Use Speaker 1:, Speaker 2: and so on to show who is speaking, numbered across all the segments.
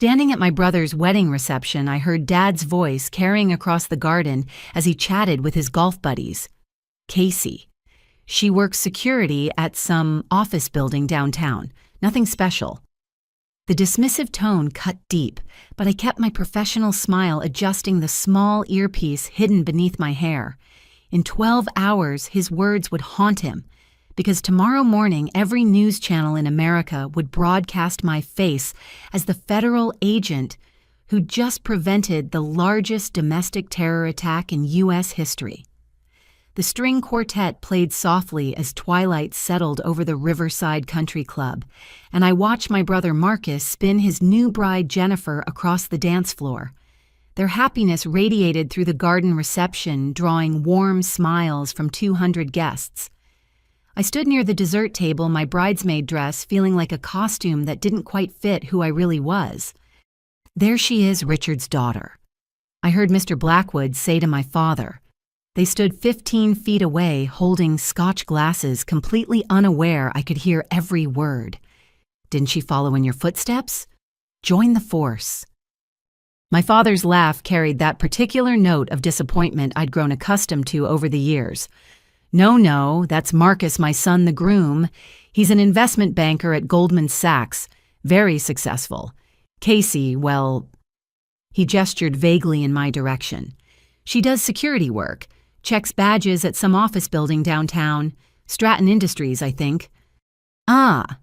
Speaker 1: Standing at my brother's wedding reception, I heard Dad's voice carrying across the garden as he chatted with his golf buddies. Casey. She works security at some office building downtown. Nothing special. The dismissive tone cut deep, but I kept my professional smile adjusting the small earpiece hidden beneath my hair. In 12 hours, his words would haunt him, because tomorrow morning every news channel in America would broadcast my face as the federal agent who just prevented the largest domestic terror attack in U.S. history. The string quartet played softly as twilight settled over the Riverside Country Club, and I watched my brother Marcus spin his new bride Jennifer across the dance floor. Their happiness radiated through the garden reception, drawing warm smiles from 200 guests. I stood near the dessert table, my bridesmaid dress feeling like a costume that didn't quite fit who I really was. There she is, Richard's daughter. I heard Mr. Blackwood say to my father. They stood 15 feet away, holding Scotch glasses, completely unaware I could hear every word. Didn't she follow in your footsteps? Join the force. My father's laugh carried that particular note of disappointment I'd grown accustomed to over the years. No, that's Marcus, my son, the groom. He's an investment banker at Goldman Sachs, very successful. Casey, well, he gestured vaguely in my direction. She does security work. Checks badges at some office building downtown. Stratton Industries, I think. Ah,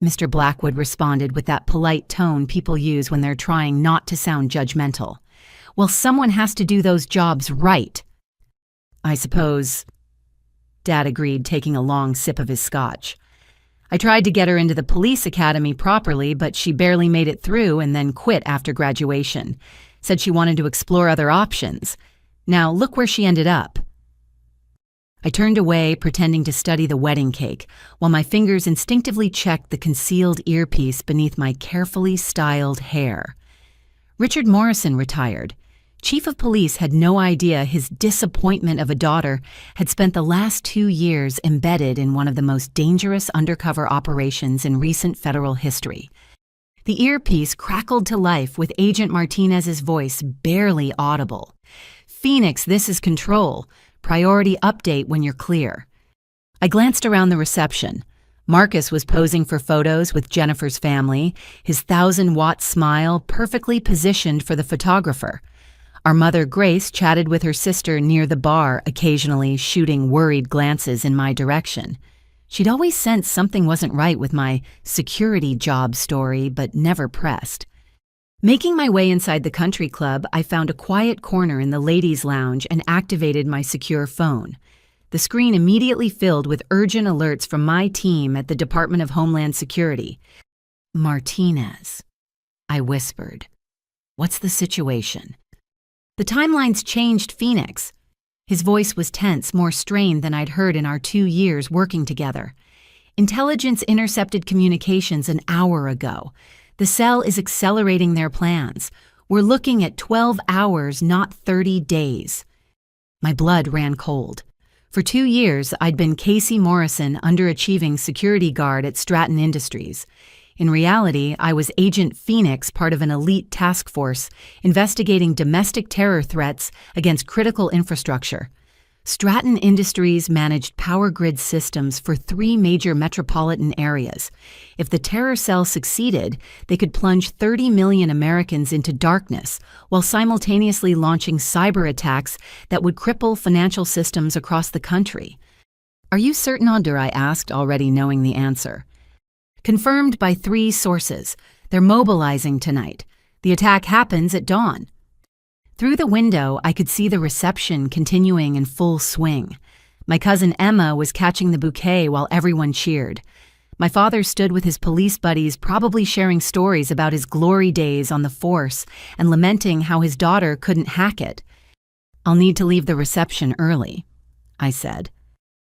Speaker 1: Mr. Blackwood responded with that polite tone people use when they're trying not to sound judgmental. Well, someone has to do those jobs right. I suppose, Dad agreed, taking a long sip of his scotch. I tried to get her into the police academy properly, but she barely made it through and then quit after graduation. Said she wanted to explore other options. Now, look where she ended up. I turned away, pretending to study the wedding cake, while my fingers instinctively checked the concealed earpiece beneath my carefully styled hair. Richard Morrison retired. Chief of police had no idea his disappointment of a daughter had spent the last 2 years embedded in one of the most dangerous undercover operations in recent federal history. The earpiece crackled to life with Agent Martinez's voice barely audible. Phoenix, this is Control. Priority update when you're clear. I glanced around the reception. Marcus was posing for photos with Jennifer's family, his 1,000-watt smile perfectly positioned for the photographer. Our mother, Grace, chatted with her sister near the bar, occasionally shooting worried glances in my direction. She'd always sensed something wasn't right with my security job story, but never pressed. Making my way inside the country club, I found a quiet corner in the ladies' lounge and activated my secure phone. The screen immediately filled with urgent alerts from my team at the Department of Homeland Security. Martinez, I whispered. What's the situation? The timeline's changed, Phoenix. His voice was tense, more strained than I'd heard in our 2 years working together. Intelligence intercepted communications an hour ago. The cell is accelerating their plans. We're looking at 12 hours, not 30 days. My blood ran cold. For 2 years, I'd been Casey Morrison, underachieving security guard at Stratton Industries. In reality, I was Agent Phoenix, part of an elite task force investigating domestic terror threats against critical infrastructure. Stratton Industries managed power grid systems for 3 major metropolitan areas. If the terror cell succeeded, they could plunge 30 million Americans into darkness while simultaneously launching cyber attacks that would cripple financial systems across the country. Are you certain, Onder? I asked, already knowing the answer. Confirmed by 3 sources. They're mobilizing tonight. The attack happens at dawn. Through the window, I could see the reception continuing in full swing. My cousin Emma was catching the bouquet while everyone cheered. My father stood with his police buddies, probably sharing stories about his glory days on the force and lamenting how his daughter couldn't hack it. I'll need to leave the reception early, I said.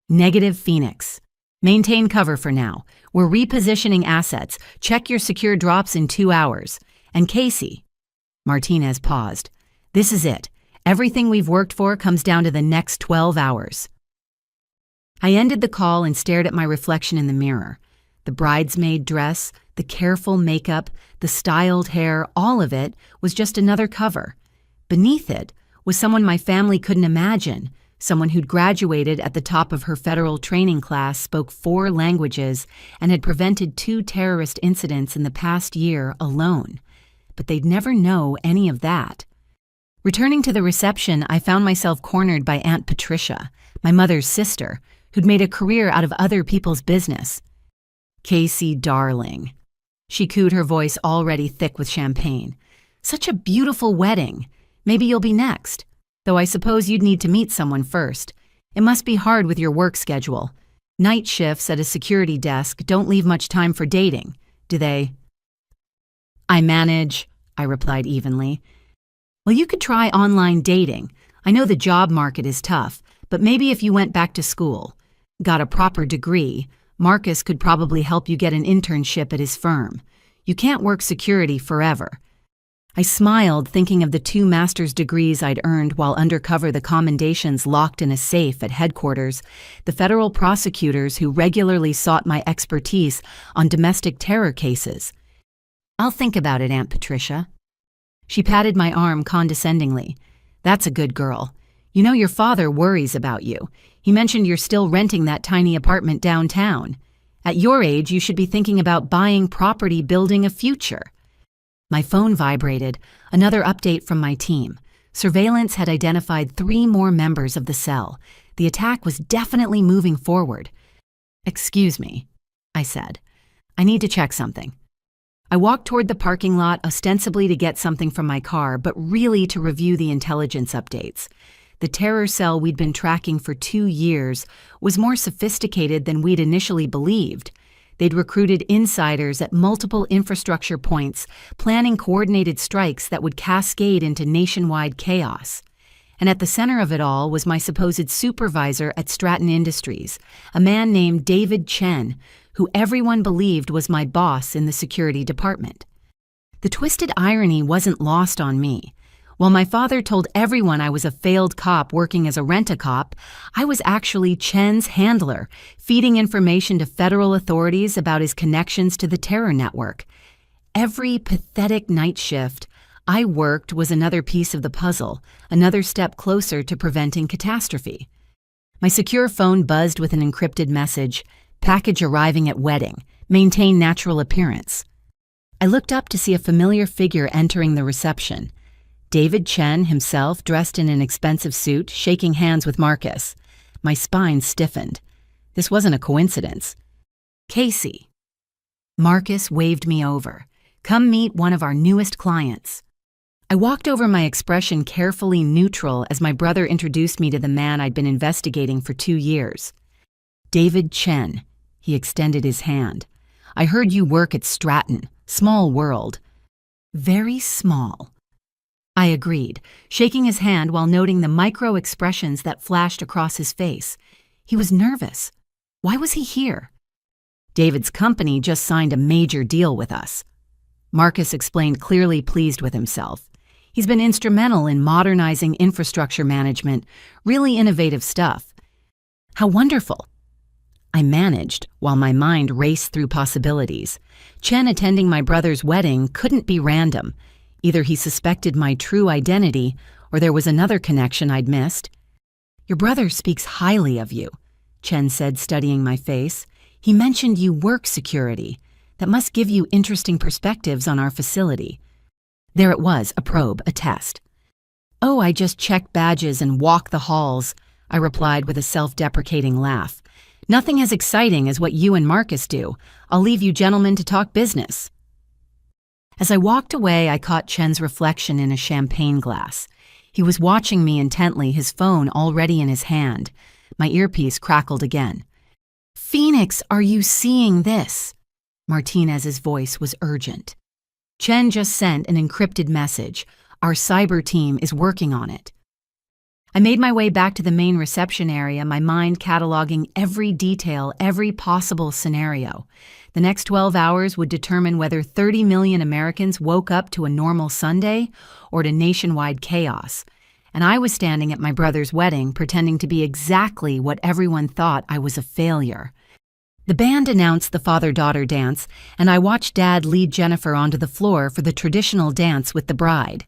Speaker 1: Negative, Phoenix. Maintain cover for now. We're repositioning assets. Check your secure drops in 2 hours. And Casey. Martinez paused. This is it. Everything we've worked for comes down to the next 12 hours. I ended the call and stared at my reflection in the mirror. The bridesmaid dress, The careful makeup, the styled hair, all of it was just another cover. Beneath it was someone my family couldn't imagine, someone who'd graduated at the top of her federal training class, spoke 4 languages, and had prevented 2 terrorist incidents in the past year alone. But they'd never know any of that. Returning to the reception, I found myself cornered by Aunt Patricia, my mother's sister, who'd made a career out of other people's business. "Casey, darling." She cooed, her voice already thick with champagne. "Such a beautiful wedding. Maybe you'll be next. Though I suppose you'd need to meet someone first. It must be hard with your work schedule. Night shifts at a security desk don't leave much time for dating, do they?" "I manage," I replied evenly. "Well, you could try online dating. I know the job market is tough, but maybe if you went back to school, got a proper degree, Marcus could probably help you get an internship at his firm. You can't work security forever." I smiled, thinking of the 2 master's degrees I'd earned while undercover, the commendations locked in a safe at headquarters, the federal prosecutors who regularly sought my expertise on domestic terror cases. "I'll think about it, Aunt Patricia." She patted my arm condescendingly. "That's a good girl. You know your father worries about you. He mentioned you're still renting that tiny apartment downtown. At your age, you should be thinking about buying property, building a future." My phone vibrated, another update from my team. Surveillance had identified 3 more members of the cell. The attack was definitely moving forward. "Excuse me," I said. "I need to check something." I walked toward the parking lot, ostensibly to get something from my car, but really to review the intelligence updates. The terror cell we'd been tracking for 2 years was more sophisticated than we'd initially believed. They'd recruited insiders at multiple infrastructure points, planning coordinated strikes that would cascade into nationwide chaos. And at the center of it all was my supposed supervisor at Stratton Industries, a man named David Chen, who everyone believed was my boss in the security department. The twisted irony wasn't lost on me. While my father told everyone I was a failed cop working as a rent-a-cop, I was actually Chen's handler, feeding information to federal authorities about his connections to the terror network. Every pathetic night shift I worked was another piece of the puzzle, another step closer to preventing catastrophe. My secure phone buzzed with an encrypted message: "Package arriving at wedding. Maintain natural appearance." I looked up to see a familiar figure entering the reception. David Chen himself, dressed in an expensive suit, shaking hands with Marcus. My spine stiffened. This wasn't a coincidence. "Casey." Marcus waved me over. "Come meet one of our newest clients." I walked over, my expression carefully neutral, as my brother introduced me to the man I'd been investigating for 2 years. "David Chen." He extended his hand. "I heard you work at Stratton. Small world." "Very small." I agreed, shaking his hand while noting the micro-expressions that flashed across his face. He was nervous. Why was he here? "David's company just signed a major deal with us." Marcus explained, clearly pleased with himself. "He's been instrumental in modernizing infrastructure management, really innovative stuff." "How wonderful." I managed, while my mind raced through possibilities. Chen attending my brother's wedding couldn't be random. Either he suspected my true identity, or there was another connection I'd missed. "Your brother speaks highly of you," Chen said, studying my face. "He mentioned you work security. That must give you interesting perspectives on our facility." There it was, a probe, a test. "Oh, I just check badges and walk the halls," I replied with a self-deprecating laugh. "Nothing as exciting as what you and Marcus do. I'll leave you gentlemen to talk business." As I walked away, I caught Chen's reflection in a champagne glass. He was watching me intently, his phone already in his hand. My earpiece crackled again. "Phoenix, are you seeing this?" Martinez's voice was urgent. "Chen just sent an encrypted message. Our cyber team is working on it." I made my way back to the main reception area, my mind cataloging every detail, every possible scenario. The next 12 hours would determine whether 30 million Americans woke up to a normal Sunday or to nationwide chaos. And I was standing at my brother's wedding, pretending to be exactly what everyone thought I was: a failure. The band announced the father-daughter dance, and I watched Dad lead Jennifer onto the floor for the traditional dance with the bride.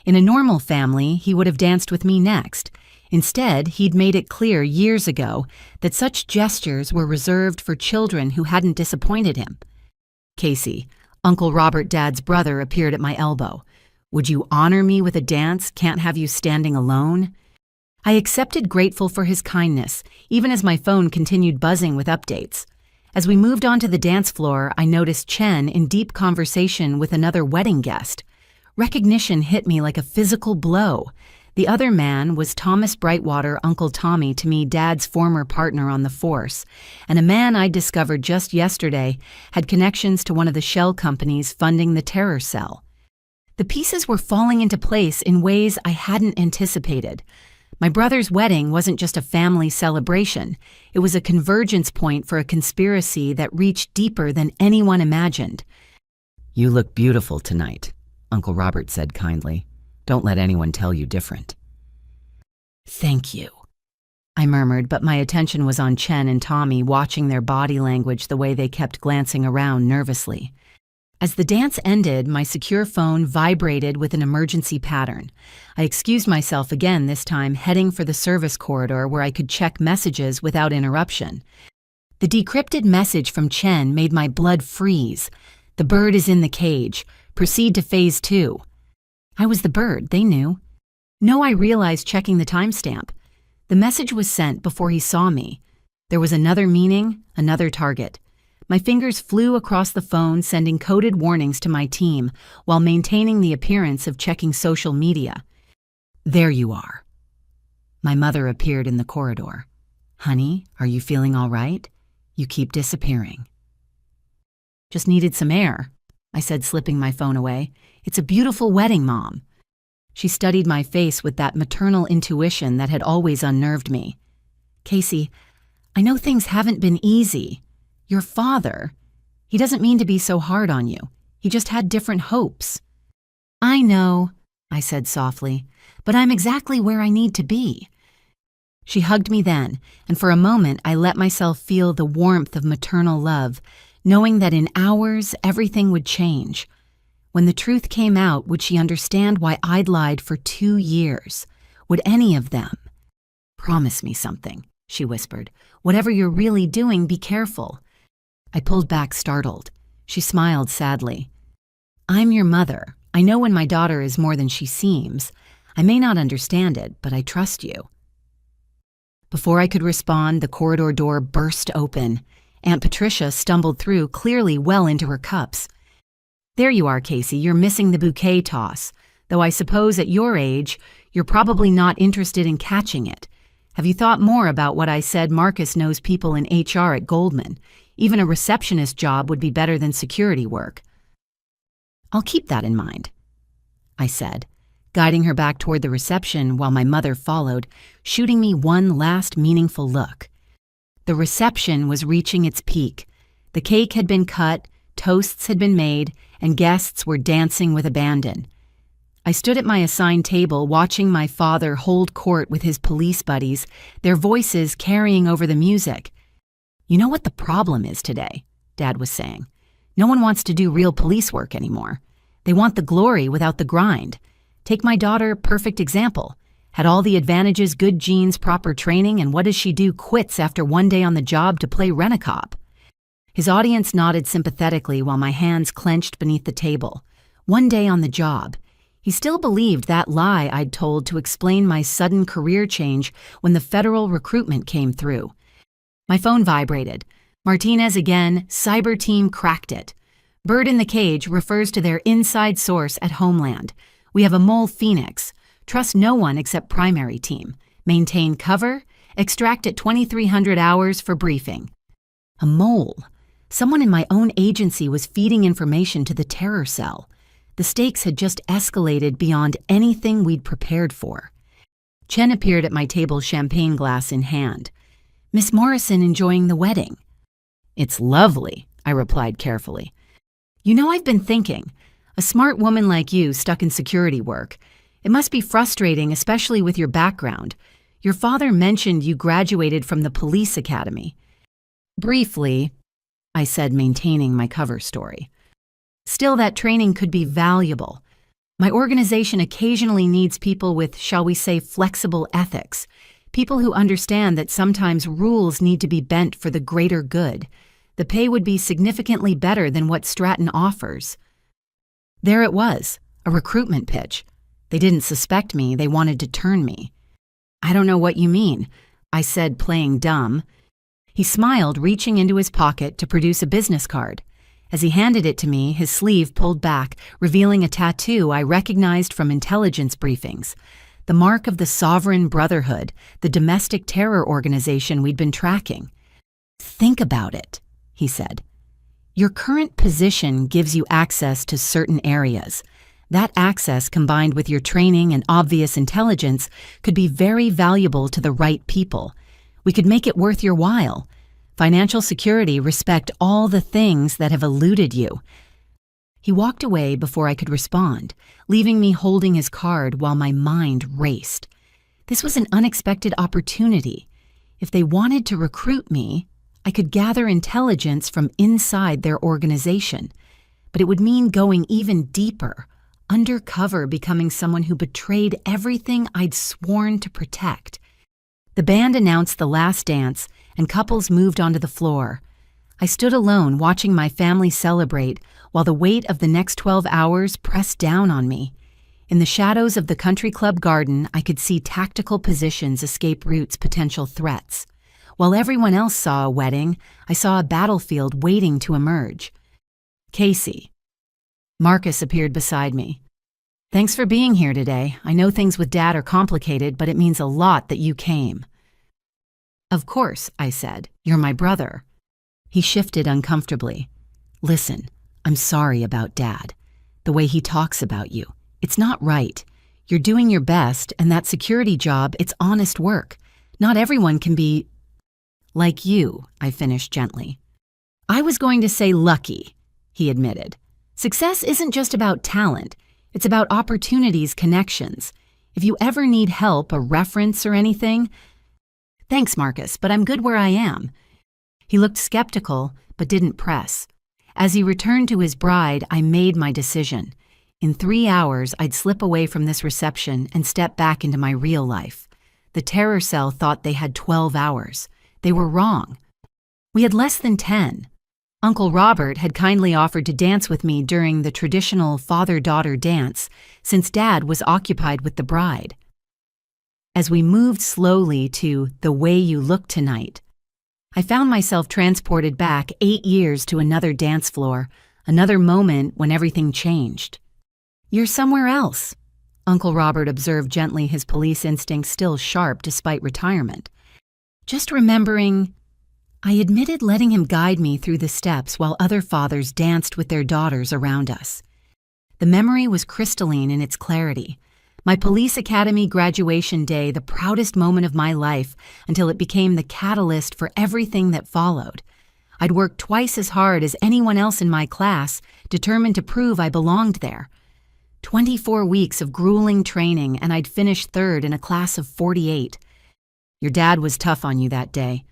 Speaker 1: In a normal family, he would have danced with me next. Instead, he'd made it clear years ago that such gestures were reserved for children who hadn't disappointed him. Casey, Uncle Robert Dad's brother, appeared at my elbow. "Would you honor me with a dance? Can't have you standing alone." I accepted, grateful for his kindness, even as my phone continued buzzing with updates. As we moved onto the dance floor, I noticed Chen in deep conversation with another wedding guest. Recognition hit me like a physical blow. The other man was Thomas Brightwater, Uncle Tommy, to me, Dad's former partner on the force, and a man I'd discovered just yesterday had connections to one of the shell companies funding the terror cell. The pieces were falling into place in ways I hadn't anticipated. My brother's wedding wasn't just a family celebration. It was a convergence point for a conspiracy that reached deeper than anyone imagined. "You look beautiful tonight," Uncle Robert said kindly. "Don't let anyone tell you different." "Thank you," I murmured, but my attention was on Chen and Tommy, watching their body language the way they kept glancing around nervously. As the dance ended, my secure phone vibrated with an emergency pattern. I excused myself again, this time heading for the service corridor where I could check messages without interruption. The decrypted message from Chen made my blood freeze. "The bird is in the cage. Proceed to phase 2. I was the bird, they knew. No, I realized, checking the timestamp. The message was sent before he saw me. There was another meaning, another target. My fingers flew across the phone, sending coded warnings to my team while maintaining the appearance of checking social media. "There you are." My mother appeared in the corridor. "Honey, are you feeling all right? You keep disappearing." "Just needed some air," I said, slipping my phone away. "It's a beautiful wedding, Mom." She studied my face with that maternal intuition that had always unnerved me. "Casey, I know things haven't been easy. Your father, he doesn't mean to be so hard on you. He just had different hopes." "I know," I said softly, "but I'm exactly where I need to be." She hugged me then, and for a moment I let myself feel the warmth of maternal love, knowing that in hours everything would change. When the truth came out, would she understand why I'd lied for 2 years? Would any of them? "Promise me something," she whispered. "Whatever you're really doing, be careful." I pulled back, startled. She smiled sadly. "I'm your mother. I know when my daughter is more than she seems. I may not understand it, but I trust you." Before I could respond, the corridor door burst open. Aunt Patricia stumbled through, clearly well into her cups. "There you are, Casey. You're missing the bouquet toss. Though I suppose at your age, you're probably not interested in catching it. Have you thought more about what I said? Marcus knows people in HR at Goldman. Even a receptionist job would be better than security work." "I'll keep that in mind," I said, guiding her back toward the reception while my mother followed, shooting me one last meaningful look. The reception was reaching its peak. The cake had been cut, toasts had been made, and guests were dancing with abandon. I stood at my assigned table, watching my father hold court with his police buddies, their voices carrying over the music. "You know what the problem is today?" Dad was saying. "No one wants to do real police work anymore. They want the glory without the grind. Take my daughter, perfect example. Had all the advantages, good genes, proper training, and what does she do? Quits after 1 day on the job to play rent-a-cop." His audience nodded sympathetically while my hands clenched beneath the table. 1 day on the job. He still believed that lie I'd told to explain my sudden career change when the federal recruitment came through. My phone vibrated. Martinez again, cyber team cracked it. "Bird in the cage" refers to their inside source at Homeland. "We have a mole Phoenix. Trust no one except primary team. Maintain cover. Extract at 2300 hours for briefing." A mole. Someone in my own agency was feeding information to the terror cell. The stakes had just escalated beyond anything we'd prepared for. Chen appeared at my table, champagne glass in hand. "Miss Morrison enjoying the wedding?" "It's lovely," I replied carefully. "You know, I've been thinking, a smart woman like you stuck in security work. It must be frustrating, especially with your background. Your father mentioned you graduated from the police academy." Briefly, I said, maintaining my cover story. Still, that training could be valuable. My organization occasionally needs people with, shall we say, flexible ethics. People who understand that sometimes rules need to be bent for the greater good. The pay would be significantly better than what Stratton offers. There it was, a recruitment pitch. They didn't suspect me, they wanted to turn me. I don't know what you mean, I said, playing dumb. He smiled, reaching into his pocket to produce a business card. As he handed it to me, his sleeve pulled back, revealing a tattoo I recognized from intelligence briefings. The mark of the Sovereign Brotherhood, the domestic terror organization we'd been tracking. Think about it, he said. Your current position gives you access to certain areas. That access, combined with your training and obvious intelligence, could be very valuable to the right people. We could make it worth your while. Financial security, respect all the things that have eluded you. He walked away before I could respond, leaving me holding his card while my mind raced. This was an unexpected opportunity. If they wanted to recruit me, I could gather intelligence from inside their organization. But it would mean going even deeper, undercover, becoming someone who betrayed everything I'd sworn to protect. The band announced the last dance, and couples moved onto the floor. I stood alone watching my family celebrate while the weight of the next 12 hours pressed down on me. In the shadows of the country club garden, I could see tactical positions escape routes' potential threats. While everyone else saw a wedding, I saw a battlefield waiting to emerge. Casey. Marcus appeared beside me. Thanks for being here today. I know things with Dad are complicated, but it means a lot that you came. Of course, I said. You're my brother. He shifted uncomfortably. Listen, I'm sorry about Dad. The way he talks about you. It's not right. You're doing your best, and that security job, it's honest work. Not everyone can be like you, I finished gently. I was going to say lucky, he admitted. Success isn't just about talent. It's about opportunities, connections. If you ever need help, a reference or anything... Thanks, Marcus, but I'm good where I am. He looked skeptical, but didn't press. As he returned to his bride, I made my decision. In 3 hours, I'd slip away from this reception and step back into my real life. The terror cell thought they had 12 hours. They were wrong. We had less than 10. Uncle Robert had kindly offered to dance with me during the traditional father-daughter dance, since Dad was occupied with the bride. As we moved slowly to The Way You Look Tonight, I found myself transported back 8 years to another dance floor, another moment when everything changed. You're somewhere else, Uncle Robert observed gently, his police instinct still sharp despite retirement. Just remembering, I admitted letting him guide me through the steps while other fathers danced with their daughters around us. The memory was crystalline in its clarity. My police academy graduation day, the proudest moment of my life, until it became the catalyst for everything that followed. I'd worked twice as hard as anyone else in my class, determined to prove I belonged there. 24 weeks of grueling training, and I'd finished third in a class of 48. Your dad was tough on you that day,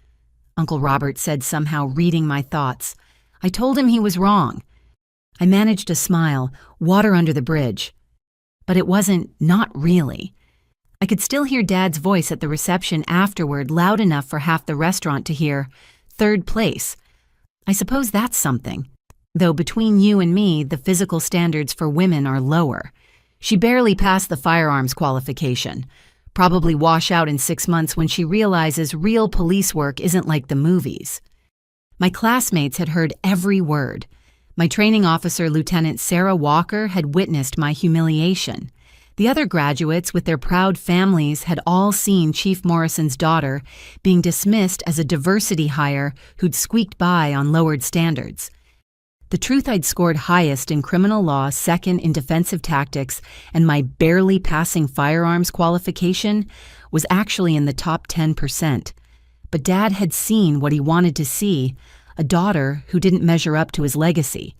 Speaker 1: Uncle Robert said, somehow reading my thoughts. I told him he was wrong. I managed to smile, water under the bridge. But it wasn't not really. I could still hear Dad's voice at the reception afterward, loud enough for half the restaurant to hear, "Third place." I suppose that's something. Though between you and me, the physical standards for women are lower. She barely passed the firearms qualification. Probably wash out in 6 months when she realizes real police work isn't like the movies. My classmates had heard every word. My training officer, Lieutenant Sarah Walker, had witnessed my humiliation. The other graduates, with their proud families, had all seen Chief Morrison's daughter being dismissed as a diversity hire who'd squeaked by on lowered standards. The truth I'd scored highest in criminal law, second in defensive tactics, and my barely passing firearms qualification was actually in the top 10%. But Dad had seen what he wanted to see, a daughter who didn't measure up to his legacy.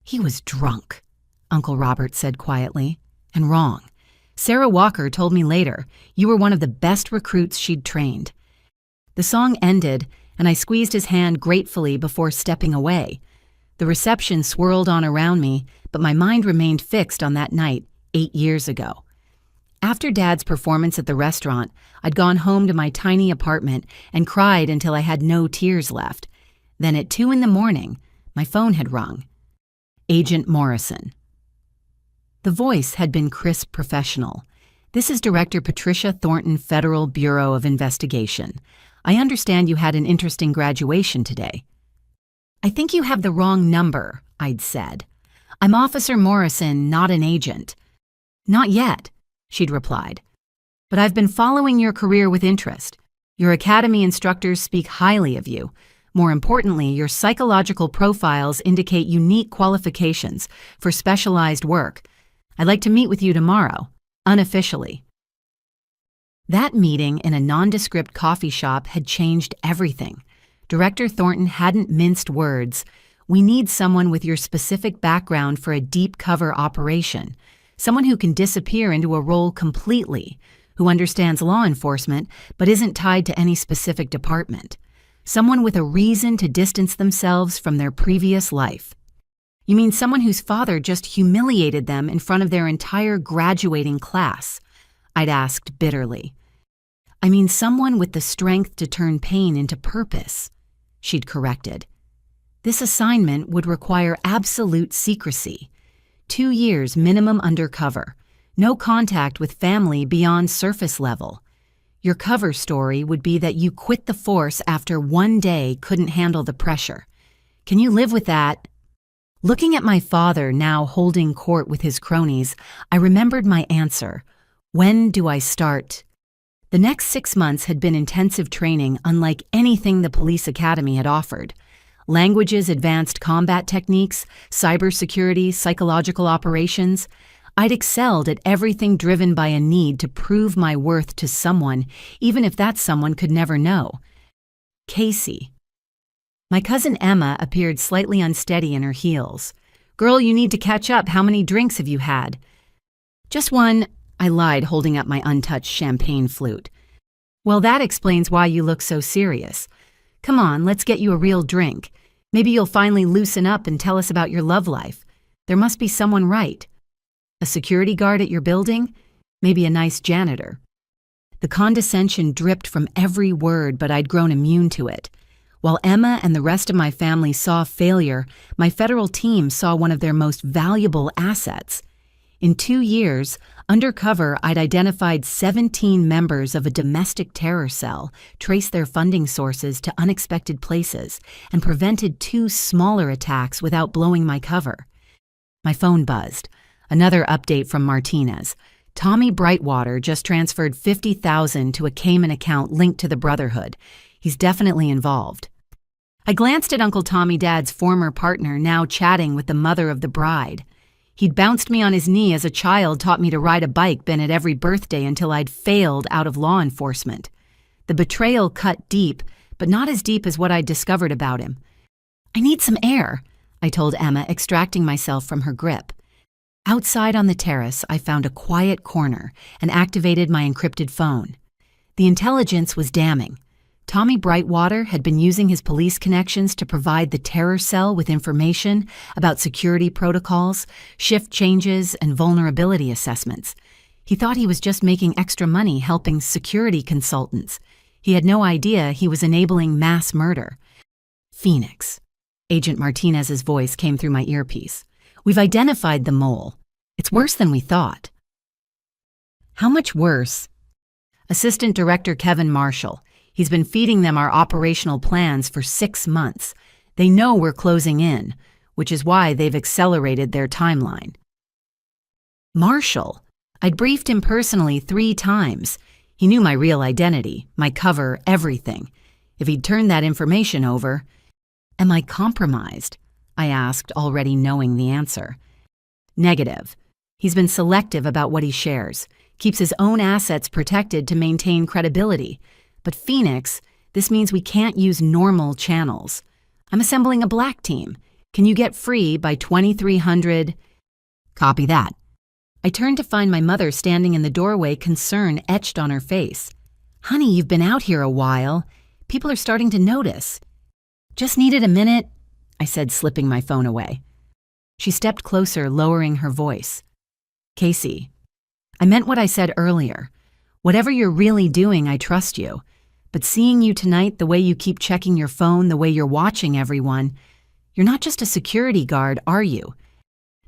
Speaker 1: He was drunk, Uncle Robert said quietly, and wrong. Sarah Walker told me later you were one of the best recruits she'd trained. The song ended, and I squeezed his hand gratefully before stepping away. The reception swirled on around me, but my mind remained fixed on that night 8 years ago. After Dad's performance at the restaurant, I'd gone home to my tiny apartment and cried until I had no tears left. Then at 2 a.m, my phone had rung. Agent Morrison. The voice had been crisp professional. "This is Director Patricia Thornton, Federal Bureau of Investigation. I understand you had an interesting graduation today." "I think you have the wrong number," I'd said. "I'm Officer Morrison, not an agent." "Not yet," she'd replied. "But I've been following your career with interest. Your academy instructors speak highly of you. More importantly, your psychological profiles indicate unique qualifications for specialized work. I'd like to meet with you tomorrow, unofficially." That meeting in a nondescript coffee shop had changed everything. Director Thornton hadn't minced words. "We need someone with your specific background for a deep cover operation. Someone who can disappear into a role completely, who understands law enforcement but isn't tied to any specific department. Someone with a reason to distance themselves from their previous life." "You mean someone whose father just humiliated them in front of their entire graduating class?" I'd asked bitterly. "I mean someone with the strength to turn pain into purpose," she'd corrected. "This assignment would require absolute secrecy. 2 years minimum undercover. No contact with family beyond surface level. Your cover story would be that you quit the force after 1 day couldn't handle the pressure. Can you live with that?" Looking at my father now holding court with his cronies, I remembered my answer. When do I start? The next 6 months had been intensive training unlike anything the police academy had offered. Languages, advanced combat techniques, cybersecurity, psychological operations. I'd excelled at everything driven by a need to prove my worth to someone, even if that someone could never know. Casey. My cousin Emma appeared slightly unsteady in her heels. "Girl, you need to catch up. How many drinks have you had?" "Just one," I lied, holding up my untouched champagne flute. "Well, that explains why you look so serious. Come on, let's get you a real drink. Maybe you'll finally loosen up and tell us about your love life. There must be someone right. A security guard at your building? Maybe a nice janitor." The condescension dripped from every word, but I'd grown immune to it. While Emma and the rest of my family saw failure, my federal team saw one of their most valuable assets. In 2 years, undercover, I'd identified 17 members of a domestic terror cell, traced their funding sources to unexpected places, and prevented 2 smaller attacks without blowing my cover. My phone buzzed. Another update from Martinez. Tommy Brightwater just transferred $50,000 to a Cayman account linked to the Brotherhood. He's definitely involved. I glanced at Uncle Tommy Dad's former partner, now chatting with the mother of the bride. He'd bounced me on his knee as a child, taught me to ride a bike, been at every birthday until I'd failed out of law enforcement. The betrayal cut deep, but not as deep as what I'd discovered about him. "I need some air," I told Emma, extracting myself from her grip. Outside on the terrace, I found a quiet corner and activated my encrypted phone. The intelligence was damning. Tommy Brightwater had been using his police connections to provide the terror cell with information about security protocols, shift changes, and vulnerability assessments. He thought he was just making extra money helping security consultants. He had no idea he was enabling mass murder. "Phoenix." Agent Martinez's voice came through my earpiece. "We've identified the mole. It's worse than we thought." "How much worse?" "Assistant Director Kevin Marshall. He's been feeding them our operational plans for 6 months. They know we're closing in, which is why they've accelerated their timeline." Marshall? I'd briefed him personally 3 times. He knew my real identity, my cover, everything. If he'd turned that information over... "Am I compromised?" I asked, already knowing the answer. "Negative. He's been selective about what he shares, keeps his own assets protected to maintain credibility. But Phoenix, this means we can't use normal channels. I'm assembling a black team. Can you get free by 2300? "Copy that." I turned to find my mother standing in the doorway, concern etched on her face. "Honey, you've been out here a while. People are starting to notice. Just needed a minute, I said, slipping my phone away. She stepped closer, lowering her voice. Casey, I meant what I said earlier. Whatever you're really doing, I trust you. But seeing you tonight, the way you keep checking your phone, the way you're watching everyone, you're not just a security guard, are you?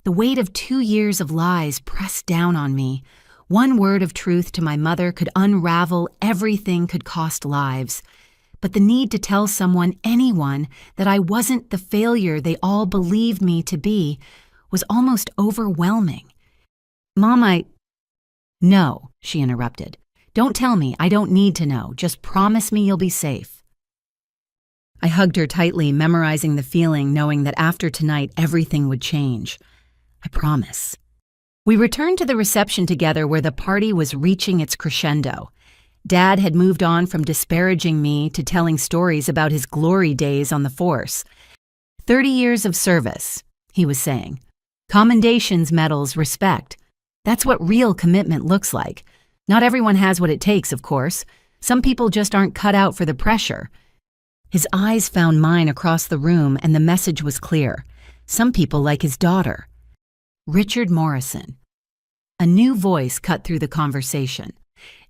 Speaker 1: The weight of 2 years of lies pressed down on me. One word of truth to my mother could unravel everything, could cost lives. But the need to tell someone, anyone, that I wasn't the failure they all believed me to be was almost overwhelming. Mom, No, she interrupted. Don't tell me, I don't need to know. Just promise me you'll be safe. I hugged her tightly, memorizing the feeling, knowing that after tonight everything would change. I promise. We returned to the reception together where the party was reaching its crescendo. Dad had moved on from disparaging me to telling stories about his glory days on the force. 30 years of service, he was saying. Commendations, medals, respect. That's what real commitment looks like. Not everyone has what it takes, of course. Some people just aren't cut out for the pressure. His eyes found mine across the room, and the message was clear. Some people like his daughter. Richard Morrison. A new voice cut through the conversation.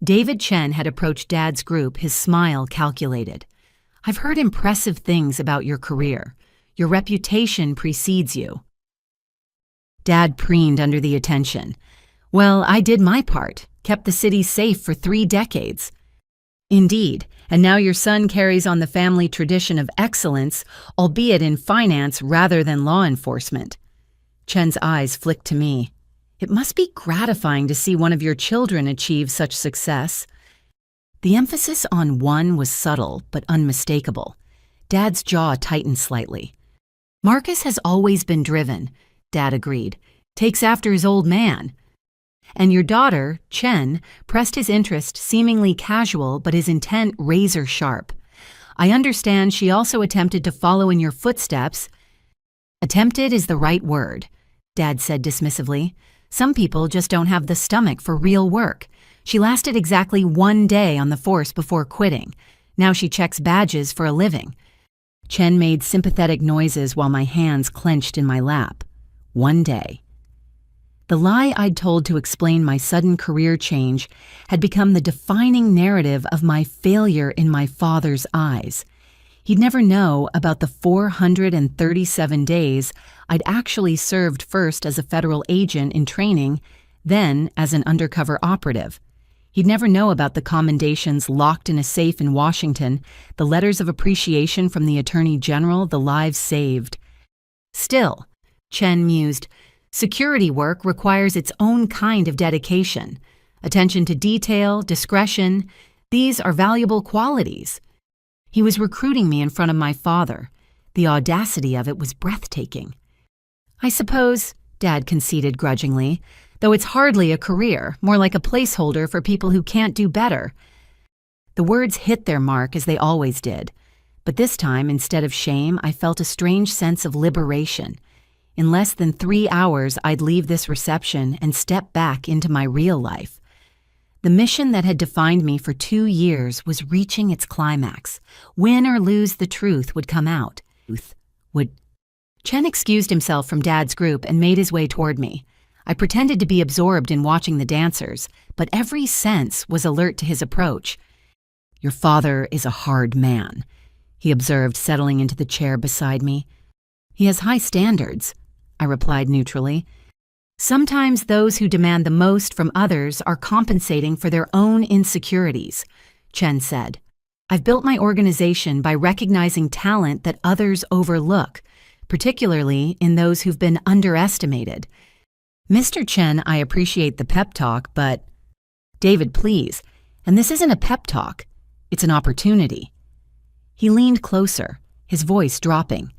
Speaker 1: David Chen had approached Dad's group, his smile calculated. I've heard impressive things about your career. Your reputation precedes you. Dad preened under the attention. Well, I did my part, kept the city safe for 3 decades. Indeed, and now your son carries on the family tradition of excellence, albeit in finance rather than law enforcement. Chen's eyes flicked to me. It must be gratifying to see one of your children achieve such success. The emphasis on one was subtle but unmistakable. Dad's jaw tightened slightly. Marcus has always been driven, Dad agreed. Takes after his old man. And your daughter, Chen, pressed his interest, seemingly casual but his intent razor sharp. I understand she also attempted to follow in your footsteps. Attempted is the right word, Dad said dismissively. Some people just don't have the stomach for real work. She lasted exactly 1 day on the force before quitting. Now she checks badges for a living. Chen made sympathetic noises while my hands clenched in my lap. 1 day. The lie I'd told to explain my sudden career change had become the defining narrative of my failure in my father's eyes. He'd never know about the 437 days I'd actually served, first as a federal agent in training, then as an undercover operative. He'd never know about the commendations locked in a safe in Washington, the letters of appreciation from the Attorney General, the lives saved. Still, Chen mused, security work requires its own kind of dedication. Attention to detail, discretion, these are valuable qualities. He was recruiting me in front of my father. The audacity of it was breathtaking. I suppose, Dad conceded grudgingly, though it's hardly a career, more like a placeholder for people who can't do better. The words hit their mark as they always did, but this time, instead of shame, I felt a strange sense of liberation. In less than 3 hours, I'd leave this reception and step back into my real life. The mission that had defined me for 2 years was reaching its climax. Win or lose, the truth would come out. Chen excused himself from Dad's group and made his way toward me. I pretended to be absorbed in watching the dancers, but every sense was alert to his approach. Your father is a hard man, he observed, settling into the chair beside me. He has high standards, I replied neutrally. Sometimes those who demand the most from others are compensating for their own insecurities, Chen said. I've built my organization by recognizing talent that others overlook, particularly in those who've been underestimated. Mr. Chen, I appreciate the pep talk, but... David, please. And this isn't a pep talk. It's an opportunity. He leaned closer, his voice dropping.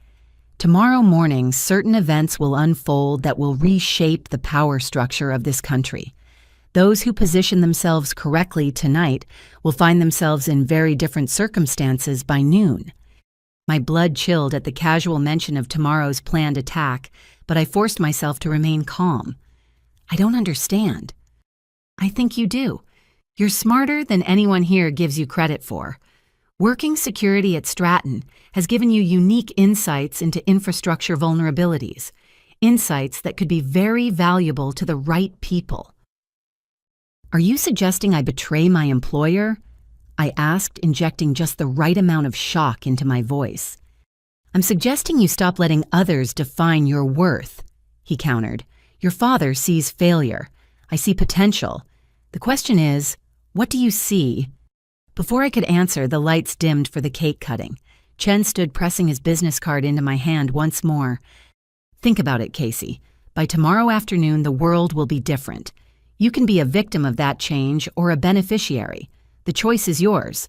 Speaker 1: Tomorrow morning, certain events will unfold that will reshape the power structure of this country. Those who position themselves correctly tonight will find themselves in very different circumstances by noon. My blood chilled at the casual mention of tomorrow's planned attack, but I forced myself to remain calm. I don't understand. I think you do. You're smarter than anyone here gives you credit for. Working security at Stratton has given you unique insights into infrastructure vulnerabilities, insights that could be very valuable to the right people. Are you suggesting I betray my employer? I asked, injecting just the right amount of shock into my voice. I'm suggesting you stop letting others define your worth, he countered. Your father sees failure. I see potential. The question is, what do you see? Before I could answer, the lights dimmed for the cake cutting. Chen stood pressing his business card into my hand once more. Think about it, Casey. By tomorrow afternoon, the world will be different. You can be a victim of that change or a beneficiary. The choice is yours.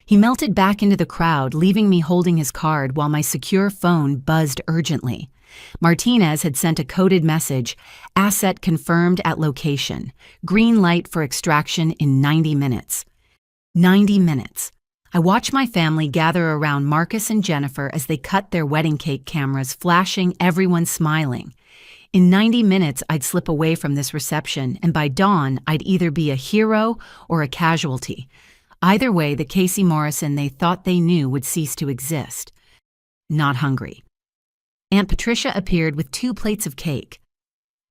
Speaker 1: He melted back into the crowd, leaving me holding his card while my secure phone buzzed urgently. Martinez had sent a coded message, asset confirmed at location, green light for extraction in 90 minutes. 90 minutes. I watched my family gather around Marcus and Jennifer as they cut their wedding cake cameras, flashing, everyone smiling. In 90 minutes, I'd slip away from this reception, and by dawn, I'd either be a hero or a casualty. Either way, the Casey Morrison they thought they knew would cease to exist. Not hungry. Aunt Patricia appeared with 2 plates of cake.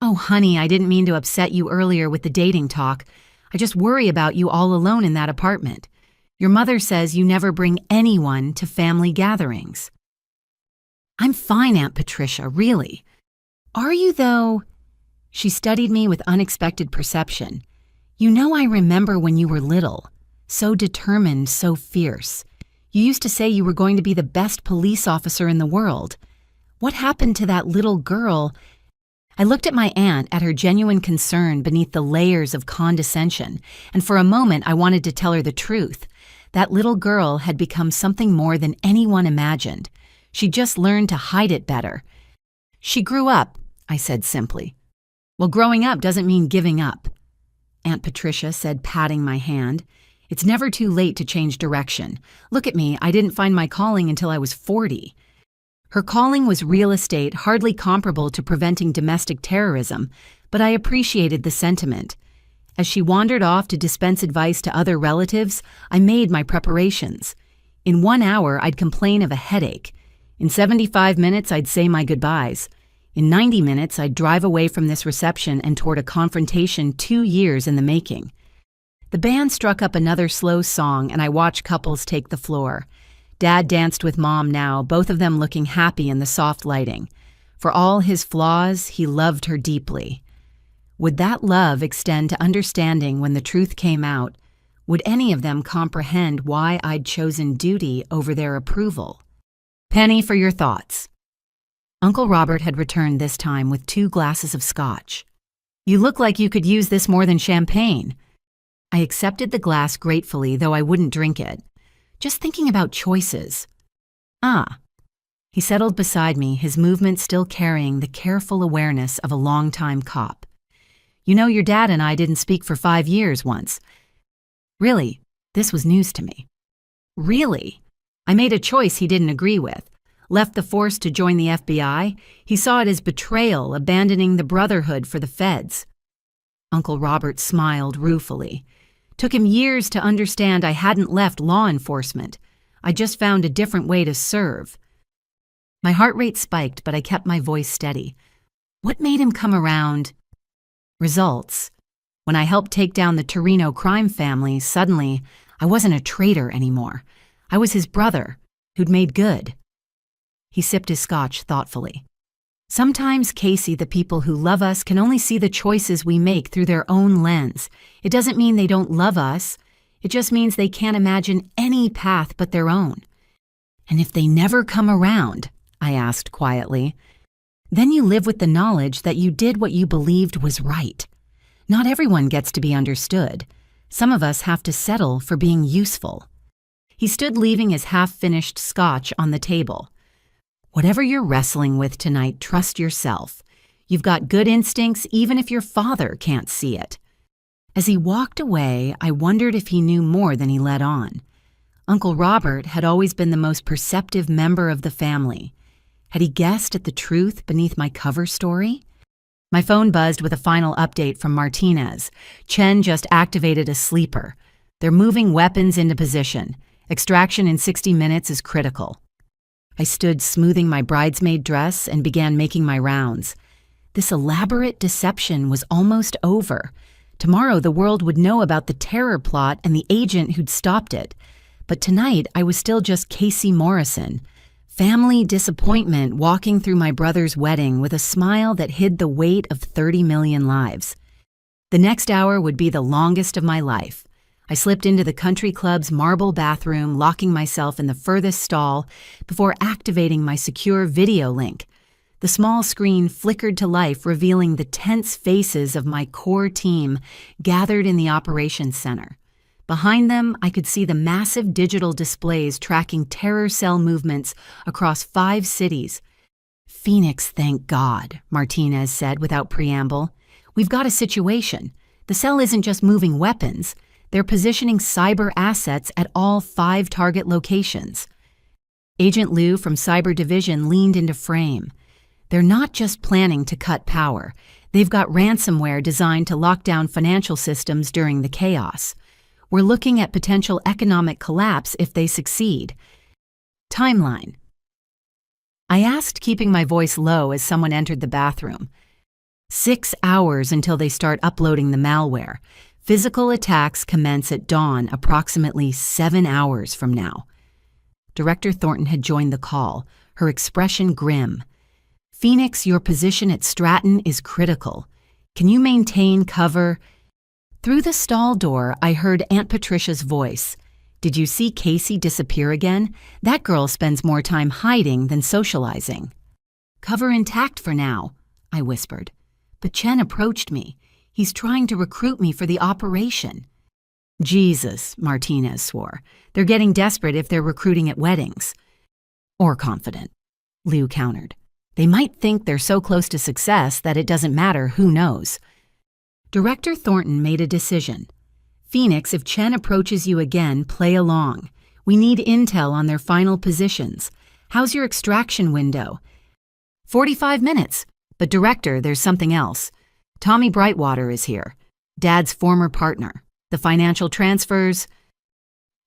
Speaker 1: Oh, honey, I didn't mean to upset you earlier with the dating talk. I just worry about you all alone in that apartment. Your mother says you never bring anyone to family gatherings. I'm fine, Aunt Patricia, really. Are you, though? She studied me with unexpected perception. You know, I remember when you were little. So determined, so fierce. You used to say you were going to be the best police officer in the world. What happened to that little girl? I looked at my aunt, at her genuine concern beneath the layers of condescension, and for a moment I wanted to tell her the truth. That little girl had become something more than anyone imagined. She just learned to hide it better. She grew up, I said simply. Well, growing up doesn't mean giving up, Aunt Patricia said, patting my hand. It's never too late to change direction. Look at me, I didn't find my calling until I was 40. Her calling was real estate, hardly comparable to preventing domestic terrorism, but I appreciated the sentiment. As she wandered off to dispense advice to other relatives, I made my preparations. In 1 hour, I'd complain of a headache. In 75 minutes, I'd say my goodbyes. In 90 minutes, I'd drive away from this reception and toward a confrontation 2 years in the making. The band struck up another slow song, and I watched couples take the floor. Dad danced with Mom now, both of them looking happy in the soft lighting. For all his flaws, he loved her deeply. Would that love extend to understanding when the truth came out? Would any of them comprehend why I'd chosen duty over their approval? Penny, for your thoughts. Uncle Robert had returned this time with 2 glasses of scotch. You look like you could use this more than champagne. I accepted the glass gratefully, though I wouldn't drink it. Just thinking about choices. Ah. He settled beside me, his movement still carrying the careful awareness of a longtime cop. You know, your dad and I didn't speak for 5 years once. Really, this was news to me. Really? I made a choice he didn't agree with. Left the force to join the FBI. He saw it as betrayal, abandoning the brotherhood for the feds. Uncle Robert smiled ruefully. Took him years to understand I hadn't left law enforcement. I just found a different way to serve. My heart rate spiked, but I kept my voice steady. What made him come around? Results. When I helped take down the Torino crime family, suddenly, I wasn't a traitor anymore. I was his brother, who'd made good. He sipped his scotch thoughtfully. Sometimes, Casey, the people who love us can only see the choices we make through their own lens. It doesn't mean they don't love us. It just means they can't imagine any path but their own. And if they never come around, I asked quietly, then you live with the knowledge that you did what you believed was right. Not everyone gets to be understood. Some of us have to settle for being useful. He stood leaving his half-finished scotch on the table. Whatever you're wrestling with tonight, trust yourself. You've got good instincts even if your father can't see it. As he walked away, I wondered if he knew more than he let on. Uncle Robert had always been the most perceptive member of the family. Had he guessed at the truth beneath my cover story? My phone buzzed with a final update from Martinez. Chen just activated a sleeper. They're moving weapons into position. Extraction in 60 minutes is critical. I stood smoothing my bridesmaid dress and began making my rounds. This elaborate deception was almost over. Tomorrow the world would know about the terror plot and the agent who'd stopped it. But tonight I was still just Casey Morrison. Family disappointment walking through my brother's wedding with a smile that hid the weight of 30 million lives. The next hour would be the longest of my life. I slipped into the country club's marble bathroom, locking myself in the furthest stall before activating my secure video link. The small screen flickered to life, revealing the tense faces of my core team gathered in the operations center. Behind them, I could see the massive digital displays tracking terror cell movements across 5 cities. "Phoenix, thank God," Martinez said without preamble. "We've got a situation. The cell isn't just moving weapons. They're positioning cyber assets at all 5 target locations." Agent Liu from Cyber Division leaned into frame. "They're not just planning to cut power. They've got ransomware designed to lock down financial systems during the chaos. We're looking at potential economic collapse if they succeed." Timeline. I asked, keeping my voice low as someone entered the bathroom. 6 hours until they start uploading the malware. Physical attacks commence at dawn, approximately 7 hours from now. Director Thornton had joined the call, her expression grim. "Phoenix, your position at Stratton is critical. Can you maintain cover?" Through the stall door, I heard Aunt Patricia's voice. "Did you see Casey disappear again? That girl spends more time hiding than socializing." "Cover intact for now," I whispered. But Chen approached me. "He's trying to recruit me for the operation." "Jesus," Martinez swore. "They're getting desperate if they're recruiting at weddings." "Or confident," Liu countered. "They might think they're so close to success that it doesn't matter who knows." Director Thornton made a decision. "Phoenix, if Chen approaches you again, play along. We need intel on their final positions. How's your extraction window?" 45 minutes. But Director, there's something else. Tommy Brightwater is here. Dad's former partner. The financial transfers.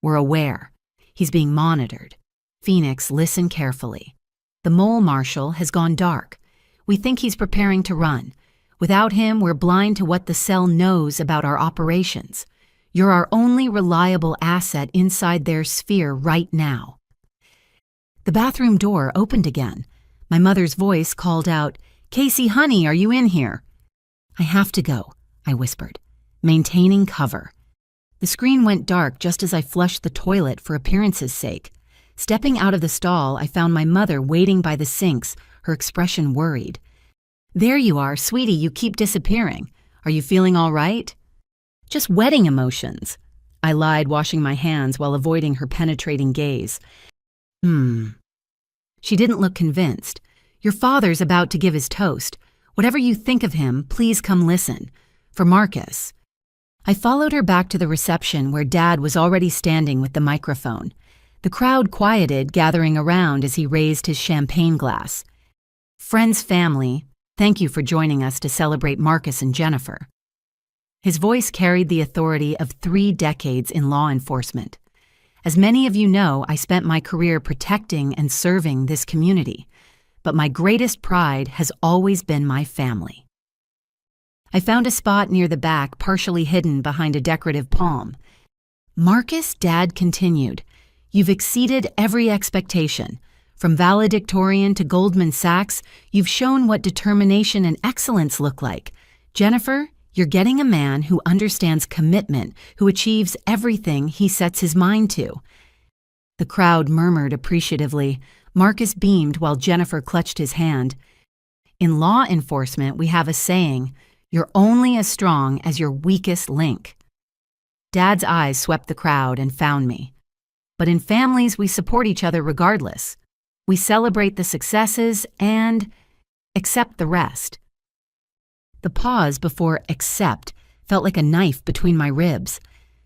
Speaker 1: We're aware. He's being monitored. Phoenix, listen carefully. The mole marshal has gone dark. We think he's preparing to run. Without him, we're blind to what the cell knows about our operations. You're our only reliable asset inside their sphere right now. The bathroom door opened again. My mother's voice called out, "Casey, honey, are you in here?" "I have to go," I whispered, maintaining cover. The screen went dark just as I flushed the toilet for appearance's sake. Stepping out of the stall, I found my mother waiting by the sinks, her expression worried. "There you are, sweetie, you keep disappearing. Are you feeling all right?" "Just wedding emotions," I lied, washing my hands while avoiding her penetrating gaze. She didn't look convinced. "Your father's about to give his toast. Whatever you think of him, please come listen. For Marcus." I followed her back to the reception where Dad was already standing with the microphone. The crowd quieted, gathering around as he raised his champagne glass. "Friends, family, thank you for joining us to celebrate Marcus and Jennifer." His voice carried the authority of 3 decades in law enforcement. As many of you know, I spent my career protecting and serving this community, but my greatest pride has always been my family. I found a spot near the back, partially hidden behind a decorative palm. "Marcus," Dad continued, "you've exceeded every expectation. From valedictorian to Goldman Sachs, you've shown what determination and excellence look like. Jennifer, you're getting a man who understands commitment, who achieves everything he sets his mind to." The crowd murmured appreciatively. Marcus beamed while Jennifer clutched his hand. "In law enforcement, we have a saying, you're only as strong as your weakest link." Dad's eyes swept the crowd and found me. "But in families, we support each other regardless. We celebrate the successes and accept the rest." The pause before "accept" felt like a knife between my ribs.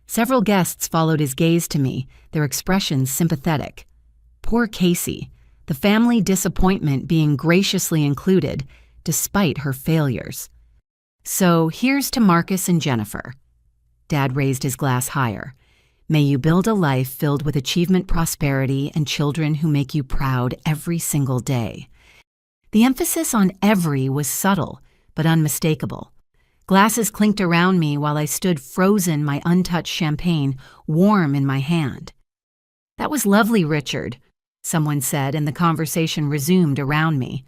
Speaker 1: Several guests followed his gaze to me, their expressions sympathetic. Poor Casey, the family disappointment being graciously included, despite her failures. "So here's to Marcus and Jennifer." Dad raised his glass higher. May you build a life filled with achievement, prosperity, and children who make you proud every single day. The emphasis on every was subtle, but unmistakable. Glasses clinked around me while I stood frozen, my untouched champagne warm in my hand. "That was lovely, Richard," someone said, and the conversation resumed around me.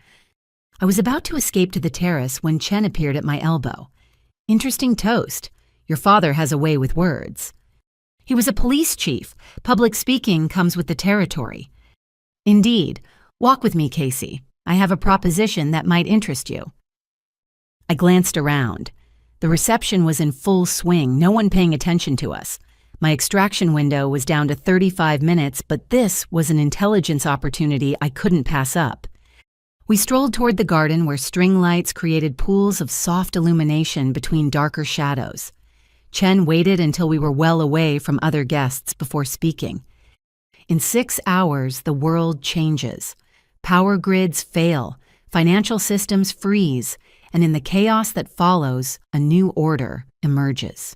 Speaker 1: I was about to escape to the terrace when Chen appeared at my elbow. "Interesting toast. Your father has a way with words." He was a police chief. Public speaking comes with the territory. "Indeed. Walk with me, Casey. I have a proposition that might interest you." I glanced around. The reception was in full swing, no one paying attention to us. My extraction window was down to 35 minutes, but this was an intelligence opportunity I couldn't pass up. We strolled toward the garden where string lights created pools of soft illumination between darker shadows. Chen waited until we were well away from other guests before speaking. In 6 hours, the world changes. Power grids fail, financial systems freeze, and in the chaos that follows, a new order emerges.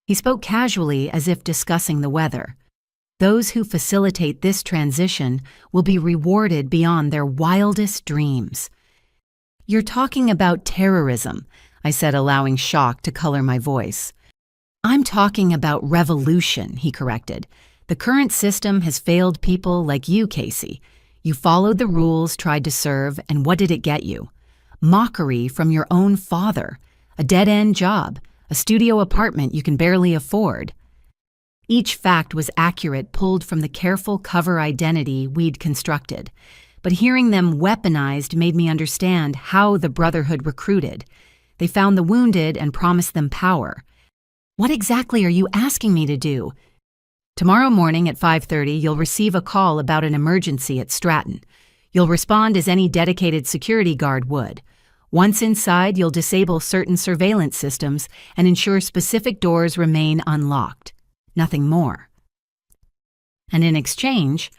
Speaker 1: He spoke casually as if discussing the weather. Those who facilitate this transition will be rewarded beyond their wildest dreams. "You're talking about terrorism," I said, allowing shock to color my voice. "I'm talking about revolution," he corrected. "The current system has failed people like you, Casey. You followed the rules, tried to serve, and what did it get you? Mockery from your own father, a dead-end job, a studio apartment you can barely afford." Each fact was accurate, pulled from the careful cover identity we'd constructed. But hearing them weaponized made me understand how the Brotherhood recruited. They found the wounded and promised them power. "What exactly are you asking me to do?" "Tomorrow morning at 5:30, you'll receive a call about an emergency at Stratton. You'll respond as any dedicated security guard would. Once inside, you'll disable certain surveillance systems and ensure specific doors remain unlocked. Nothing more. And in exchange,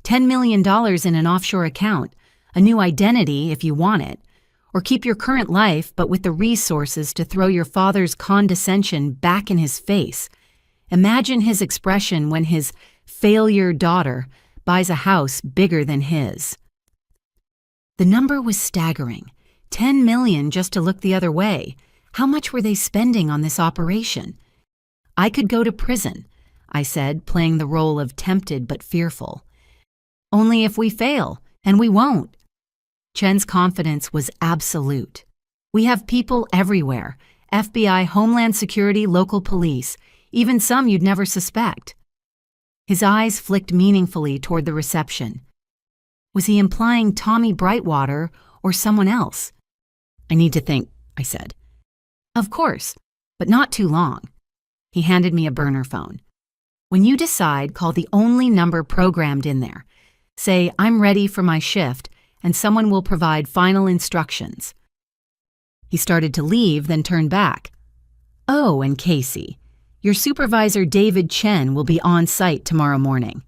Speaker 1: $10 million in an offshore account, a new identity if you want it, or keep your current life but with the resources to throw your father's condescension back in his face. Imagine his expression when his failure daughter buys a house bigger than his." The number was staggering. 10 million just to look the other way. How much were they spending on this operation? "I could go to prison," I said, playing the role of tempted but fearful. "Only if we fail, and we won't." Chen's confidence was absolute. "We have people everywhere. FBI, Homeland Security, local police, even some you'd never suspect." His eyes flicked meaningfully toward the reception. Was he implying Tommy Brightwater or someone else? "I need to think," I said. "Of course, but not too long." He handed me a burner phone. "When you decide, call the only number programmed in there. Say, 'I'm ready for my shift,' and someone will provide final instructions." He started to leave, then turned back. "Oh, and Casey, your supervisor David Chen will be on site tomorrow morning.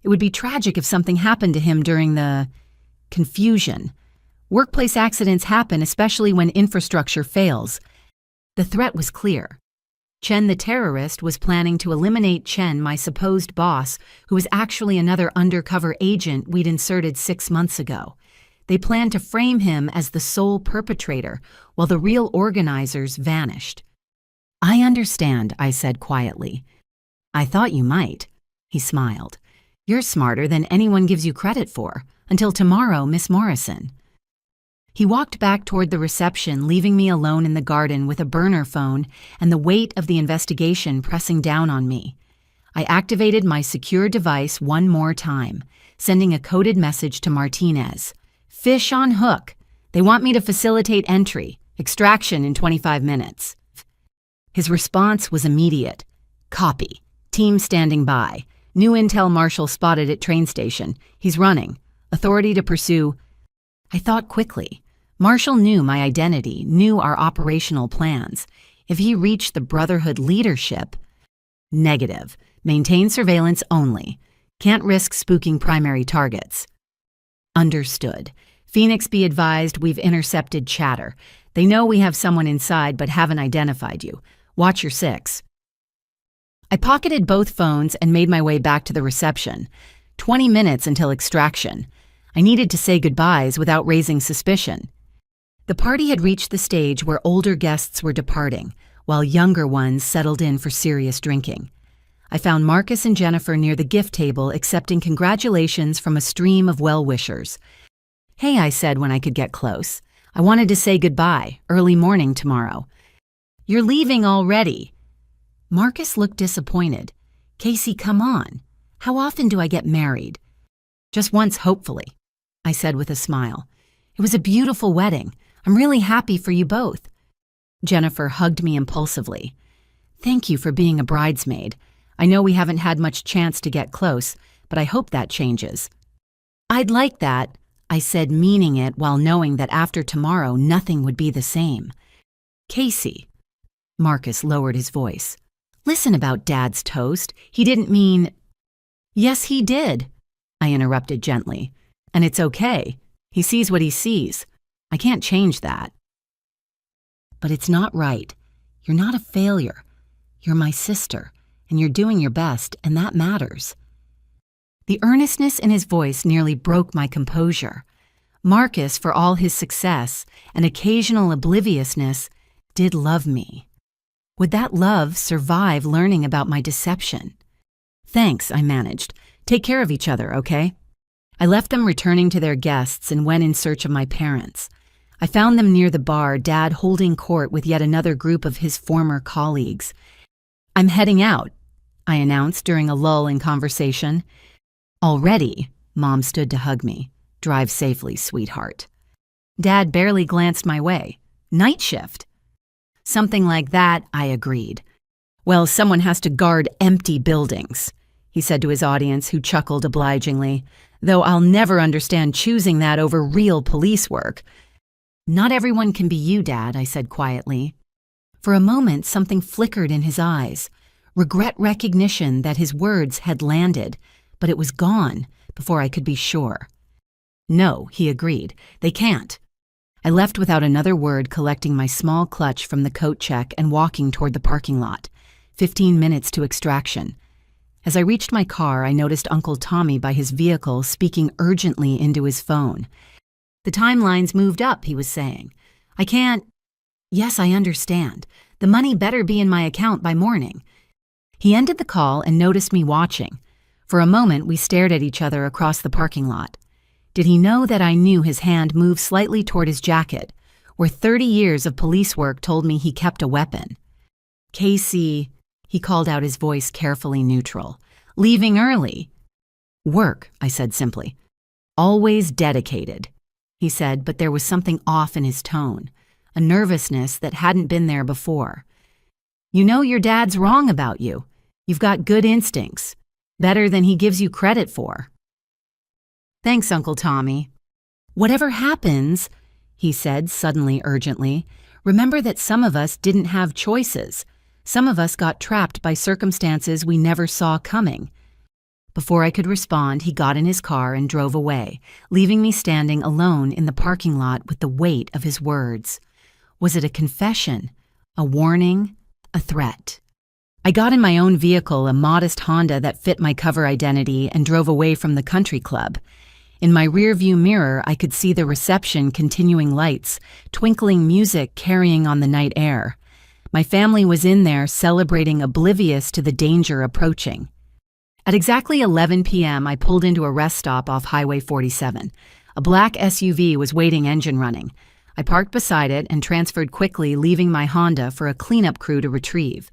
Speaker 1: It would be tragic if something happened to him during the confusion. Workplace accidents happen, especially when infrastructure fails." The threat was clear. Chen the terrorist was planning to eliminate Chen, my supposed boss, who was actually another undercover agent we'd inserted 6 months ago. They planned to frame him as the sole perpetrator, while the real organizers vanished. "I understand," I said quietly. "I thought you might." He smiled. "You're smarter than anyone gives you credit for. Until tomorrow, Miss Morrison." He walked back toward the reception, leaving me alone in the garden with a burner phone and the weight of the investigation pressing down on me. I activated my secure device one more time, sending a coded message to Martinez. "Fish on hook. They want me to facilitate entry. Extraction in 25 minutes. His response was immediate. "Copy. Team standing by. New intel marshal spotted at train station. He's running. Authority to pursue." I thought quickly. Marshall knew my identity, knew our operational plans. If he reached the Brotherhood leadership— Negative. Maintain surveillance only. Can't risk spooking primary targets. Understood. Phoenix, be advised we've intercepted chatter. They know we have someone inside but haven't identified you. Watch your 6. I pocketed both phones and made my way back to the reception. 20 minutes until extraction. I needed to say goodbyes without raising suspicion. The party had reached the stage where older guests were departing, while younger ones settled in for serious drinking. I found Marcus and Jennifer near the gift table accepting congratulations from a stream of well-wishers. "Hey," I said when I could get close. "I wanted to say goodbye, early morning tomorrow." "You're leaving already." Marcus looked disappointed. "Casey, come on. How often do I get married?" "Just once, hopefully," I said with a smile. "It was a beautiful wedding. I'm really happy for you both." Jennifer hugged me impulsively. "Thank you for being a bridesmaid. I know we haven't had much chance to get close, but I hope that changes." "I'd like that," I said, meaning it while knowing that after tomorrow nothing would be the same. "Casey," Marcus lowered his voice, "listen about Dad's toast. He didn't mean—" "Yes, he did," I interrupted gently. "And it's okay. He sees what he sees. I can't change that." "But it's not right. You're not a failure. You're my sister, and you're doing your best, and that matters." The earnestness in his voice nearly broke my composure. Marcus, for all his success and occasional obliviousness, did love me. Would that love survive learning about my deception? "Thanks," I managed. "Take care of each other, okay?" I left them returning to their guests and went in search of my parents. I found them near the bar, Dad holding court with yet another group of his former colleagues. "I'm heading out," I announced during a lull in conversation. "Already?" Mom stood to hug me. "Drive safely, sweetheart." Dad barely glanced my way. "Night shift?" "Something like that," I agreed. "Well, someone has to guard empty buildings," he said to his audience, who chuckled obligingly, "though I'll never understand choosing that over real police work." "Not everyone can be you, Dad," I said quietly. For a moment, something flickered in his eyes. Regret recognition that his words had landed, but it was gone before I could be sure. "No," he agreed, "they can't." I left without another word, collecting my small clutch from the coat check and walking toward the parking lot. 15 minutes to extraction. As I reached my car, I noticed Uncle Tommy by his vehicle speaking urgently into his phone. "The timelines moved up," he was saying. "I can't—" "Yes, I understand. The money better be in my account by morning." He ended the call and noticed me watching. For a moment, we stared at each other across the parking lot. Did he know that I knew his hand moved slightly toward his jacket, where 30 years of police work told me he kept a weapon? "Casey," he called out, his voice carefully neutral. "Leaving early." "Work," I said simply. "Always dedicated," he said, but there was something off in his tone, a nervousness that hadn't been there before. "You know your dad's wrong about you. You've got good instincts, better than he gives you credit for." "Thanks, Uncle Tommy." "Whatever happens," he said suddenly urgently, "remember that some of us didn't have choices. Some of us got trapped by circumstances we never saw coming." Before I could respond, he got in his car and drove away, leaving me standing alone in the parking lot with the weight of his words. Was it a confession, a warning, a threat? I got in my own vehicle, a modest Honda that fit my cover identity, and drove away from the country club. In my rearview mirror, I could see the reception, continuing lights, twinkling music carrying on the night air. My family was in there celebrating, oblivious to the danger approaching. At exactly 11 p.m., I pulled into a rest stop off Highway 47. A black SUV was waiting, engine running. I parked beside it and transferred quickly, leaving my Honda for a cleanup crew to retrieve.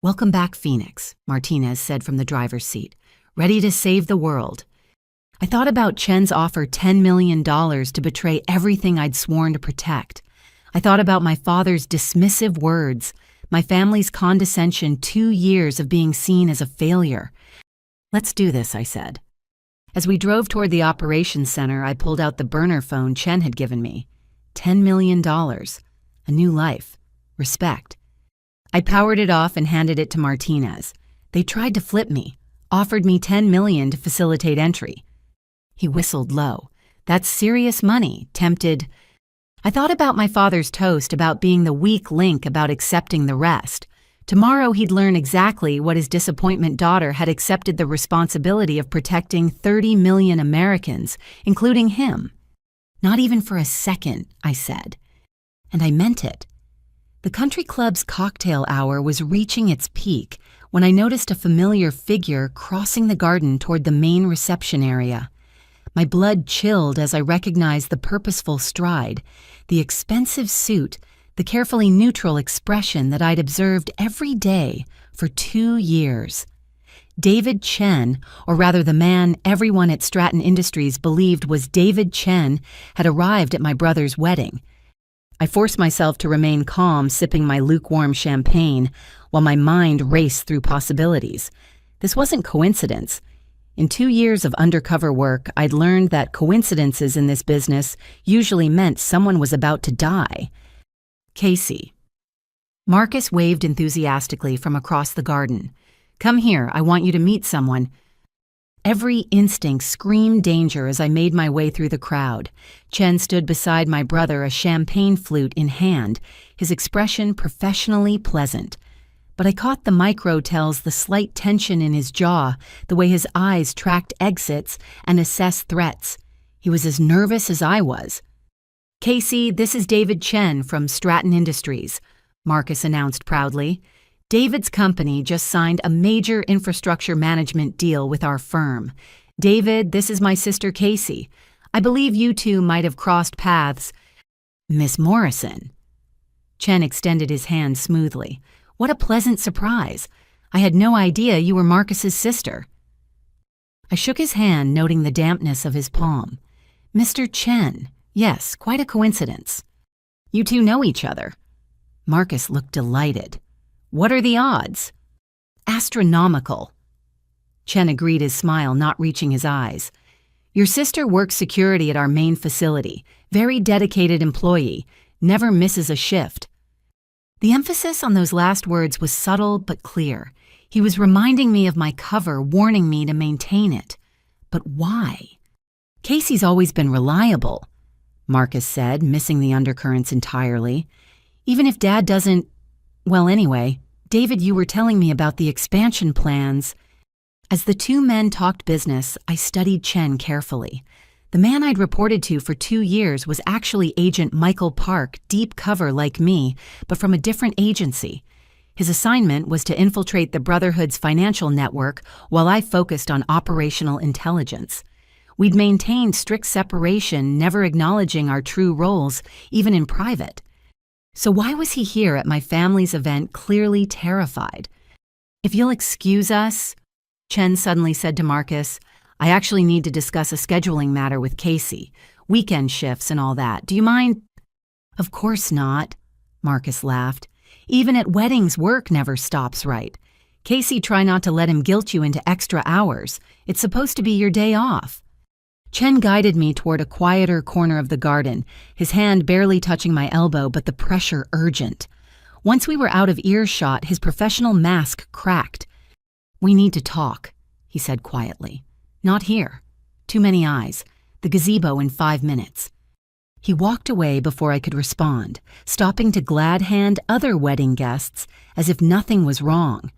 Speaker 1: "Welcome back, Phoenix," Martinez said from the driver's seat. "Ready to save the world." I thought about Chen's offer $10 million to betray everything I'd sworn to protect. I thought about my father's dismissive words, my family's condescension, 2 years of being seen as a failure. "Let's do this," I said. As we drove toward the operations center, I pulled out the burner phone Chen had given me. $10 million. A new life. Respect. I powered it off and handed it to Martinez. They tried to flip me, offered me $10 million to facilitate entry. He whistled low. "That's serious money," tempted. I thought about my father's toast, about being the weak link, about accepting the rest. Tomorrow he'd learn exactly what his disappointment daughter had accepted the responsibility of protecting 30 million Americans, including him. Not even for a second, I said. And I meant it. The country club's cocktail hour was reaching its peak when I noticed a familiar figure crossing the garden toward the main reception area. My blood chilled as I recognized the purposeful stride, the expensive suit, the carefully neutral expression that I'd observed every day for 2 years. David Chen, or rather the man everyone at Stratton Industries believed was David Chen, had arrived at my brother's wedding. I forced myself to remain calm, sipping my lukewarm champagne, while my mind raced through possibilities. This wasn't coincidence. In 2 years of undercover work, I'd learned that coincidences in this business usually meant someone was about to die. Casey. Marcus waved enthusiastically from across the garden. Come here, I want you to meet someone. Every instinct screamed danger as I made my way through the crowd. Chen stood beside my brother, a champagne flute in hand, his expression professionally pleasant. But I caught the micro tells, the slight tension in his jaw, the way his eyes tracked exits and assessed threats. He was as nervous as I was. Casey, this is David Chen from Stratton Industries, Marcus announced proudly. David's company just signed a major infrastructure management deal with our firm. David, this is my sister Casey. I believe you two might have crossed paths. Miss Morrison. Chen extended his hand smoothly. What a pleasant surprise. I had no idea you were Marcus's sister. I shook his hand, noting the dampness of his palm. Mr. Chen. Yes, quite a coincidence. You two know each other. Marcus looked delighted. What are the odds? Astronomical. Chen agreed, his smile not reaching his eyes. Your sister works security at our main facility. Very dedicated employee. Never misses a shift. The emphasis on those last words was subtle but clear. He was reminding me of my cover, warning me to maintain it. But why? Casey's always been reliable, Marcus said, missing the undercurrents entirely. Even if Dad doesn't... Well, anyway, David, you were telling me about the expansion plans. As the two men talked business, I studied Chen carefully. The man I'd reported to for 2 years was actually Agent Michael Park, deep cover like me, but from a different agency. His assignment was to infiltrate the Brotherhood's financial network while I focused on operational intelligence. We'd maintained strict separation, never acknowledging our true roles, even in private. So why was he here at my family's event, clearly terrified? If you'll excuse us, Chen suddenly said to Marcus, I actually need to discuss a scheduling matter with Casey. Weekend shifts and all that. Do you mind? Of course not, Marcus laughed. Even at weddings, work never stops, right? Casey, try not to let him guilt you into extra hours. It's supposed to be your day off. Chen guided me toward a quieter corner of the garden, his hand barely touching my elbow, but the pressure urgent. Once we were out of earshot, his professional mask cracked. We need to talk, he said quietly. Not here. Too many eyes. The gazebo in 5 minutes. He walked away before I could respond, stopping to glad hand other wedding guests as if nothing was wrong.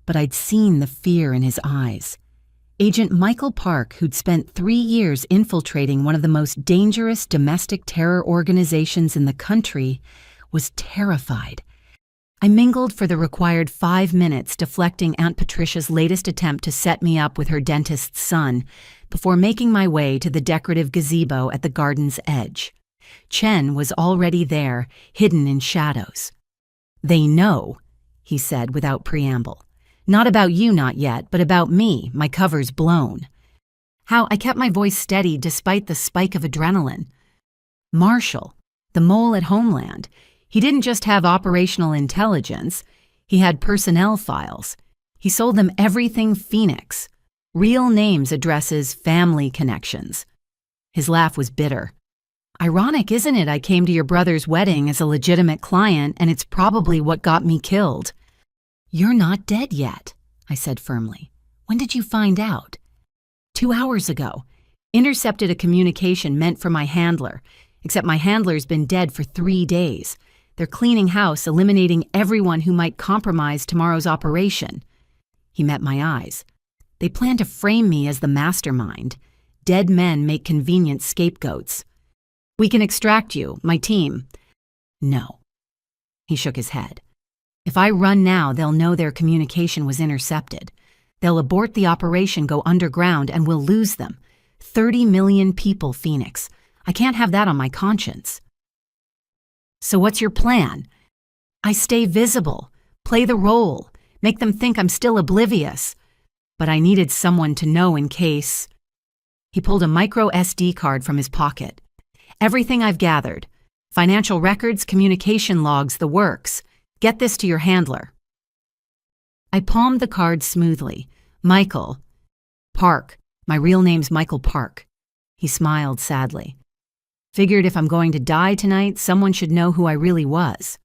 Speaker 1: But I'd seen the fear in his eyes. Agent Michael Park, who'd spent 3 years infiltrating one of the most dangerous domestic terror organizations in the country, was terrified. I mingled for the required 5 minutes, deflecting Aunt Patricia's latest attempt to set me up with her dentist's son, before making my way to the decorative gazebo at the garden's edge. Chen was already there, hidden in shadows. They know, he said without preamble. Not about you, not yet, but about me. My cover's blown. How I kept my voice steady despite the spike of adrenaline. Marshall, the mole at Homeland, he didn't just have operational intelligence, he had personnel files. He sold them everything Phoenix. Real names, addresses, family connections. His laugh was bitter. Ironic, isn't it? I came to your brother's wedding as a legitimate client, and it's probably what got me killed. You're not dead yet, I said firmly. When did you find out? 2 hours ago. Intercepted a communication meant for my handler, except my handler's been dead for 3 days. They're cleaning house, eliminating everyone who might compromise tomorrow's operation. He met my eyes. They plan to frame me as the mastermind. Dead men make convenient scapegoats. We can extract you, my team. No. He shook his head. If I run now, they'll know their communication was intercepted. They'll abort the operation, go underground, and we'll lose them. 30 million people, Phoenix. I can't have that on my conscience. So what's your plan? I stay visible, play the role, make them think I'm still oblivious. But I needed someone to know in case. He pulled a micro SD card from his pocket. Everything I've gathered. Financial records, communication logs, the works. Get this to your handler. I palmed the card smoothly. Michael. Park. My real name's Michael Park. He smiled sadly. Figured if I'm going to die tonight, someone should know who I really was.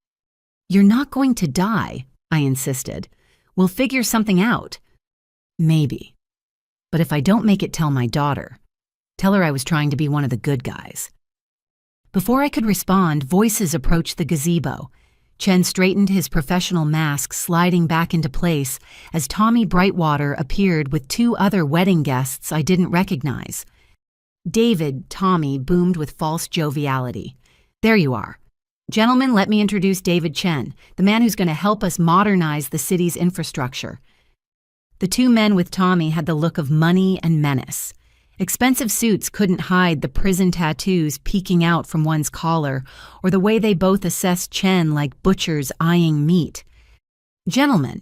Speaker 1: You're not going to die, I insisted. We'll figure something out. Maybe. But if I don't make it, tell my daughter. Tell her I was trying to be one of the good guys. Before I could respond, voices approached the gazebo. Chen straightened his professional mask, sliding back into place as Tommy Brightwater appeared with two other wedding guests I didn't recognize. David, Tommy boomed with false joviality. There you are. Gentlemen, let me introduce David Chen, the man who's going to help us modernize the city's infrastructure. The two men with Tommy had the look of money and menace. Expensive suits couldn't hide the prison tattoos peeking out from one's collar or the way they both assessed Chen like butchers eyeing meat. Gentlemen,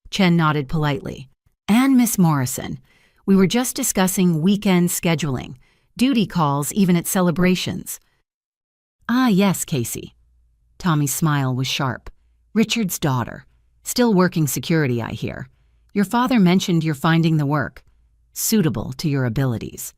Speaker 1: Chen nodded politely, and Miss Morrison. We were just discussing weekend scheduling. Duty calls even at celebrations. Ah, yes, Casey. Tommy's smile was sharp. Richard's daughter. Still working security, I hear. Your father mentioned you're finding the work suitable to your abilities.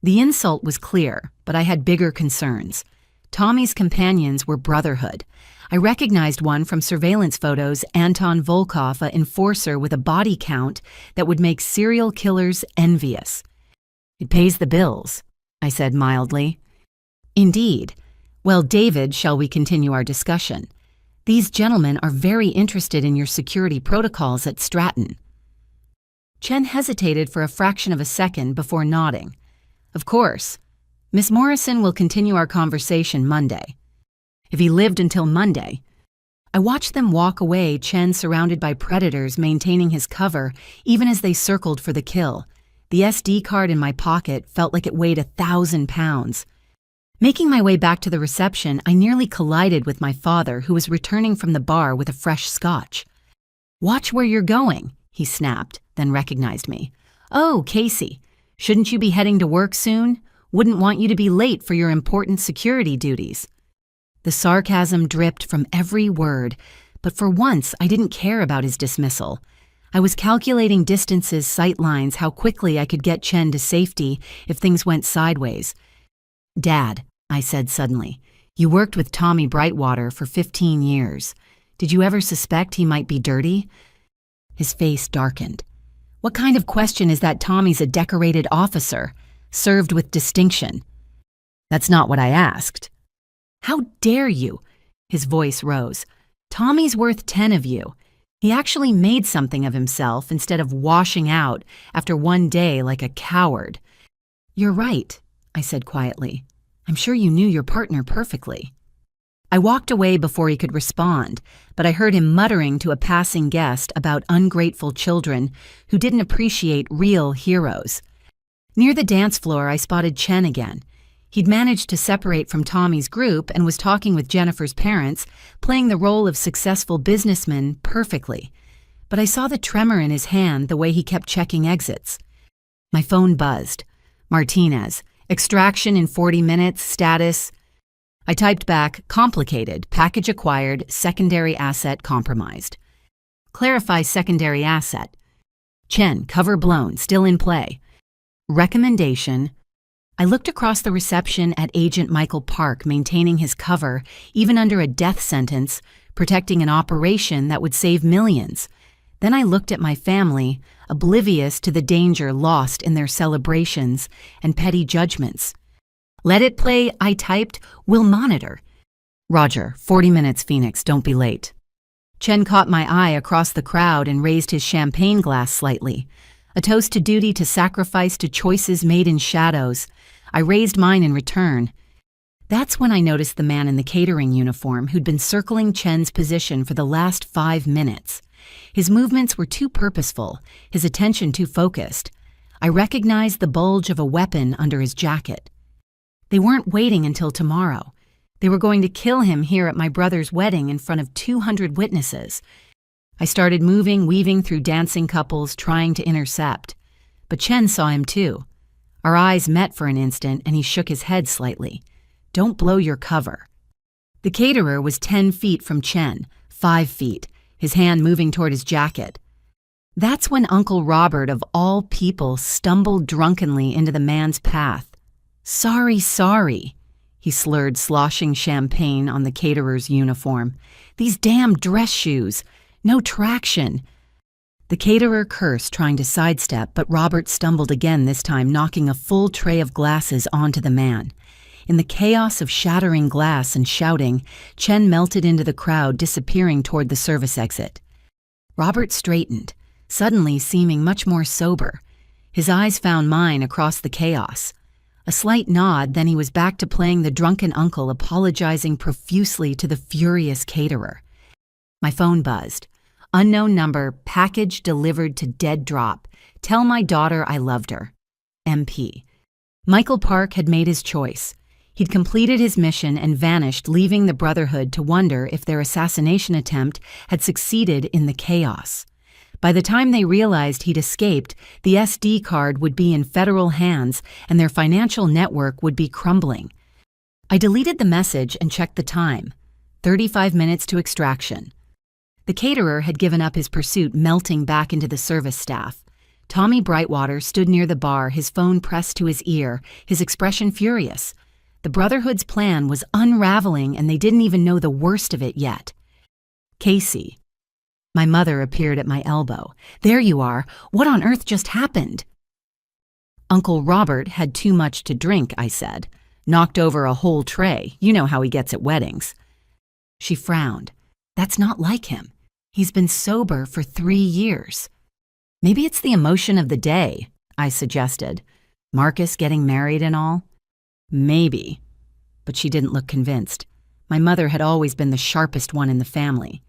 Speaker 1: The insult was clear, but I had bigger concerns. Tommy's companions were brotherhood. I recognized one from surveillance photos, Anton Volkov, an enforcer with a body count that would make serial killers envious. It pays the bills, I said mildly. Indeed. Well, David, shall we continue our discussion? These gentlemen are very interested in your security protocols at Stratton. Chen hesitated for a fraction of a second before nodding. Of course. Miss Morrison will continue our conversation Monday. If he lived until Monday. I watched them walk away, Chen surrounded by predators maintaining his cover even as they circled for the kill. The SD card in my pocket felt like it weighed 1,000 pounds. Making my way back to the reception, I nearly collided with my father, who was returning from the bar with a fresh scotch. Watch where you're going, he snapped, then recognized me. Oh, Casey, shouldn't you be heading to work soon? Wouldn't want you to be late for your important security duties. The sarcasm dripped from every word, but for once I didn't care about his dismissal. I was calculating distances, sight lines, how quickly I could get Chen to safety if things went sideways. Dad, I said suddenly, you worked with Tommy Brightwater for 15 years. Did you ever suspect he might be dirty? His face darkened. What kind of question is that? Tommy's a decorated officer, served with distinction. That's not what I asked. How dare you? His voice rose. Tommy's worth 10 of you. He actually made something of himself instead of washing out after one day like a coward. You're right, I said quietly. I'm sure you knew your partner perfectly. I walked away before he could respond, but I heard him muttering to a passing guest about ungrateful children who didn't appreciate real heroes. Near the dance floor, I spotted Chen again. He'd managed to separate from Tommy's group and was talking with Jennifer's parents, playing the role of successful businessman perfectly. But I saw the tremor in his hand the way he kept checking exits. My phone buzzed. Martinez. Extraction in 40 minutes, status. I typed back, complicated, package acquired, secondary asset compromised. Clarify secondary asset. Chen, cover blown, still in play. Recommendation. I looked across the reception at Agent Michael Park maintaining his cover, even under a death sentence, protecting an operation that would save millions. Then I looked at my family, oblivious to the danger lost in their celebrations and petty judgments. Let it play, I typed, we'll monitor. Roger, 40 minutes, Phoenix, don't be late. Chen caught my eye across the crowd and raised his champagne glass slightly. A toast to duty, to sacrifice, to choices made in shadows. I raised mine in return. That's when I noticed the man in the catering uniform who'd been circling Chen's position for the last 5 minutes. His movements were too purposeful, his attention too focused. I recognized the bulge of a weapon under his jacket. They weren't waiting until tomorrow. They were going to kill him here at my brother's wedding in front of 200 witnesses. I started moving, weaving through dancing couples, trying to intercept. But Chen saw him too. Our eyes met for an instant, and he shook his head slightly. Don't blow your cover. The caterer was 10 feet from Chen, 5 feet, his hand moving toward his jacket. That's when Uncle Robert, of all people, stumbled drunkenly into the man's path. Sorry, he slurred, sloshing champagne on the caterer's uniform. These damn dress shoes. No traction. The caterer cursed, trying to sidestep, but Robert stumbled again, this time knocking a full tray of glasses onto the man. In the chaos of shattering glass and shouting, Chen melted into the crowd, disappearing toward the service exit. Robert straightened, suddenly seeming much more sober. His eyes found mine across the chaos. A slight nod, then he was back to playing the drunken uncle, apologizing profusely to the furious caterer. My phone buzzed. Unknown number, package delivered to dead drop. Tell my daughter I loved her. MP. Michael Park had made his choice. He'd completed his mission and vanished, leaving the Brotherhood to wonder if their assassination attempt had succeeded in the chaos. By the time they realized he'd escaped, the SD card would be in federal hands and their financial network would be crumbling. I deleted the message and checked the time. 35 minutes to extraction. The caterer had given up his pursuit, melting back into the service staff. Tommy Brightwater stood near the bar, his phone pressed to his ear, his expression furious. The Brotherhood's plan was unraveling and they didn't even know the worst of it yet. Casey. My mother appeared at my elbow. There you are. What on earth just happened? Uncle Robert had too much to drink, I said. Knocked over a whole tray. You know how he gets at weddings. She frowned. That's not like him. He's been sober for 3 years. Maybe it's the emotion of the day, I suggested. Marcus getting married and all. Maybe. But she didn't look convinced. My mother had always been the sharpest one in the family.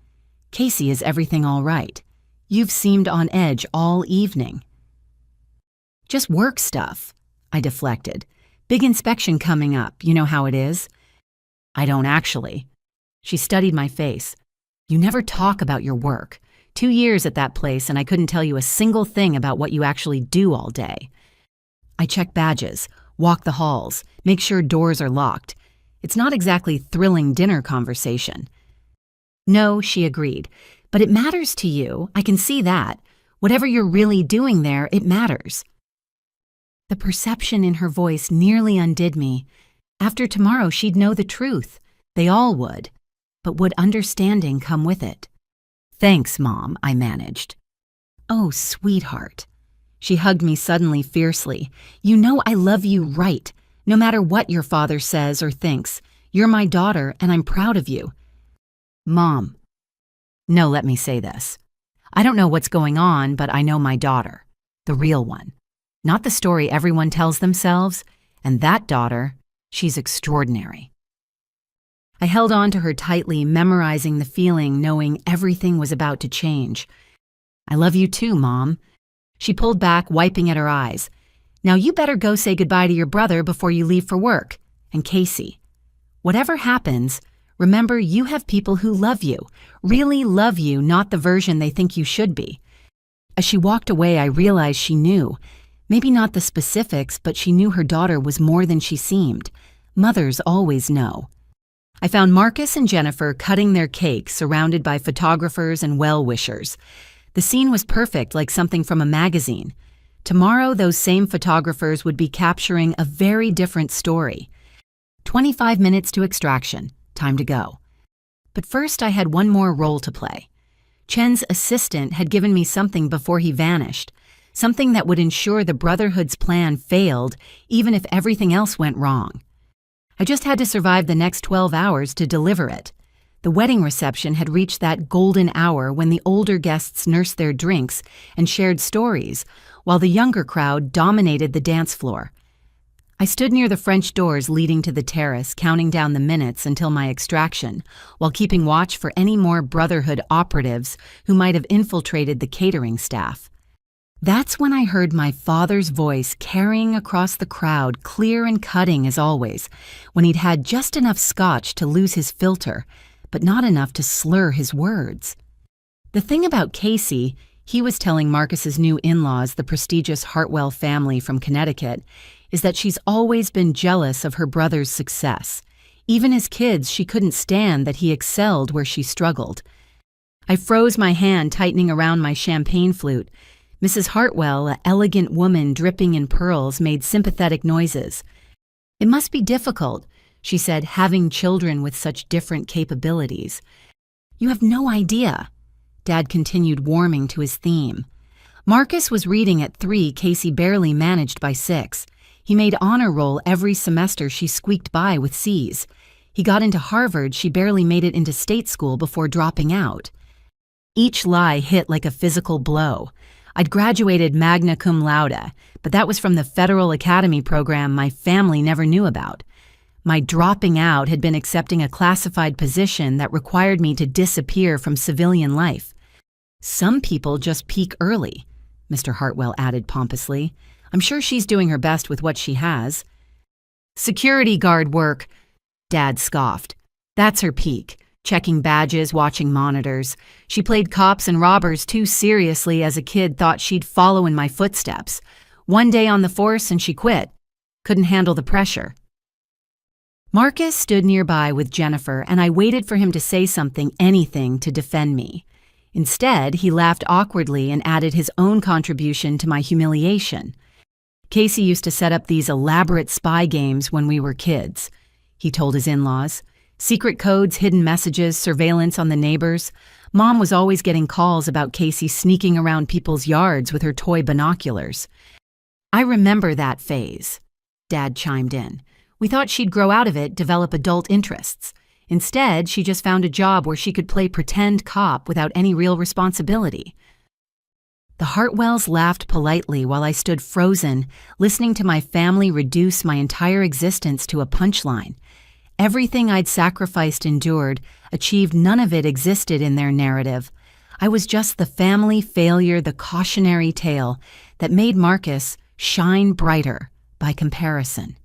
Speaker 1: Casey, is everything all right? You've seemed on edge all evening. Just work stuff, I deflected. Big inspection coming up, you know how it is. I don't actually. She studied my face. You never talk about your work. 2 years at that place and I couldn't tell you a single thing about what you actually do all day. I check badges, walk the halls, make sure doors are locked. It's not exactly thrilling dinner conversation. No, she agreed, but it matters to you. I can see that. Whatever you're really doing there, it matters. The perception in her voice nearly undid me. After tomorrow, she'd know the truth. They all would. But would understanding come with it? Thanks, Mom, I managed. Oh, sweetheart. She hugged me suddenly, fiercely. You know I love you right. No matter what your father says or thinks. You're my daughter, and I'm proud of you. Mom. No, let me say this. I don't know what's going on, but I know my daughter. The real one. Not the story everyone tells themselves. And that daughter, she's extraordinary. I held on to her tightly, memorizing the feeling, knowing everything was about to change. I love you too, Mom. She pulled back, wiping at her eyes. Now you better go say goodbye to your brother before you leave for work. And Casey. Whatever happens, remember you have people who love you, really love you, not the version they think you should be. As she walked away, I realized she knew. Maybe not the specifics, but she knew her daughter was more than she seemed. Mothers always know. I found Marcus and Jennifer cutting their cake, surrounded by photographers and well-wishers. The scene was perfect, like something from a magazine. Tomorrow, those same photographers would be capturing a very different story. 25 minutes to extraction. Time to go. But first, I had one more role to play. Chen's assistant had given me something before he vanished, something that would ensure the Brotherhood's plan failed, even if everything else went wrong. I just had to survive the next 12 hours to deliver it. The wedding reception had reached that golden hour when the older guests nursed their drinks and shared stories, while the younger crowd dominated the dance floor. I stood near the French doors leading to the terrace, counting down the minutes until my extraction, while keeping watch for any more Brotherhood operatives who might have infiltrated the catering staff. That's when I heard my father's voice carrying across the crowd, clear and cutting as always, when he'd had just enough scotch to lose his filter, but not enough to slur his words. The thing about Casey, he was telling Marcus's new in-laws, the prestigious Hartwell family from Connecticut, is that she's always been jealous of her brother's success. Even as kids, she couldn't stand that he excelled where she struggled. I froze my hand tightening around my champagne flute. Mrs. Hartwell, an elegant woman dripping in pearls, made sympathetic noises. "It must be difficult," she said, "having children with such different capabilities." "You have no idea." Dad continued, warming to his theme. Marcus was reading at 3, Casey barely managed by 6. He made honor roll every semester, she squeaked by with C's. He got into Harvard, she barely made it into state school before dropping out. Each lie hit like a physical blow. I'd graduated magna cum laude, but that was from the Federal Academy program my family never knew about. My dropping out had been accepting a classified position that required me to disappear from civilian life. "Some people just peak early," Mr. Hartwell added pompously. "I'm sure she's doing her best with what she has." "Security guard work," Dad scoffed. "That's her peak. Checking badges, watching monitors. She played cops and robbers too seriously as a kid, thought she'd follow in my footsteps. One day on the force and she quit. Couldn't handle the pressure." Marcus stood nearby with Jennifer, and I waited for him to say something, anything, to defend me. Instead, he laughed awkwardly and added his own contribution to my humiliation. "Casey used to set up these elaborate spy games when we were kids," he told his in-laws. "Secret codes, hidden messages, surveillance on the neighbors. Mom was always getting calls about Casey sneaking around people's yards with her toy binoculars." "I remember that phase," Dad chimed in. "We thought she'd grow out of it, develop adult interests. Instead, she just found a job where she could play pretend cop without any real responsibility." The Hartwells laughed politely while I stood frozen, listening to my family reduce my entire existence to a punchline. Everything I'd sacrificed, endured, achieved, none of it existed in their narrative. I was just the family failure, the cautionary tale that made Marcus shine brighter by comparison.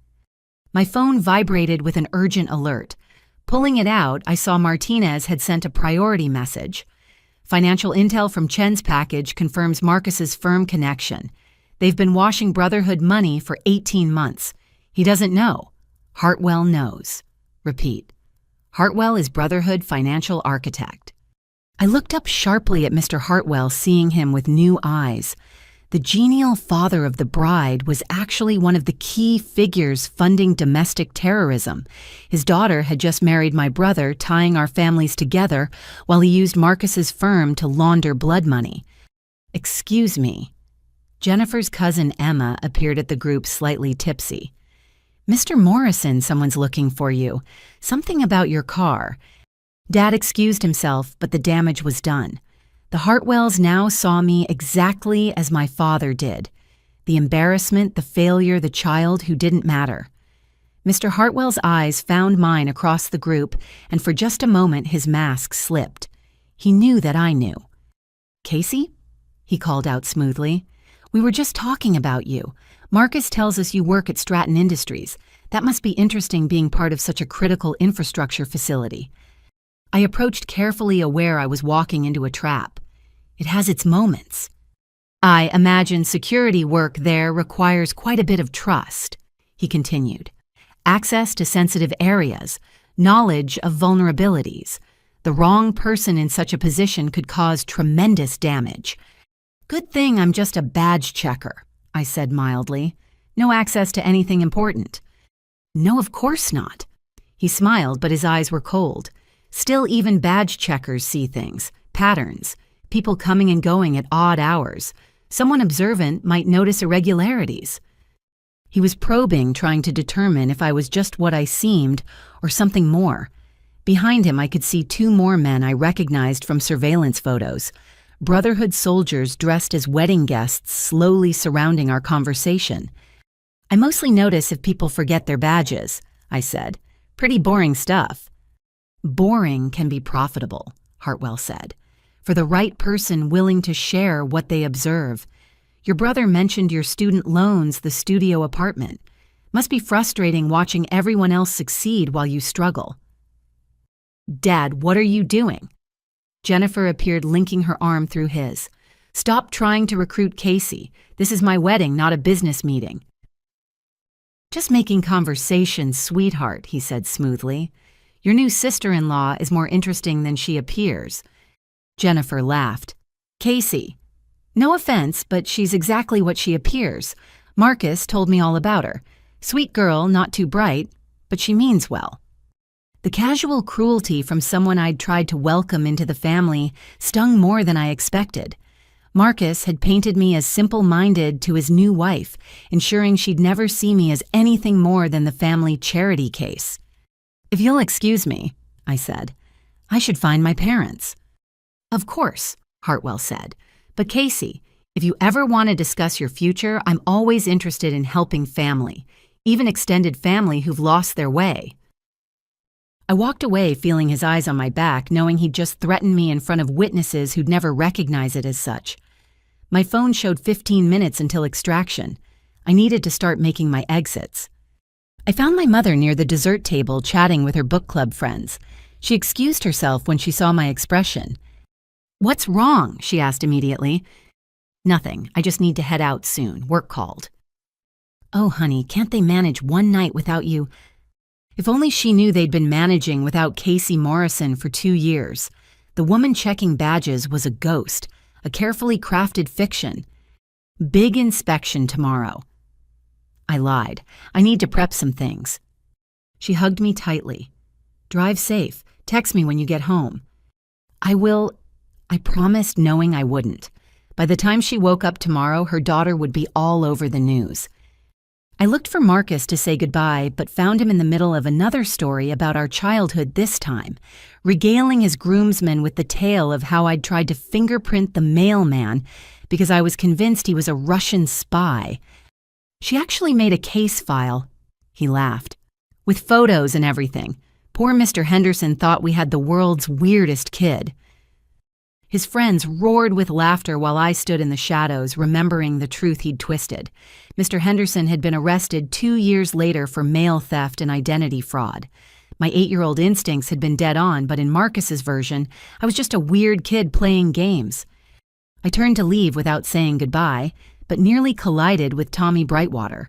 Speaker 1: My phone vibrated with an urgent alert. Pulling it out, I saw Martinez had sent a priority message. "Financial intel from Chen's package confirms Marcus's firm connection. They've been washing Brotherhood money for 18 months. He doesn't know. Hartwell knows." Repeat. Hartwell is Brotherhood financial architect. I looked up sharply at Mr. Hartwell, seeing him with new eyes. The genial father of the bride was actually one of the key figures funding domestic terrorism. His daughter had just married my brother, tying our families together, while he used Marcus's firm to launder blood money. "Excuse me." Jennifer's cousin Emma appeared at the group slightly tipsy. "Mr. Morrison, someone's looking for you. Something about your car." Dad excused himself, but the damage was done. The Hartwells now saw me exactly as my father did. The embarrassment, the failure, the child who didn't matter. Mr. Hartwell's eyes found mine across the group, and for just a moment his mask slipped. He knew that I knew. "Casey?" he called out smoothly. "We were just talking about you. Marcus tells us you work at Stratton Industries. That must be interesting being part of such a critical infrastructure facility." I approached carefully, aware I was walking into a trap. "It has its moments." "I imagine security work there requires quite a bit of trust," he continued. "Access to sensitive areas, knowledge of vulnerabilities. The wrong person in such a position could cause tremendous damage." "Good thing I'm just a badge checker," I said mildly. "No access to anything important." "No, of course not." He smiled, but his eyes were cold. "Still, even badge checkers see things, patterns, people coming and going at odd hours. Someone observant might notice irregularities." He was probing, trying to determine if I was just what I seemed or something more. Behind him, I could see two more men I recognized from surveillance photos. Brotherhood soldiers dressed as wedding guests slowly surrounding our conversation. "I mostly notice if people forget their badges," I said. "Pretty boring stuff." "Boring can be profitable," Hartwell said, "for the right person willing to share what they observe. Your brother mentioned your student loans, the studio apartment. Must be frustrating watching everyone else succeed while you struggle." "Dad, what are you doing?" Jennifer appeared, linking her arm through his. "Stop trying to recruit Casey. This is my wedding, not a business meeting." "Just making conversation, sweetheart," he said smoothly. "Your new sister-in-law is more interesting than she appears." Jennifer laughed. "Casey. No offense, but she's exactly what she appears. Marcus told me all about her. Sweet girl, not too bright, but she means well." The casual cruelty from someone I'd tried to welcome into the family stung more than I expected. Marcus had painted me as simple-minded to his new wife, ensuring she'd never see me as anything more than the family charity case. "If you'll excuse me," I said, "I should find my parents." "Of course," Hartwell said. "But Casey, if you ever want to discuss your future, I'm always interested in helping family, even extended family who've lost their way." I walked away feeling his eyes on my back, knowing he'd just threatened me in front of witnesses who'd never recognize it as such. My phone showed 15 minutes until extraction. I needed to start making my exits. I found my mother near the dessert table chatting with her book club friends. She excused herself when she saw my expression. "What's wrong?" she asked immediately. "Nothing. I just need to head out soon. Work called." "Oh, honey, can't they manage one night without you?" If only she knew they'd been managing without Casey Morrison for 2 years. The woman checking badges was a ghost, a carefully crafted fiction. "Big inspection tomorrow." I lied. "I need to prep some things." She hugged me tightly. "Drive safe. Text me when you get home." "I will," I promised, knowing I wouldn't. By the time she woke up tomorrow, her daughter would be all over the news. I looked for Marcus to say goodbye, but found him in the middle of another story about our childhood this time, regaling his groomsmen with the tale of how I'd tried to fingerprint the mailman because I was convinced he was a Russian spy. "She actually made a case file," he laughed, "with photos and everything. Poor Mr. Henderson thought we had the world's weirdest kid." His friends roared with laughter while I stood in the shadows, remembering the truth he'd twisted. Mr. Henderson had been arrested 2 years later for mail theft and identity fraud. My 8-year-old instincts had been dead on, but in Marcus's version, I was just a weird kid playing games. I turned to leave without saying goodbye, but nearly collided with Tommy Brightwater.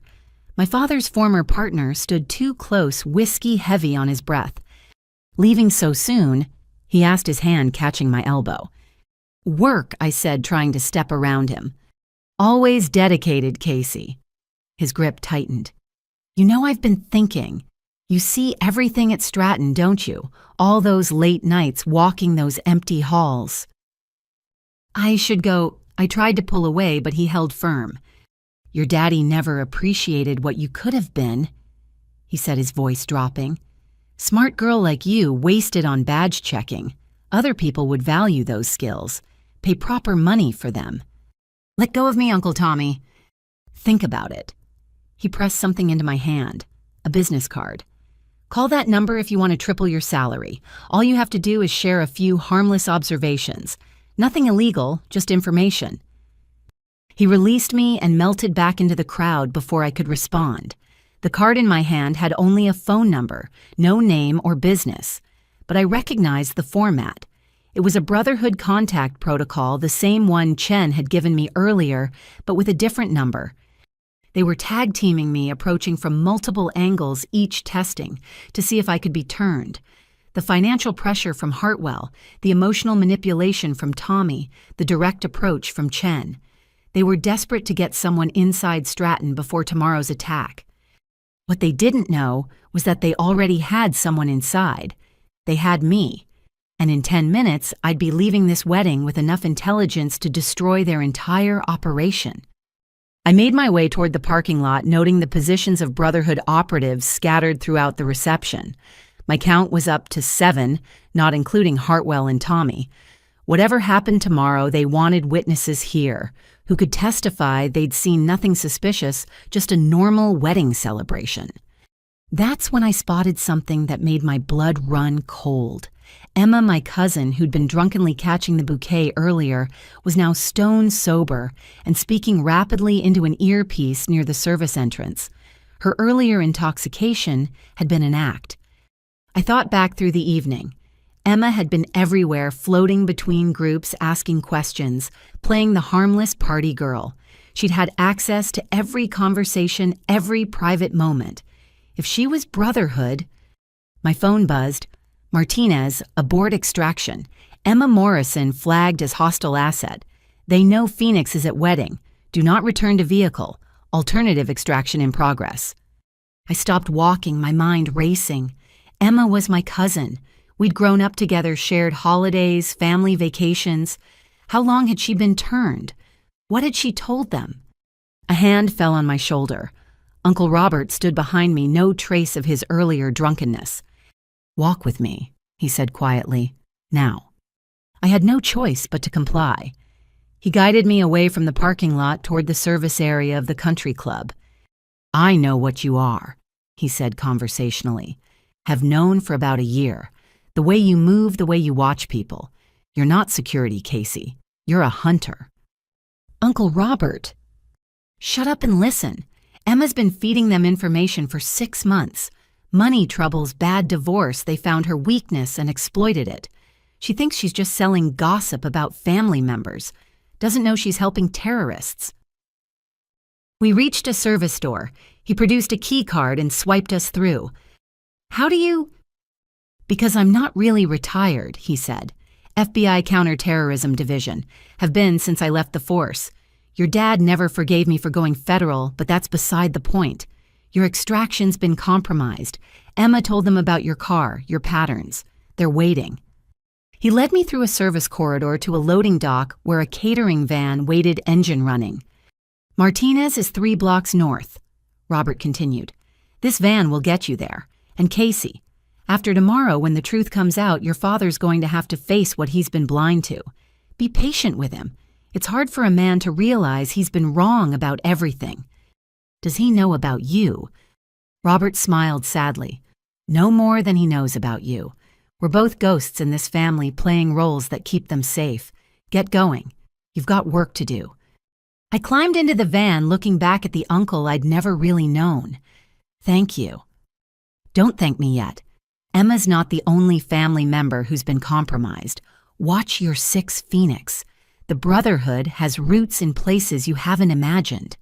Speaker 1: My father's former partner stood too close, whiskey heavy on his breath. "Leaving so soon?" he asked, his hand catching my elbow. "Work," I said, trying to step around him. "Always dedicated, Casey." His grip tightened. "You know, I've been thinking. You see everything at Stratton, don't you? All those late nights walking those empty halls." "I should go." I tried to pull away, but he held firm. "Your daddy never appreciated what you could have been," he said, his voice dropping. "Smart girl like you wasted on badge checking. Other people would value those skills, pay proper money for them." "Let go of me, Uncle Tommy." "Think about it." He pressed something into my hand, a business card. "Call that number if you want to triple your salary. All you have to do is share a few harmless observations. Nothing illegal, just information." He released me and melted back into the crowd before I could respond. The card in my hand had only a phone number, no name or business, but I recognized the format. It was a Brotherhood contact protocol, the same one Chen had given me earlier, but with a different number. They were tag-teaming me, approaching from multiple angles, each testing, to see if I could be turned. The financial pressure from Hartwell, the emotional manipulation from Tommy, the direct approach from Chen. They were desperate to get someone inside Stratton before tomorrow's attack. What they didn't know was that they already had someone inside. They had me. And in 10 minutes, I'd be leaving this wedding with enough intelligence to destroy their entire operation. I made my way toward the parking lot, noting the positions of Brotherhood operatives scattered throughout the reception. My count was up to 7, not including Hartwell and Tommy. Whatever happened tomorrow, they wanted witnesses here, who could testify they'd seen nothing suspicious, just a normal wedding celebration. That's when I spotted something that made my blood run cold. Emma, my cousin, who'd been drunkenly catching the bouquet earlier, was now stone sober and speaking rapidly into an earpiece near the service entrance. Her earlier intoxication had been an act. I thought back through the evening. Emma had been everywhere, floating between groups, asking questions, playing the harmless party girl. She'd had access to every conversation, every private moment. If she was Brotherhood... My phone buzzed. Martinez, abort extraction. Emma Morrison flagged as hostile asset. They know Phoenix is at wedding. Do not return to vehicle. Alternative extraction in progress. I stopped walking, my mind racing. Emma was my cousin. We'd grown up together, shared holidays, family vacations. How long had she been turned? What had she told them? A hand fell on my shoulder. Uncle Robert stood behind me, no trace of his earlier drunkenness. "Walk with me," he said quietly. "Now." I had no choice but to comply. He guided me away from the parking lot toward the service area of the country club. "I know what you are," he said conversationally. "Have known for about a year. The way you move, the way you watch people. You're not security, Casey. You're a hunter." "Uncle Robert." "Shut up and listen. Emma's been feeding them information for 6 months. Money troubles, bad divorce, they found her weakness and exploited it. She thinks she's just selling gossip about family members. Doesn't know she's helping terrorists." We reached a service door. He produced a key card and swiped us through. "How do you—" "Because I'm not really retired," he said. "FBI Counterterrorism Division. Have been since I left the force. Your dad never forgave me for going federal, but that's beside the point. Your extraction's been compromised. Emma told them about your car, your patterns. They're waiting." He led me through a service corridor to a loading dock where a catering van waited, engine running. "Martinez is 3 blocks north," Robert continued. "This van will get you there. And Casey, after tomorrow when the truth comes out, your father's going to have to face what he's been blind to. Be patient with him. It's hard for a man to realize he's been wrong about everything. Does he know about you?" Robert smiled sadly. "No more than he knows about you. We're both ghosts in this family playing roles that keep them safe. Get going. You've got work to do." I climbed into the van, looking back at the uncle I'd never really known. "Thank you." "Don't thank me yet. Emma's not the only family member who's been compromised. Watch your 6 Phoenix. The Brotherhood has roots in places you haven't imagined."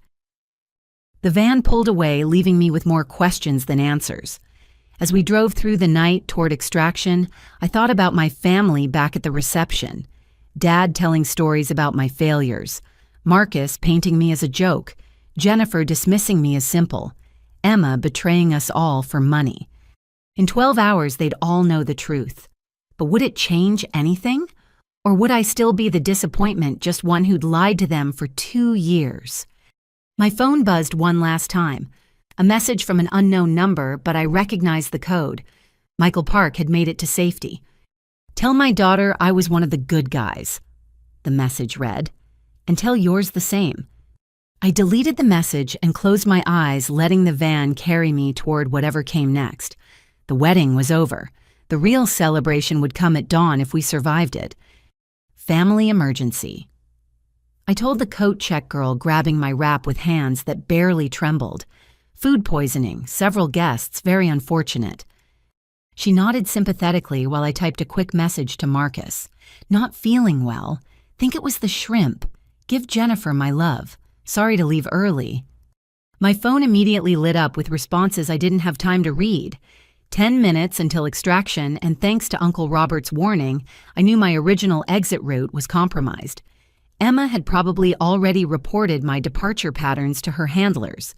Speaker 1: The van pulled away, leaving me with more questions than answers. As we drove through the night toward extraction, I thought about my family back at the reception. Dad telling stories about my failures. Marcus painting me as a joke. Jennifer dismissing me as simple. Emma betraying us all for money. In 12 hours, they'd all know the truth. But would it change anything? Or would I still be the disappointment, just one who'd lied to them for 2 years? My phone buzzed one last time. A message from an unknown number, but I recognized the code. Michael Park had made it to safety. "Tell my daughter I was one of the good guys," the message read. "And tell yours the same." I deleted the message and closed my eyes, letting the van carry me toward whatever came next. The wedding was over. The real celebration would come at dawn if we survived it. Family emergency. I told the coat check girl, grabbing my wrap with hands that barely trembled. "Food poisoning, several guests, very unfortunate." She nodded sympathetically while I typed a quick message to Marcus. "Not feeling well. Think it was the shrimp. Give Jennifer my love. Sorry to leave early." My phone immediately lit up with responses I didn't have time to read. 10 minutes until extraction, and thanks to Uncle Robert's warning, I knew my original exit route was compromised. Emma had probably already reported my departure patterns to her handlers.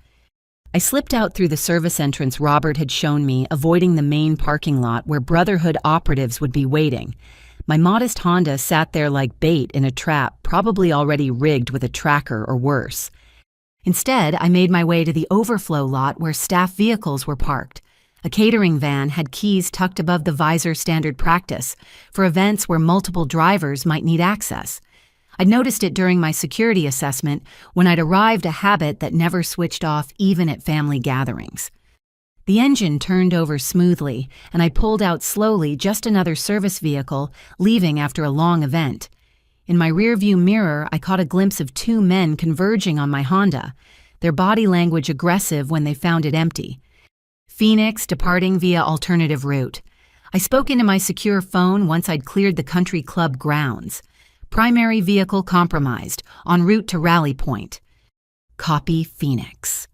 Speaker 1: I slipped out through the service entrance Robert had shown me, avoiding the main parking lot where Brotherhood operatives would be waiting. My modest Honda sat there like bait in a trap, probably already rigged with a tracker or worse. Instead, I made my way to the overflow lot where staff vehicles were parked. A catering van had keys tucked above the visor standard practice for events where multiple drivers might need access. I'd noticed it during my security assessment when I'd arrived, a habit that never switched off even at family gatherings. The engine turned over smoothly, and I pulled out slowly, just another service vehicle, leaving after a long event. In my rearview mirror, I caught a glimpse of two men converging on my Honda, their body language aggressive when they found it empty. Phoenix, departing via alternative route. I spoke into my secure phone once I'd cleared the country club grounds. Primary vehicle compromised, en route to rally point. Copy Phoenix.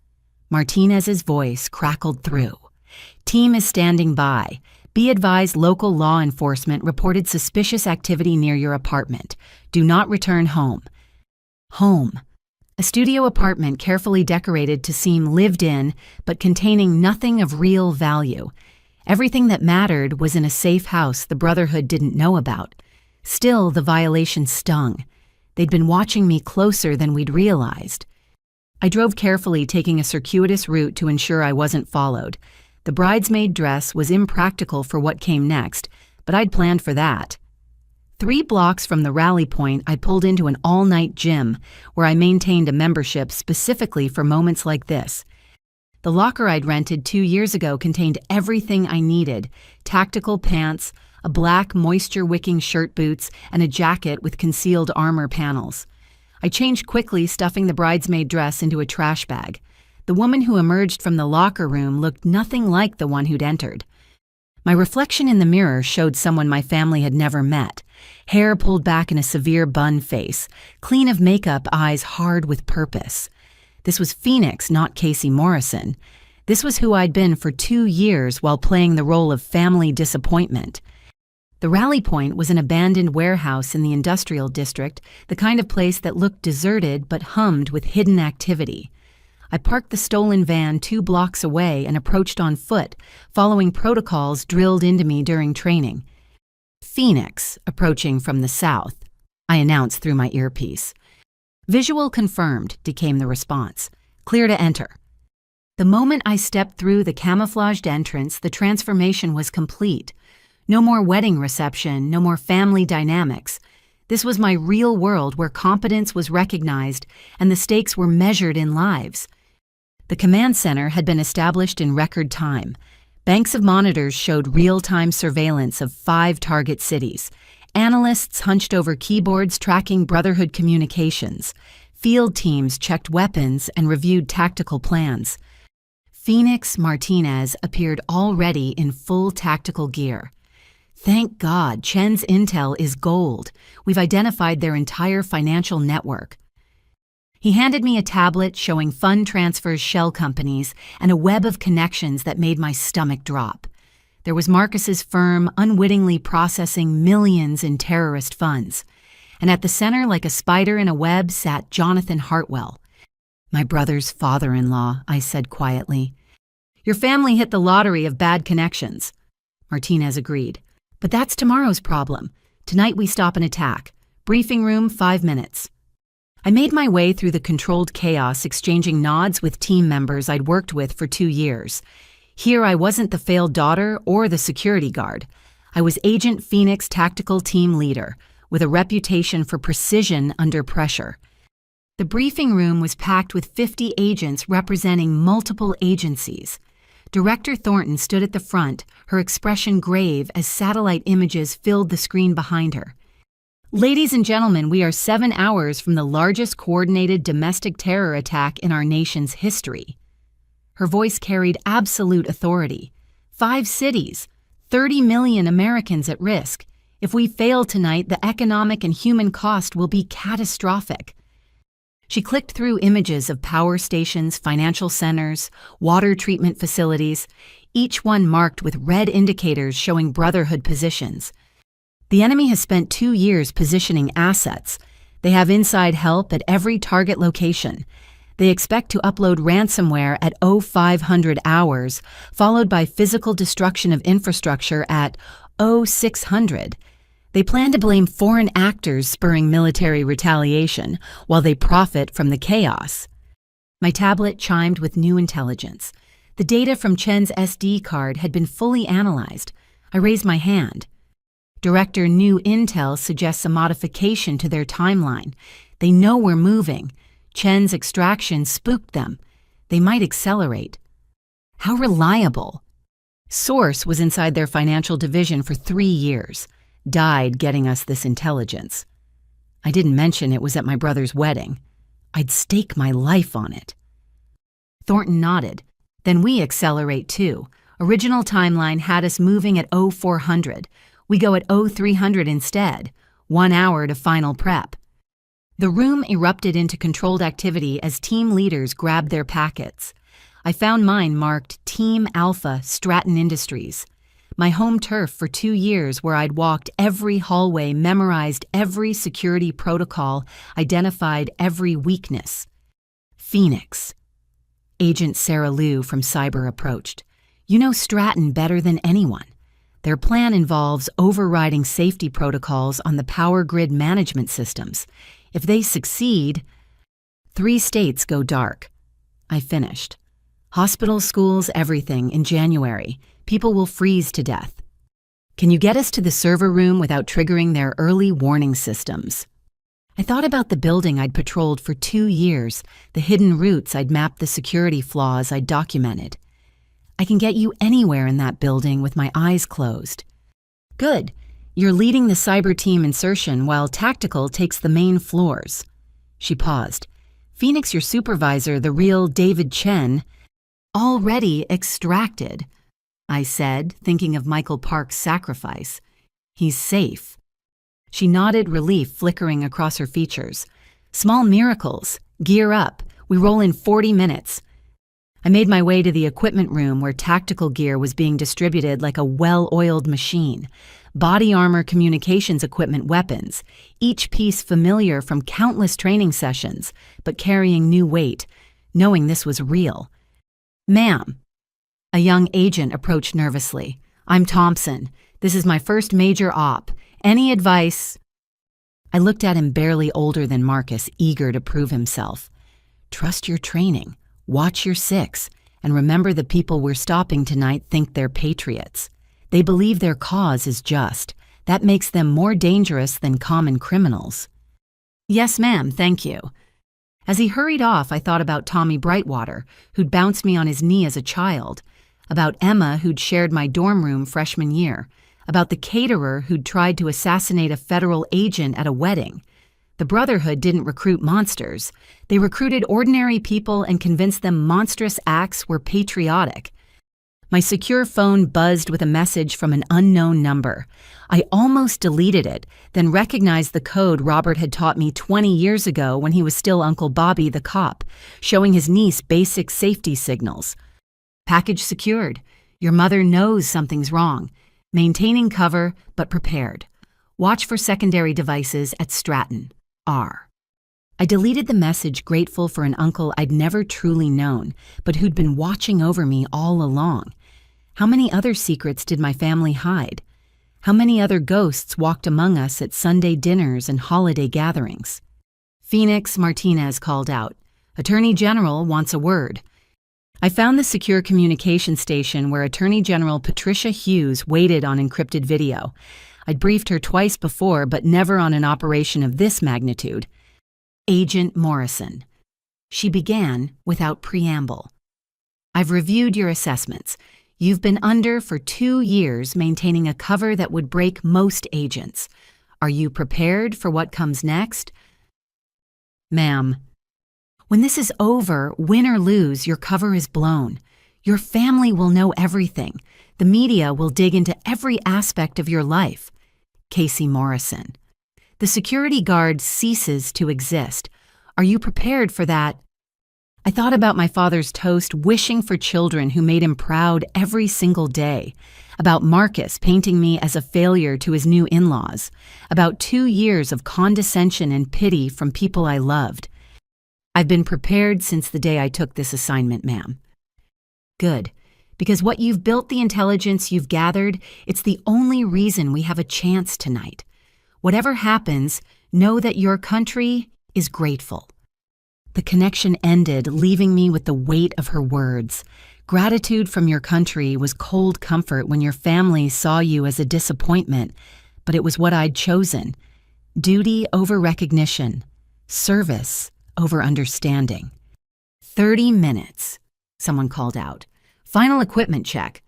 Speaker 1: Martinez's voice crackled through. Team is standing by. Be advised, local law enforcement reported suspicious activity near your apartment. Do not return home. Home. A studio apartment carefully decorated to seem lived in, but containing nothing of real value. Everything that mattered was in a safe house the Brotherhood didn't know about. Still, the violation stung. They'd been watching me closer than we'd realized. I drove carefully, taking a circuitous route to ensure I wasn't followed. The bridesmaid dress was impractical for what came next, but I'd planned for that. 3 blocks from the rally point, I pulled into an all-night gym where I maintained a membership specifically for moments like this. The locker I'd rented 2 years ago contained everything I needed: tactical pants, a black moisture-wicking shirt, boots, and a jacket with concealed armor panels. I changed quickly, stuffing the bridesmaid dress into a trash bag. The woman who emerged from the locker room looked nothing like the one who'd entered. My reflection in the mirror showed someone my family had never met. Hair pulled back in a severe bun face, clean of makeup, eyes hard with purpose. This was Phoenix, not Casey Morrison. This was who I'd been for 2 years while playing the role of family disappointment. The rally point was an abandoned warehouse in the industrial district, the kind of place that looked deserted but hummed with hidden activity. I parked the stolen van 2 blocks away and approached on foot, following protocols drilled into me during training. Phoenix, approaching from the south, I announced through my earpiece. Visual confirmed, came the response. Clear to enter. The moment I stepped through the camouflaged entrance, the transformation was complete. No more wedding reception, no more family dynamics. This was my real world where competence was recognized and the stakes were measured in lives. The command center had been established in record time. Banks of monitors showed real-time surveillance of 5 target cities. Analysts hunched over keyboards tracking Brotherhood communications. Field teams checked weapons and reviewed tactical plans. Phoenix Martinez appeared already in full tactical gear. Thank God, Chen's intel is gold. We've identified their entire financial network. He handed me a tablet showing fund transfers, shell companies, and a web of connections that made my stomach drop. There was Marcus's firm unwittingly processing millions in terrorist funds. And at the center, like a spider in a web, sat Jonathan Hartwell. My brother's father-in-law, I said quietly. Your family hit the lottery of bad connections. Martinez agreed. But that's tomorrow's problem. Tonight we stop an attack. Briefing room, 5 minutes. I made my way through the controlled chaos, exchanging nods with team members I'd worked with for 2 years. Here I wasn't the failed daughter or the security guard. I was Agent Phoenix, tactical team leader, with a reputation for precision under pressure. The briefing room was packed with 50 agents representing multiple agencies. Director Thornton stood at the front, her expression grave as satellite images filled the screen behind her. Ladies and gentlemen, we are 7 hours from the largest coordinated domestic terror attack in our nation's history. Her voice carried absolute authority. 5 cities, 30 million Americans at risk. If we fail tonight, the economic and human cost will be catastrophic. She clicked through images of power stations, financial centers, water treatment facilities, each one marked with red indicators showing Brotherhood positions. The enemy has spent 2 years positioning assets. They have inside help at every target location. They expect to upload ransomware at 0500 hours, followed by physical destruction of infrastructure at 0600. They plan to blame foreign actors spurring military retaliation while they profit from the chaos. My tablet chimed with new intelligence. The data from Chen's SD card had been fully analyzed. I raised my hand. Director New Intel suggests a modification to their timeline. They know we're moving. Chen's extraction spooked them. They might accelerate. How reliable? Source was inside their financial division for 3 years. Died getting us this intelligence. I didn't mention it was at my brother's wedding. I'd stake my life on it. Thornton nodded. Then we accelerate too. Original timeline had us moving at 0400. We go at 0300 instead. 1 hour to final prep. The room erupted into controlled activity as team leaders grabbed their packets. I found mine marked Team Alpha Stratton Industries. My home turf for 2 years where I'd walked every hallway, memorized every security protocol, identified every weakness. Phoenix. Agent Sarah Liu from Cyber approached. You know Stratton better than anyone. Their plan involves overriding safety protocols on the power grid management systems. If they succeed, 3 states go dark. I finished. Hospitals, schools, everything in January. People will freeze to death. Can you get us to the server room without triggering their early warning systems? I thought about the building I'd patrolled for 2 years, the hidden routes I'd mapped, the security flaws I'd documented. I can get you anywhere in that building with my eyes closed. Good. You're leading the cyber team insertion while tactical takes the main floors. She paused. Phoenix, your supervisor, the real David Chen, already extracted, I said, thinking of Michael Park's sacrifice. He's safe. She nodded, relief flickering across her features. Small miracles. Gear up. We roll in 40 minutes. I made my way to the equipment room where tactical gear was being distributed like a well-oiled machine. Body armor, communications equipment, weapons, each piece familiar from countless training sessions, but carrying new weight, knowing this was real. Ma'am. A young agent approached nervously. I'm Thompson. This is my first major op. Any advice? I looked at him, barely older than Marcus, eager to prove himself. Trust your training. Watch your 6. And remember, the people we're stopping tonight think they're patriots. They believe their cause is just. That makes them more dangerous than common criminals. Yes, ma'am, thank you. As he hurried off, I thought about Tommy Brightwater, who'd bounced me on his knee as a child, about Emma, who'd shared my dorm room freshman year, about the caterer who'd tried to assassinate a federal agent at a wedding. The Brotherhood didn't recruit monsters. They recruited ordinary people and convinced them monstrous acts were patriotic. My secure phone buzzed with a message from an unknown number. I almost deleted it, then recognized the code Robert had taught me 20 years ago when he was still Uncle Bobby the cop, showing his niece basic safety signals. Package secured. Your mother knows something's wrong. Maintaining cover, but prepared. Watch for secondary devices at Stratton. R. I deleted the message, grateful for an uncle I'd never truly known, but who'd been watching over me all along. How many other secrets did my family hide? How many other ghosts walked among us at Sunday dinners and holiday gatherings? Phoenix, Martinez called out. Attorney General wants a word. I found the secure communication station where Attorney General Patricia Hughes waited on encrypted video. I'd briefed her twice before, but never on an operation of this magnitude. Agent Morrison. She began without preamble. I've reviewed your assessments. You've been under for 2 years, maintaining a cover that would break most agents. Are you prepared for what comes next? Ma'am. When this is over, win or lose, your cover is blown. Your family will know everything. The media will dig into every aspect of your life. Casey Morrison. The security guard ceases to exist. Are you prepared for that? I thought about my father's toast, wishing for children who made him proud every single day. About Marcus painting me as a failure to his new in-laws. About 2 years of condescension and pity from people I loved. I've been prepared since the day I took this assignment, ma'am. Good. Because what you've built, the intelligence you've gathered, it's the only reason we have a chance tonight. Whatever happens, know that your country is grateful. The connection ended, leaving me with the weight of her words. Gratitude from your country was cold comfort when your family saw you as a disappointment, but it was what I'd chosen. Duty over recognition. Service over understanding. 30 minutes, someone called out. Final equipment check.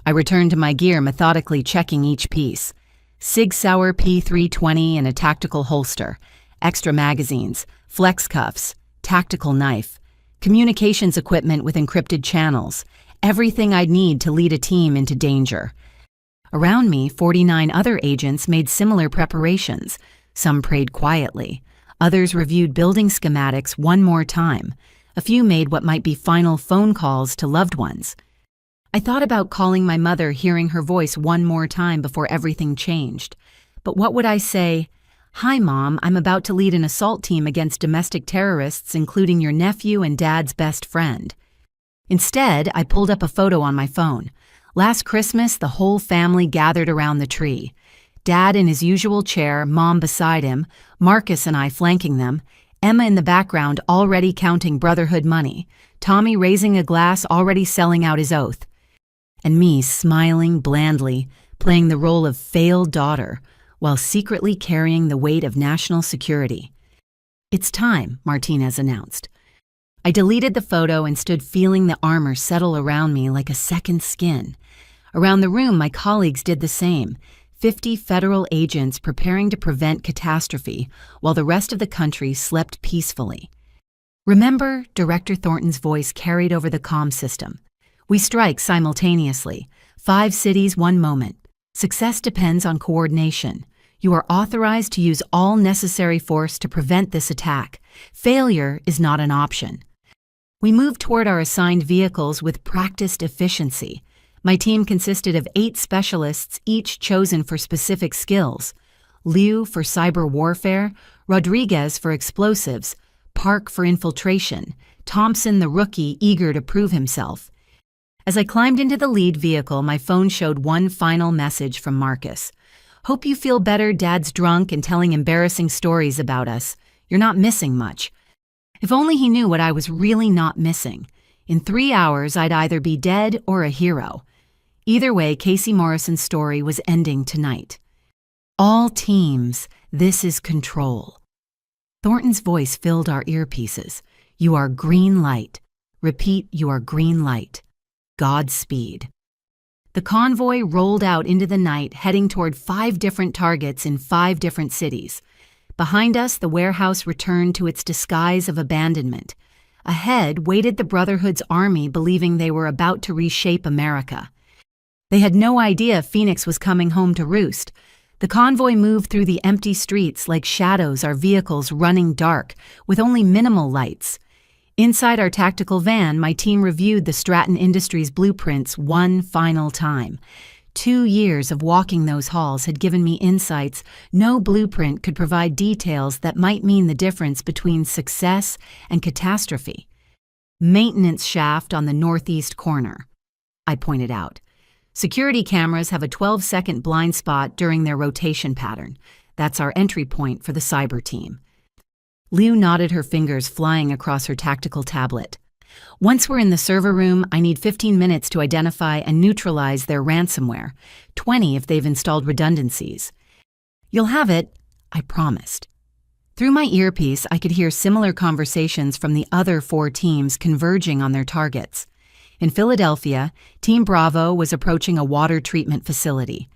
Speaker 1: I returned to my gear, methodically checking each piece. Sig Sauer P320 in a tactical holster, extra magazines, flex cuffs, tactical knife, communications equipment with encrypted channels, everything I'd need to lead a team into danger. Around me, 49 other agents made similar preparations. Some prayed quietly. Others reviewed building schematics one more time. A few made what might be final phone calls to loved ones. I thought about calling my mother, hearing her voice one more time before everything changed. But what would I say? Hi, Mom, I'm about to lead an assault team against domestic terrorists, including your nephew and Dad's best friend. Instead, I pulled up a photo on my phone. Last Christmas, the whole family gathered around the tree. Dad in his usual chair, Mom beside him, Marcus and I flanking them, Emma in the background already counting brotherhood money, Tommy raising a glass already selling out his oath, and me smiling blandly, playing the role of failed daughter, while secretly carrying the weight of national security. It's time, Martinez announced. I deleted the photo and stood feeling the armor settle around me like a second skin. Around the room, my colleagues did the same, 50 federal agents preparing to prevent catastrophe, while the rest of the country slept peacefully. Remember, Director Thornton's voice carried over the comm system. We strike simultaneously. 5 cities, 1 moment. Success depends on coordination. You are authorized to use all necessary force to prevent this attack. Failure is not an option. We moved toward our assigned vehicles with practiced efficiency. My team consisted of 8 specialists, each chosen for specific skills. Liu for cyber warfare, Rodriguez for explosives, Park for infiltration, Thompson the rookie eager to prove himself. As I climbed into the lead vehicle, my phone showed one final message from Marcus. Hope you feel better. Dad's drunk and telling embarrassing stories about us. You're not missing much. If only he knew what I was really not missing. In 3 hours, I'd either be dead or a hero. Either way, Casey Morrison's story was ending tonight. All teams, this is control. Thornton's voice filled our earpieces. You are green light. Repeat, you are green light. Godspeed. The convoy rolled out into the night, heading toward 5 different targets in 5 different cities. Behind us, the warehouse returned to its disguise of abandonment. Ahead waited the Brotherhood's army, believing they were about to reshape America. They had no idea Phoenix was coming home to roost. The convoy moved through the empty streets like shadows, our vehicles running dark, with only minimal lights. Inside our tactical van, my team reviewed the Stratton Industries blueprints one final time. 2 years of walking those halls had given me insights no blueprint could provide, details that might mean the difference between success and catastrophe. Maintenance shaft on the northeast corner, I pointed out. Security cameras have a 12-second blind spot during their rotation pattern. That's our entry point for the cyber team. Liu nodded, her fingers flying across her tactical tablet. Once we're in the server room, I need 15 minutes to identify and neutralize their ransomware, 20 if they've installed redundancies. You'll have it, I promised. Through my earpiece, I could hear similar conversations from the other 4 teams converging on their targets. In Philadelphia, Team Bravo was approaching a water treatment facility.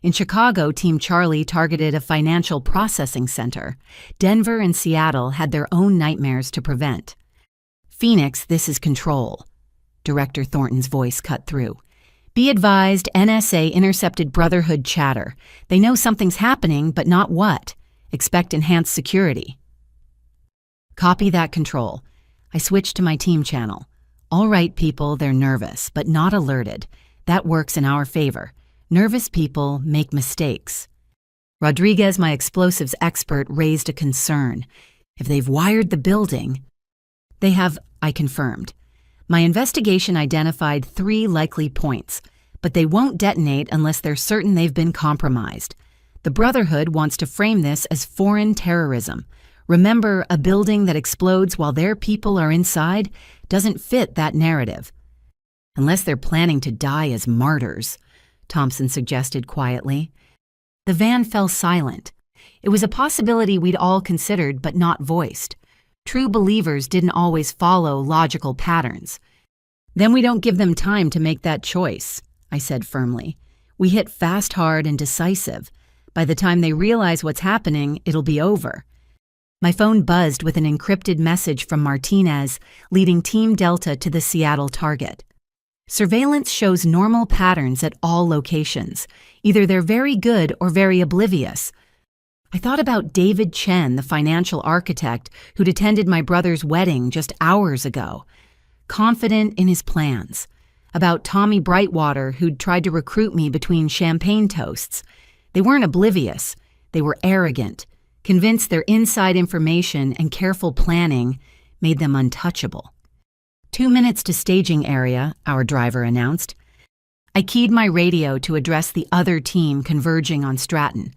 Speaker 1: In Chicago, Team Charlie targeted a financial processing center. Denver and Seattle had their own nightmares to prevent. Phoenix, this is control. Director Thornton's voice cut through. Be advised, NSA intercepted Brotherhood chatter. They know something's happening, but not what. Expect enhanced security. Copy that, Control. I switched to my team channel. All right, people, they're nervous, but not alerted. That works in our favor. Nervous people make mistakes. Rodriguez, my explosives expert, raised a concern. If they've wired the building... They have, I confirmed. My investigation identified 3 likely points, but they won't detonate unless they're certain they've been compromised. The Brotherhood wants to frame this as foreign terrorism. Remember, a building that explodes while their people are inside doesn't fit that narrative. Unless they're planning to die as martyrs, Thompson suggested quietly. The van fell silent. It was a possibility we'd all considered but not voiced. True believers didn't always follow logical patterns. Then we don't give them time to make that choice, I said firmly. We hit fast, hard, and decisive. By the time they realize what's happening, it'll be over. My phone buzzed with an encrypted message from Martinez, leading Team Delta to the Seattle target. Surveillance shows normal patterns at all locations. Either they're very good or very oblivious. I thought about David Chen, the financial architect who'd attended my brother's wedding just hours ago, confident in his plans. About Tommy Brightwater, who'd tried to recruit me between champagne toasts. They weren't oblivious. They were arrogant, convinced their inside information and careful planning made them untouchable. 2 minutes to staging area, our driver announced. I keyed my radio to address the other team converging on Stratton.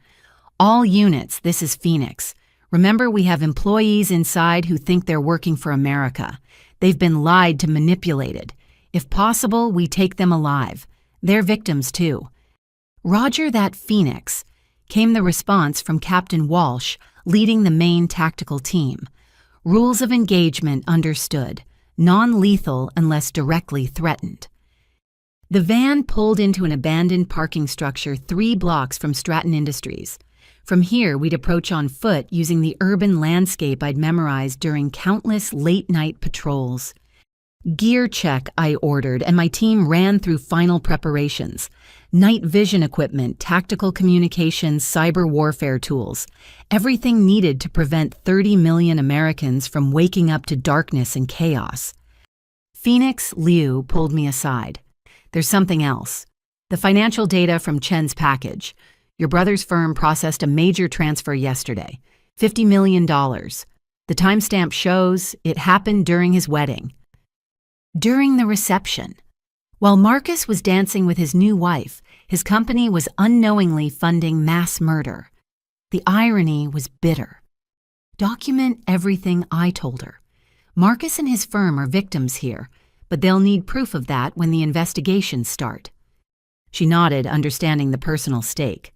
Speaker 1: All units, this is Phoenix. Remember, we have employees inside who think they're working for America. They've been lied to, manipulated. If possible, we take them alive. They're victims too. Roger that, Phoenix, came the response from Captain Walsh, leading the main tactical team. Rules of engagement understood. Non-lethal unless directly threatened. The van pulled into an abandoned parking structure 3 blocks from Stratton Industries. From here, we'd approach on foot using the urban landscape I'd memorized during countless late-night patrols. Gear check, I ordered, and my team ran through final preparations. Night vision equipment, tactical communications, cyber warfare tools. Everything needed to prevent 30 million Americans from waking up to darkness and chaos. Phoenix Liu pulled me aside. There's something else. The financial data from Chen's package. Your brother's firm processed a major transfer yesterday. $50 million. The timestamp shows it happened during his wedding. During the reception. While Marcus was dancing with his new wife, his company was unknowingly funding mass murder. The irony was bitter. Document everything I told her. Marcus and his firm are victims here, but they'll need proof of that when the investigations start. She nodded, understanding the personal stake.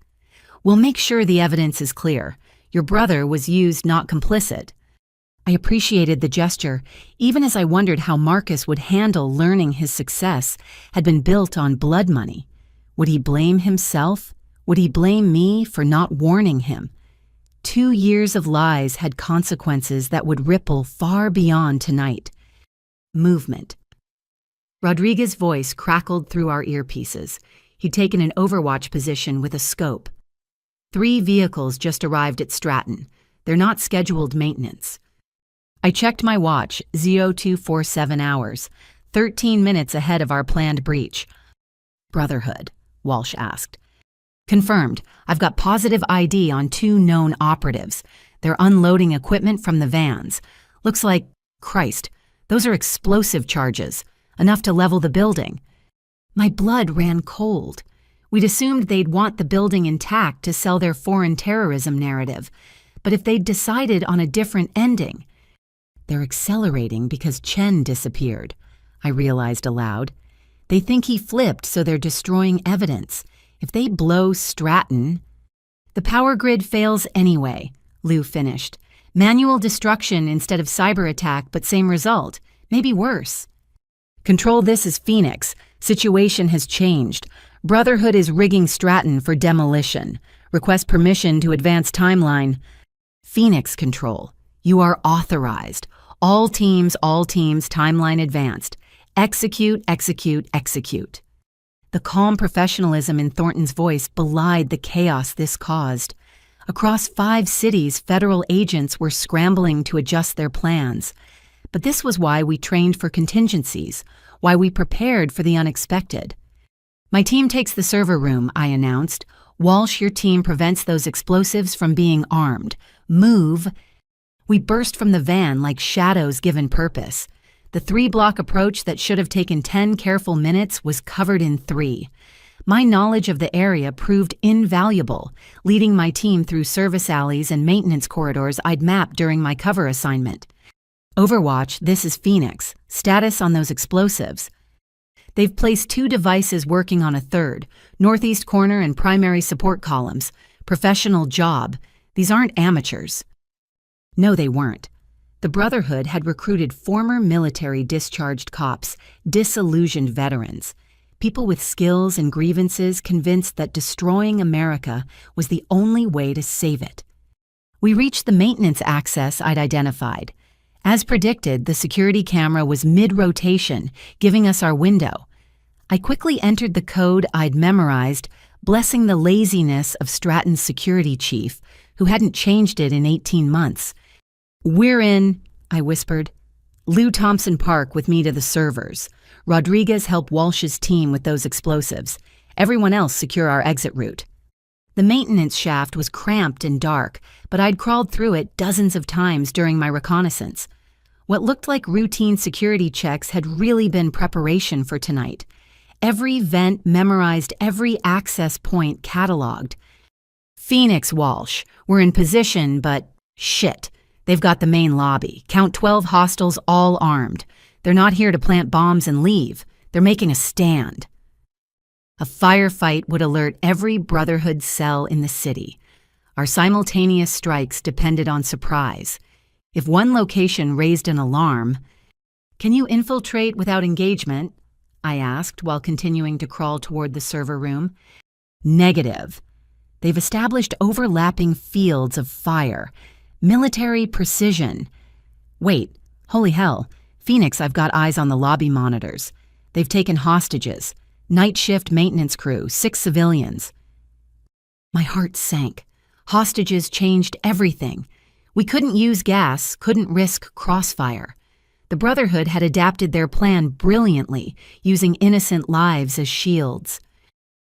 Speaker 1: We'll make sure the evidence is clear. Your brother was used, not complicit. I appreciated the gesture, even as I wondered how Marcus would handle learning his success had been built on blood money. Would he blame himself? Would he blame me for not warning him? 2 years of lies had consequences that would ripple far beyond tonight. Movement. Rodriguez's voice crackled through our earpieces. He'd taken an overwatch position with a scope. 3 vehicles just arrived at Stratton. They're not scheduled maintenance. I checked my watch, 0247 hours, 13 minutes ahead of our planned breach. Brotherhood, Walsh asked. Confirmed. I've got positive ID on 2 known operatives. They're unloading equipment from the vans. Looks like, Christ, those are explosive charges, enough to level the building. My blood ran cold. We'd assumed they'd want the building intact to sell their foreign terrorism narrative. But if they'd decided on a different ending... They're accelerating because Chen disappeared, I realized aloud. They think he flipped, so they're destroying evidence. If they blow Stratton... The power grid fails anyway, Liu finished. Manual destruction instead of cyber attack, but same result. Maybe worse. Control, this is Phoenix. Situation has changed. Brotherhood is rigging Stratton for demolition. Request permission to advance timeline. Phoenix Control. You are authorized. All teams, timeline advanced. Execute, execute, execute. The calm professionalism in Thornton's voice belied the chaos this caused. Across 5 cities, federal agents were scrambling to adjust their plans. But this was why we trained for contingencies, why we prepared for the unexpected. My team takes the server room, I announced. Walsh, your team prevents those explosives from being armed. Move. We burst from the van like shadows given purpose. The 3-block approach that should have taken 10 careful minutes was covered in 3. My knowledge of the area proved invaluable, leading my team through service alleys and maintenance corridors I'd mapped during my cover assignment. Overwatch, this is Phoenix. Status on those explosives. They've placed 2 devices working on a third, northeast corner and primary support columns. Professional job. These aren't amateurs. No, they weren't. The Brotherhood had recruited former military discharged cops, disillusioned veterans, people with skills and grievances convinced that destroying America was the only way to save it. We reached the maintenance access I'd identified. As predicted, the security camera was mid-rotation, giving us our window. I quickly entered the code I'd memorized, blessing the laziness of Stratton's security chief, who hadn't changed it in 18 months. "We're in," I whispered. "Lou Thompson Park with me to the servers. Rodriguez help Walsh's team with those explosives. Everyone else secure our exit route." The maintenance shaft was cramped and dark, but I'd crawled through it dozens of times during my reconnaissance. What looked like routine security checks had really been preparation for tonight. Every vent memorized, every access point cataloged. "Phoenix, Walsh. We're in position, but shit. They've got the main lobby. Count 12 hostiles all armed. They're not here to plant bombs and leave. They're making a stand." A firefight would alert every Brotherhood cell in the city. Our simultaneous strikes depended on surprise. If one location raised an alarm, "Can you infiltrate without engagement?" I asked while continuing to crawl toward the server room. "Negative. They've established overlapping fields of fire. Military precision. Wait, holy hell. Phoenix, I've got eyes on the lobby monitors. They've taken hostages. Night shift maintenance crew, 6 civilians." My heart sank. Hostages changed everything. We couldn't use gas, couldn't risk crossfire. The Brotherhood had adapted their plan brilliantly, using innocent lives as shields.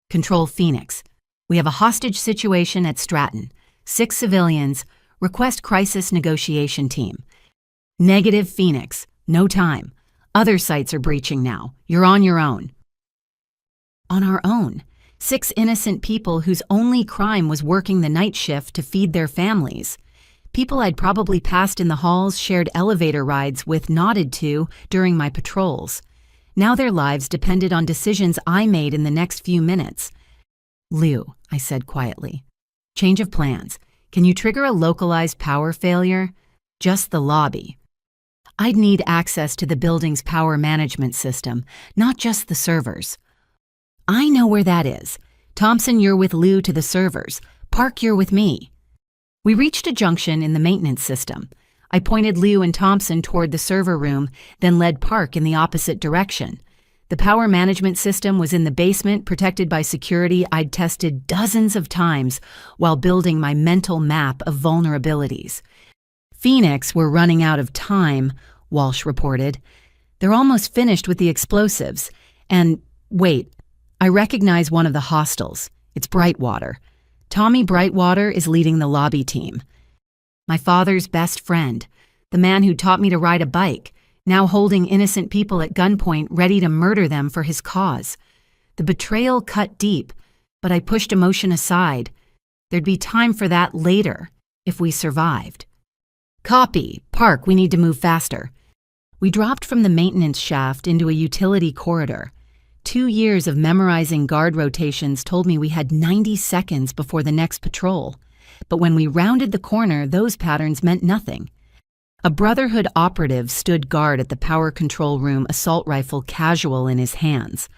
Speaker 1: "Control Phoenix. We have a hostage situation at Stratton. 6 civilians. Request crisis negotiation team." "Negative, Phoenix. No time. Other sites are breaching now. You're on your own." On our own. 6 innocent people whose only crime was working the night shift to feed their families. People I'd probably passed in the halls, shared elevator rides with, nodded to during my patrols. Now their lives depended on decisions I made in the next few minutes. "Lou," I said quietly. "Change of plans. Can you trigger a localized power failure? Just the lobby." I'd need access to the building's power management system, not just the servers. "I know where that is. Thompson, you're with Lou to the servers. Park, you're with me." We reached a junction in the maintenance system. I pointed Lou and Thompson toward the server room, then led Park in the opposite direction. The power management system was in the basement, protected by security I'd tested dozens of times while building my mental map of vulnerabilities. "Phoenix, we're running out of time," Walsh reported. "They're almost finished with the explosives. And, wait, I recognize one of the hostiles. It's Brightwater. Tommy Brightwater is leading the lobby team. My father's best friend, the man who taught me to ride a bike, now holding innocent people at gunpoint ready to murder them for his cause. The betrayal cut deep, but I pushed emotion aside. There'd be time for that later, if we survived." "Copy. Park, we need to move faster." We dropped from the maintenance shaft into a utility corridor. 2 years of memorizing guard rotations told me we had 90 seconds before the next patrol. But when we rounded the corner, those patterns meant nothing. A Brotherhood operative stood guard at the power control room, assault rifle casual in his hands.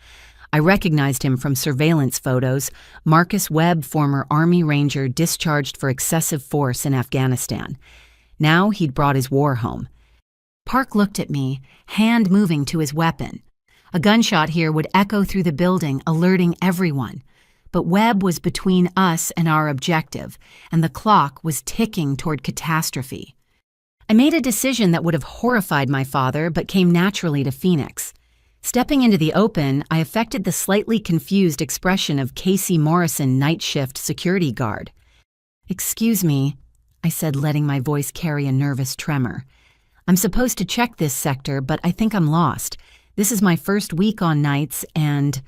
Speaker 1: I recognized him from surveillance photos. Marcus Webb, former Army Ranger discharged for excessive force in Afghanistan. Now he'd brought his war home. Park looked at me, hand moving to his weapon. A gunshot here would echo through the building, alerting everyone. But Webb was between us and our objective, and the clock was ticking toward catastrophe. I made a decision that would have horrified my father, but came naturally to Phoenix. Stepping into the open, I affected the slightly confused expression of Casey Morrison, night shift security guard. "Excuse me," I said, letting my voice carry a nervous tremor. "I'm supposed to check this sector, but I think I'm lost. This is my first week on nights, and..."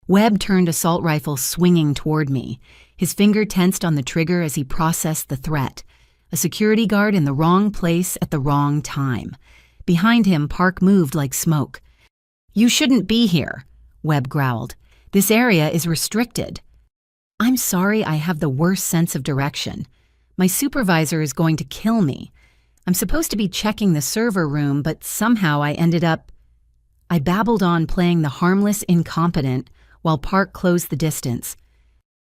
Speaker 1: Webb turned assault rifle swinging toward me. His finger tensed on the trigger as he processed the threat. A security guard in the wrong place at the wrong time. Behind him, Park moved like smoke. "You shouldn't be here," Webb growled. "This area is restricted." "I'm sorry, I have the worst sense of direction. My supervisor is going to kill me. I'm supposed to be checking the server room, but somehow I ended up—" I babbled on, playing the harmless incompetent, while Park closed the distance.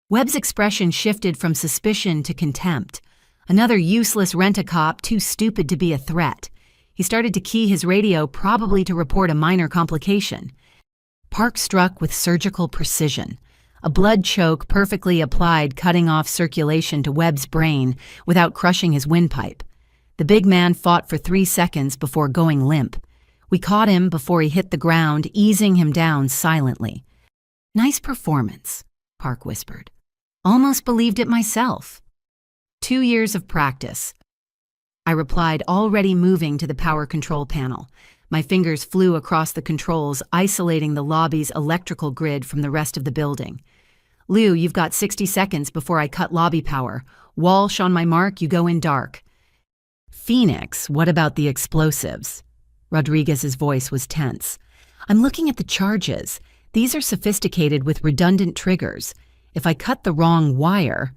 Speaker 1: Webb's expression shifted from suspicion to contempt. Another useless rent-a-cop, too stupid to be a threat. He started to key his radio, probably to report a minor complication. Park struck with surgical precision. A blood choke perfectly applied, cutting off circulation to Webb's brain without crushing his windpipe. The big man fought for 3 seconds before going limp. We caught him before he hit the ground, easing him down silently. "Nice performance," Park whispered. "Almost believed it myself." 2 years of practice, I replied, already moving to the power control panel. My fingers flew across the controls, isolating the lobby's electrical grid from the rest of the building. "Lou, you've got 60 seconds before I cut lobby power. Walsh, on my mark, you go in dark." "Phoenix, what about the explosives?" Rodriguez's voice was tense. "I'm looking at the charges. These are sophisticated with redundant triggers. If I cut the wrong wire—"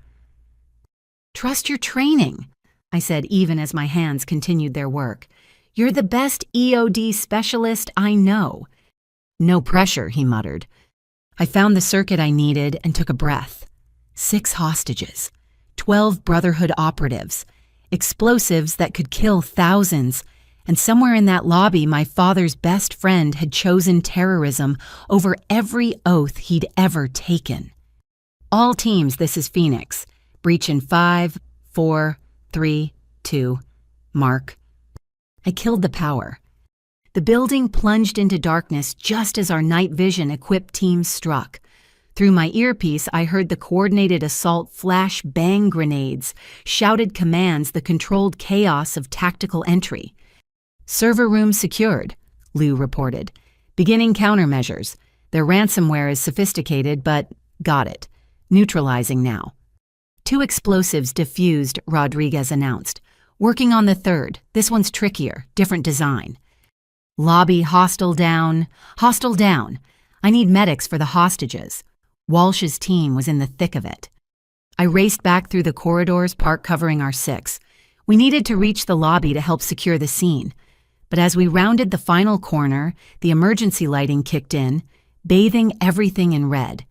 Speaker 1: "Trust your training," I said, even as my hands continued their work. "You're the best EOD specialist I know." "No pressure," he muttered. I found the circuit I needed and took a breath. 6 hostages, 12 Brotherhood operatives, explosives that could kill thousands, and somewhere in that lobby my father's best friend had chosen terrorism over every oath he'd ever taken. "All teams, this is Phoenix. Breach in 5, 4, 3, 2, mark." I killed the power. The building plunged into darkness just as our night vision-equipped team struck. Through my earpiece, I heard the coordinated assault flash bang grenades, shouted commands, the controlled chaos of tactical entry. "Server room secured," Lou reported. "Beginning countermeasures. Their ransomware is sophisticated, but got it. Neutralizing now." 2 explosives diffused, Rodriguez announced. "Working on the 3rd. This one's trickier, different design." "Lobby hostile down. Hostile down. I need medics for the hostages." Walsh's team was in the thick of it. I raced back through the corridors, Park covering our 6. We needed to reach the lobby to help secure the scene. But as we rounded the final corner, the emergency lighting kicked in, bathing everything in red.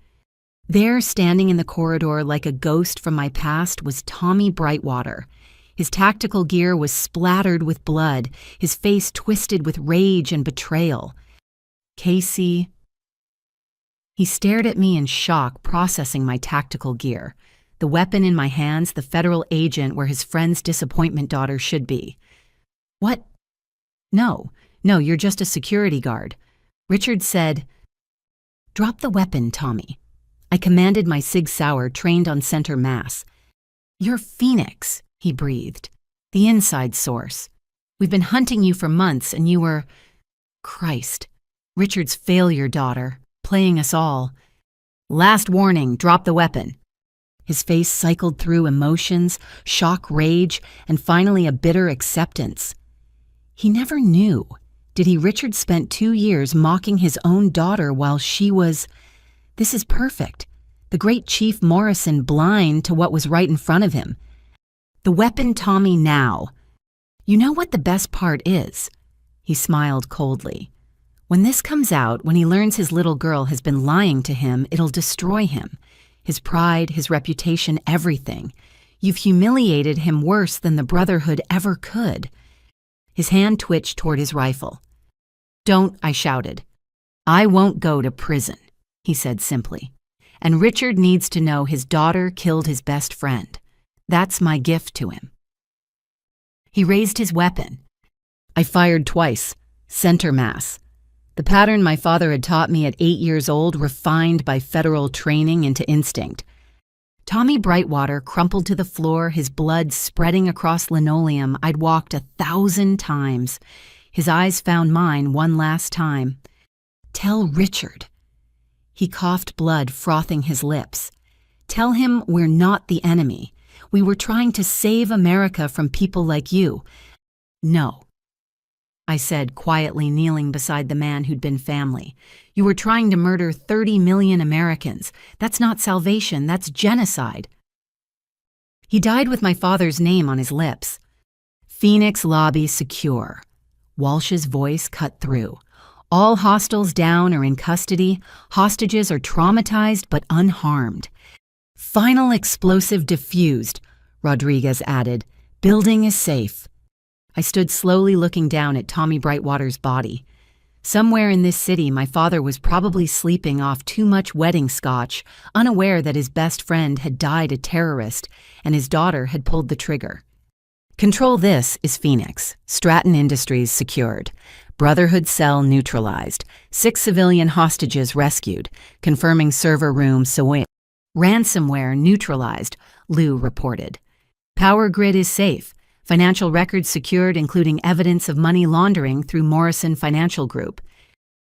Speaker 1: There, standing in the corridor like a ghost from my past, was Tommy Brightwater. His tactical gear was splattered with blood, his face twisted with rage and betrayal. "Casey—" He stared at me in shock, processing my tactical gear. The weapon in my hands, the federal agent where his friend's disappointment daughter should be. "What? No, you're just a security guard." Richard said, "Drop the weapon, Tommy." I commanded my Sig Sauer, trained on center mass. "You're Phoenix," he breathed. "The inside source. We've been hunting you for months and you were—" Christ. Richard's failure daughter, playing us all. "Last warning, drop the weapon." His face cycled through emotions, shock, rage, and finally a bitter acceptance. He never knew. Did he? Richard spent 2 years mocking his own daughter while she was— This is perfect. The great Chief Morrison blind to what was right in front of him. "The weapon, Tommy, now." "You know what the best part is?" He smiled coldly. "When this comes out, when he learns his little girl has been lying to him, it'll destroy him. His pride, his reputation, everything. You've humiliated him worse than the Brotherhood ever could." His hand twitched toward his rifle. "Don't," I shouted. "I won't go to prison," he said simply. "And Richard needs to know his daughter killed his best friend. That's my gift to him." He raised his weapon. I fired twice, center mass. The pattern my father had taught me at 8 years old, refined by federal training into instinct. Tommy Brightwater crumpled to the floor, his blood spreading across linoleum I'd walked 1,000 times. His eyes found mine one last time. "Tell Richard." He coughed blood frothing his lips. "Tell him we're not the enemy. We were trying to save America from people like you." "No," I said, quietly kneeling beside the man who'd been family. "You were trying to murder 30 million Americans. That's not salvation, that's genocide." He died with my father's name on his lips. "Phoenix lobby secure." Walsh's voice cut through. "All hostiles down or in custody. Hostages are traumatized but unharmed." "Final explosive diffused," Rodriguez added. "Building is safe." I stood slowly looking down at Tommy Brightwater's body. Somewhere in this city, my father was probably sleeping off too much wedding scotch, unaware that his best friend had died a terrorist and his daughter had pulled the trigger. Control this is Phoenix. Stratton Industries secured. Brotherhood cell neutralized. 6 civilian hostages rescued. Confirming server room Sawin. Ransomware neutralized, Lou reported. Power grid is safe. Financial records secured, including evidence of money laundering through Morrison Financial Group.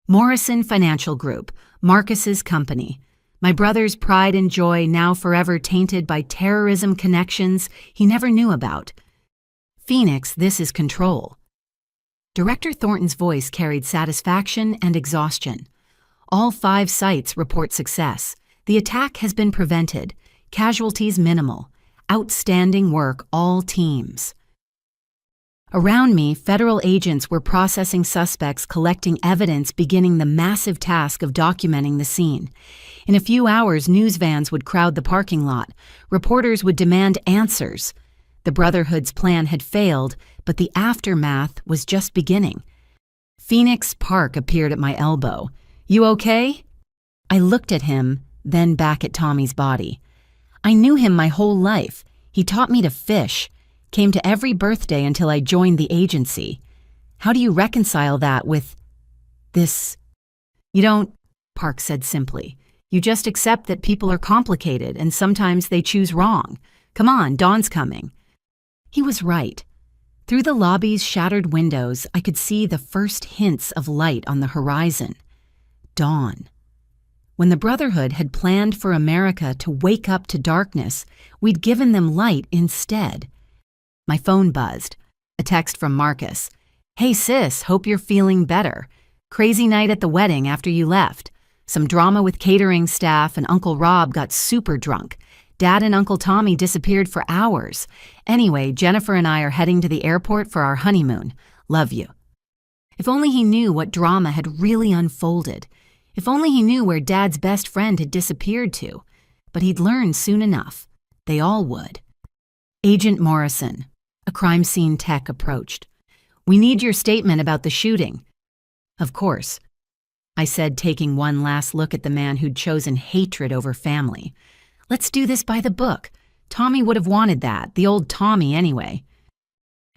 Speaker 1: Morrison Financial Group, Marcus's company. My brother's pride and joy now forever tainted by terrorism connections he never knew about. Phoenix, this is control. Director Thornton's voice carried satisfaction and exhaustion. All 5 sites report success. The attack has been prevented. Casualties minimal. Outstanding work, all teams. Around me, federal agents were processing suspects, collecting evidence, beginning the massive task of documenting the scene. In a few hours, news vans would crowd the parking lot. Reporters would demand answers. The Brotherhood's plan had failed, but the aftermath was just beginning. Phoenix Park appeared at my elbow. "You okay?" I looked at him, then back at Tommy's body. I knew him my whole life. He taught me to fish. Came to every birthday until I joined the agency. How do you reconcile that with this? "You don't," Park said simply. "You just accept that people are complicated and sometimes they choose wrong. Come on, dawn's coming." He was right. Through the lobby's shattered windows, I could see the first hints of light on the horizon. Dawn. When the Brotherhood had planned for America to wake up to darkness, we'd given them light instead. My phone buzzed. A text from Marcus. "Hey sis, hope you're feeling better. Crazy night at the wedding after you left. Some drama with catering staff and Uncle Rob got super drunk. Dad and Uncle Tommy disappeared for hours. Anyway, Jennifer and I are heading to the airport for our honeymoon. Love you." If only he knew what drama had really unfolded. If only he knew where Dad's best friend had disappeared to. But he'd learn soon enough. They all would. "Agent Morrison." A crime scene tech approached. "We need your statement about the shooting." "Of course," I said, taking one last look at the man who'd chosen hatred over family. "Let's do this by the book. Tommy would have wanted that, the old Tommy anyway."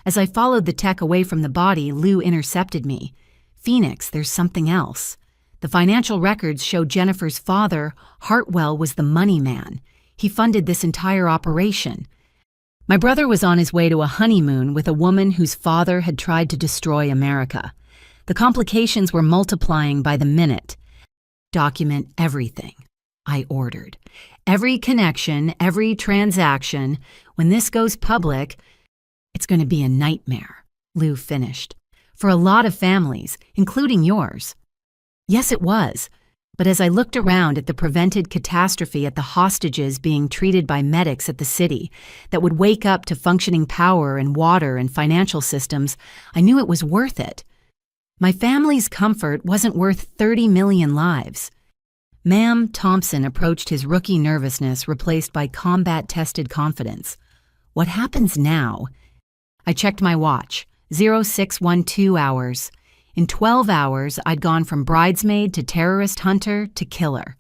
Speaker 1: As I followed the tech away from the body, Lou intercepted me. "Phoenix, there's something else. The financial records show Jennifer's father, Hartwell, was the money man. He funded this entire operation. My brother was on his way to a honeymoon with a woman whose father had tried to destroy America. The complications were multiplying by the minute. Document everything," I ordered. "Every connection, every transaction. When this goes public, it's going to be a nightmare," Lou finished. "For a lot of families, including yours." Yes, it was. But as I looked around at the prevented catastrophe at the hostages being treated by medics at the city that would wake up to functioning power and water and financial systems, I knew it was worth it. My family's comfort wasn't worth 30 million lives. Ma'am Thompson approached his rookie nervousness replaced by combat-tested confidence. "What happens now?" I checked my watch. 0612 hours. In 12 hours, I'd gone from bridesmaid to terrorist hunter to killer.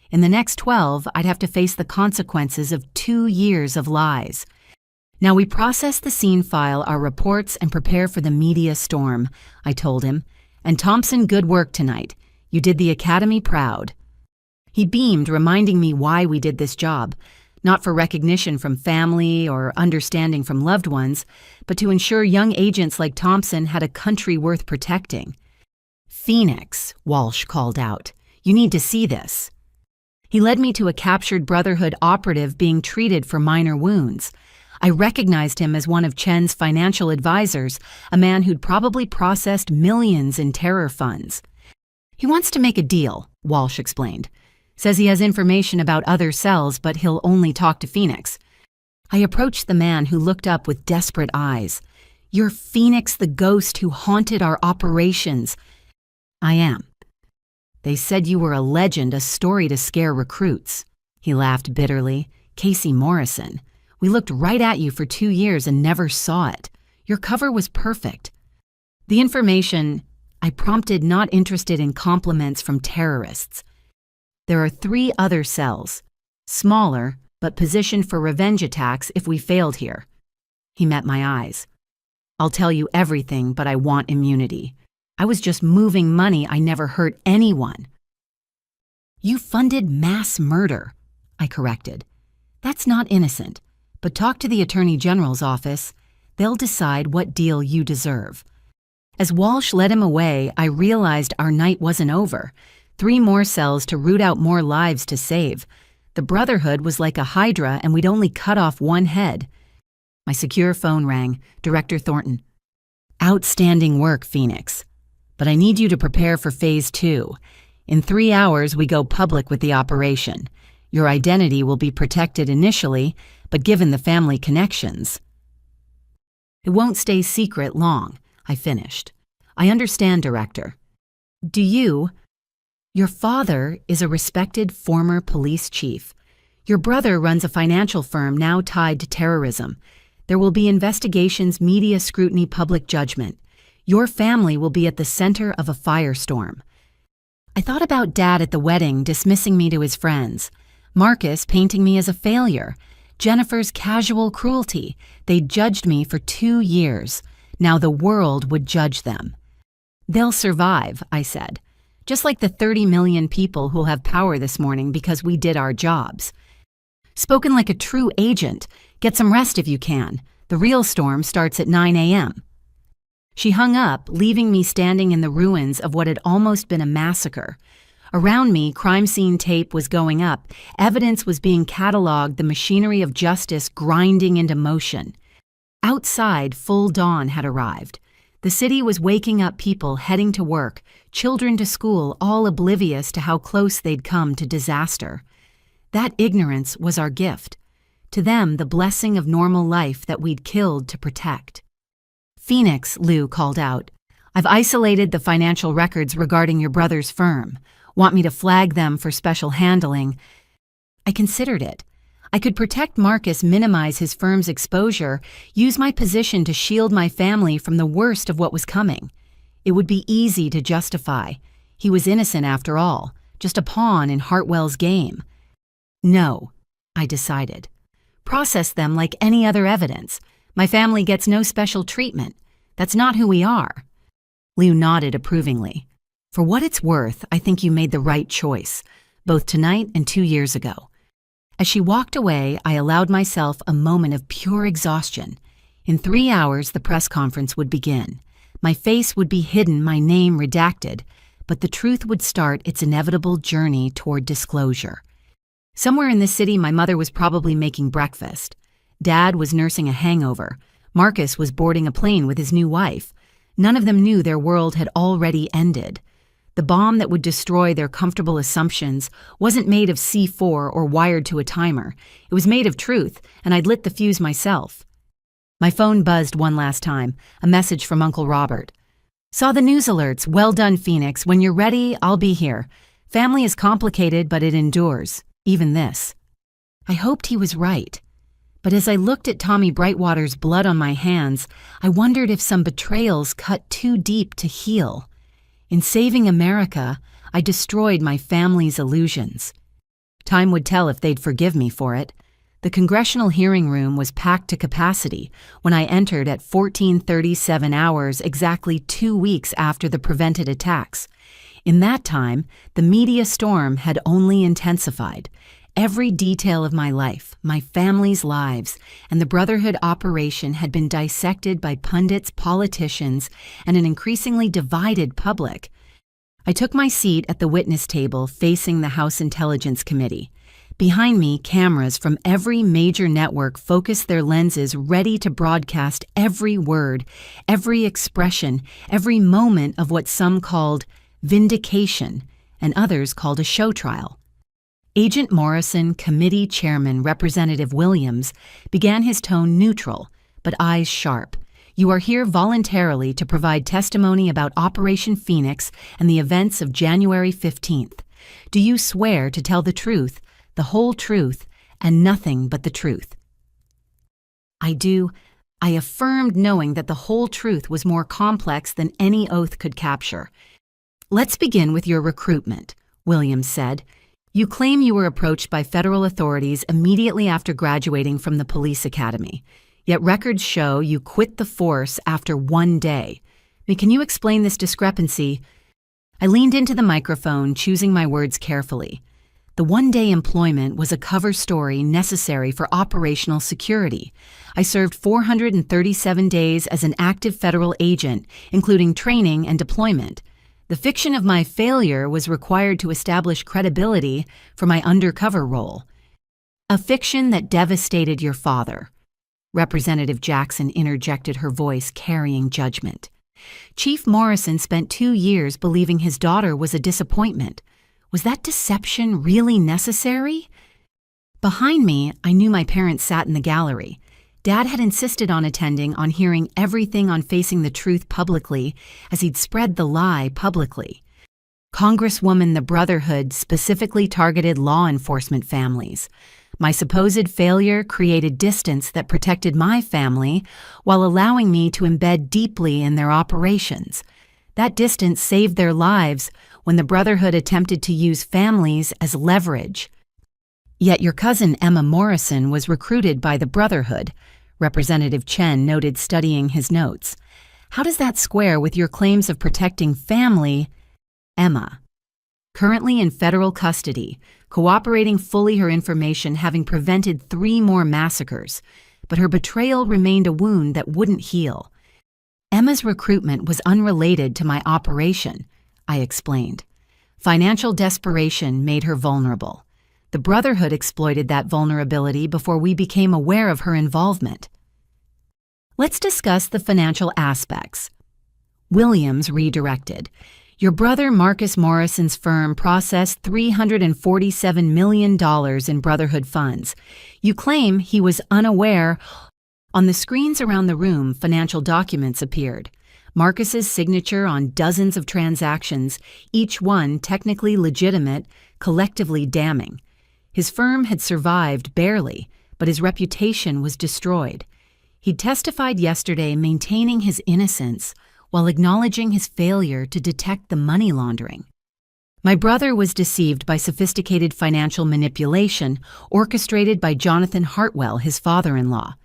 Speaker 1: In the next 12, I'd have to face the consequences of 2 years of lies. "Now we process the scene file, our reports, and prepare for the media storm," I told him. "And Thompson, good work tonight. You did the Academy proud." He beamed, reminding me why we did this job. Not for recognition from family or understanding from loved ones, but to ensure young agents like Thompson had a country worth protecting. "Phoenix," Walsh called out. "You need to see this." He led me to a captured Brotherhood operative being treated for minor wounds. I recognized him as one of Chen's financial advisors, a man who'd probably processed millions in terror funds. He wants to make a deal, Walsh explained. Says he has information about other cells, but he'll only talk to Phoenix. I approached the man who looked up with desperate eyes. You're Phoenix the ghost who haunted our operations. I am. They said you were a legend, a story to scare recruits. He laughed bitterly. Casey Morrison. We looked right at you for 2 years and never saw it. Your cover was perfect. The information I prompted, not interested in compliments from terrorists. There are 3 other cells, smaller, but positioned for revenge attacks if we failed here. He met my eyes. I'll tell you everything, but I want immunity. I was just moving money. I never hurt anyone. You funded mass murder, I corrected. That's not innocent, but talk to the Attorney General's office. They'll decide what deal you deserve. As Walsh led him away, I realized our night wasn't over. 3 more cells to root out more lives to save. The Brotherhood was like a hydra, and we'd only cut off 1 head. My secure phone rang. Director Thornton. Outstanding work, Phoenix. But I need you to prepare for Phase 2. In 3 hours, we go public with the operation. Your identity will be protected initially, but given the family connections, it won't stay secret long, I finished. I understand, Director. Do you? Your father is a respected former police chief. Your brother runs a financial firm now tied to terrorism. There will be investigations, media scrutiny, public judgment. Your family will be at the center of a firestorm. I thought about Dad at the wedding dismissing me to his friends. Marcus painting me as a failure. Jennifer's casual cruelty. They judged me for 2 years. Now the world would judge them. They'll survive, I said. Just like the 30 million people who'll have power this morning because we did our jobs. Spoken like a true agent. Get some rest if you can. The real storm starts at 9 a.m. She hung up, leaving me standing in the ruins of what had almost been a massacre. Around me, crime scene tape was going up. Evidence was being cataloged, the machinery of justice grinding into motion. Outside, full dawn had arrived. The city was waking up, people heading to work, children to school, all oblivious to how close they'd come to disaster. That ignorance was our gift. To them, the blessing of normal life that we'd killed to protect. Phoenix, Lou called out. I've isolated the financial records regarding your brother's firm. Want me to flag them for special handling? I considered it. I could protect Marcus, minimize his firm's exposure, use my position to shield my family from the worst of what was coming. It would be easy to justify. He was innocent after all, just a pawn in Hartwell's game. No, I decided. Process them like any other evidence. My family gets no special treatment. That's not who we are. Lou nodded approvingly. For what it's worth, I think you made the right choice, both tonight and 2 years ago. As she walked away, I allowed myself a moment of pure exhaustion. In 3 hours, the press conference would begin. My face would be hidden, my name redacted, but the truth would start its inevitable journey toward disclosure. Somewhere in the city, my mother was probably making breakfast. Dad was nursing a hangover. Marcus was boarding a plane with his new wife. None of them knew their world had already ended. The bomb that would destroy their comfortable assumptions wasn't made of C4 or wired to a timer. It was made of truth, and I'd lit the fuse myself. My phone buzzed one last time, a message from Uncle Robert. Saw the news alerts. Well done, Phoenix. When you're ready, I'll be here. Family is complicated, but it endures. Even this. I hoped he was right. But as I looked at Tommy Brightwater's blood on my hands, I wondered if some betrayals cut too deep to heal. In saving America, I destroyed my family's illusions. Time would tell if they'd forgive me for it. The congressional hearing room was packed to capacity when I entered at 14:37 hours, exactly 2 weeks after the prevented attacks. In that time, the media storm had only intensified. Every detail of my life, my family's lives, and the Brotherhood operation had been dissected by pundits, politicians, and an increasingly divided public. I took my seat at the witness table facing the House Intelligence Committee. Behind me, cameras from every major network focused their lenses ready to broadcast every word, every expression, every moment of what some called vindication and others called a show trial. Agent Morrison, Committee Chairman Representative Williams, began his tone neutral, but eyes sharp. You are here voluntarily to provide testimony about Operation Phoenix and the events of January 15th. Do you swear to tell the truth, the whole truth, and nothing but the truth? I do. I affirmed, knowing that the whole truth was more complex than any oath could capture. Let's begin with your recruitment, Williams said. You claim you were approached by federal authorities immediately after graduating from the police academy. Yet records show you quit the force after 1 day. Can you explain this discrepancy? I leaned into the microphone, choosing my words carefully. The 1-day employment was a cover story necessary for operational security. I served 437 days as an active federal agent, including training and deployment. The fiction of my failure was required to establish credibility for my undercover role. A fiction that devastated your father. Representative Jackson interjected, her voice carrying judgment. Chief Morrison spent 2 years believing his daughter was a disappointment. Was that deception really necessary? Behind me, I knew my parents sat in the gallery. Dad had insisted on attending, on hearing everything, on facing the truth publicly, as he'd spread the lie publicly. Congresswoman, the Brotherhood specifically targeted law enforcement families. My supposed failure created distance that protected my family while allowing me to embed deeply in their operations. That distance saved their lives when the Brotherhood attempted to use families as leverage. Yet your cousin Emma Morrison was recruited by the Brotherhood, Representative Chen noted, studying his notes. How does that square with your claims of protecting family? Emma, currently in federal custody, cooperating fully, her information having prevented 3 more massacres, but her betrayal remained a wound that wouldn't heal. Emma's recruitment was unrelated to my operation, I explained. Financial desperation made her vulnerable. The Brotherhood exploited that vulnerability before we became aware of her involvement. Let's discuss the financial aspects. Williams redirected. Your brother Marcus Morrison's firm processed $347 million in Brotherhood funds. You claim he was unaware. On the screens around the room, financial documents appeared. Marcus's signature on dozens of transactions, each one technically legitimate, collectively damning. His firm had survived barely, but his reputation was destroyed. He testified yesterday, maintaining his innocence while acknowledging his failure to detect the money laundering. My brother was deceived by sophisticated financial manipulation orchestrated by Jonathan Hartwell, his father-in-law.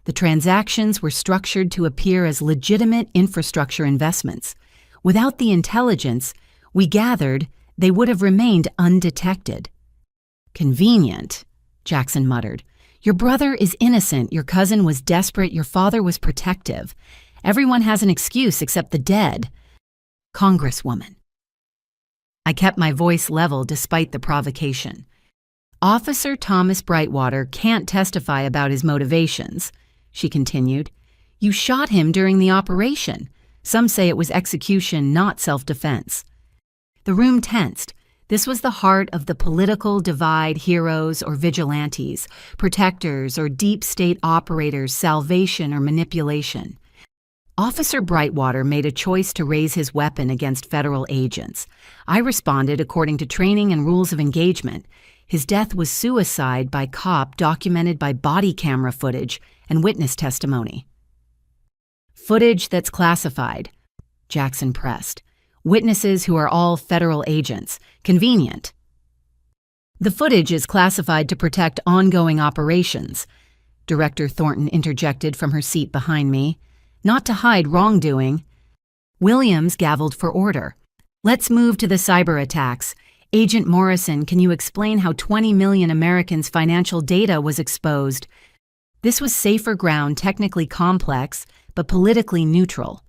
Speaker 1: The transactions were structured to appear as legitimate infrastructure investments. Without the intelligence we gathered, they would have remained undetected. Convenient, Jackson muttered. Your brother is innocent, your cousin was desperate, your father was protective. Everyone has an excuse except the dead. Congresswoman. I kept my voice level despite the provocation. Officer Thomas Brightwater can't testify about his motivations, she continued. You shot him during the operation. Some say it was execution, not self-defense. The room tensed. This was the heart of the political divide: heroes or vigilantes, protectors or deep state operators, salvation or manipulation. Officer Brightwater made a choice to raise his weapon against federal agents. I responded according to training and rules of engagement. His death was suicide by cop, documented by body camera footage and witness testimony. Footage that's classified, Jackson pressed. Witnesses who are all federal agents. Convenient. The footage is classified to protect ongoing operations, Director Thornton interjected from her seat behind me. Not to hide wrongdoing. Williams gavelled for order. Let's move to the cyber attacks. Agent Morrison, can you explain how 20 million Americans' financial data was exposed? This was safer ground, technically complex, but politically neutral.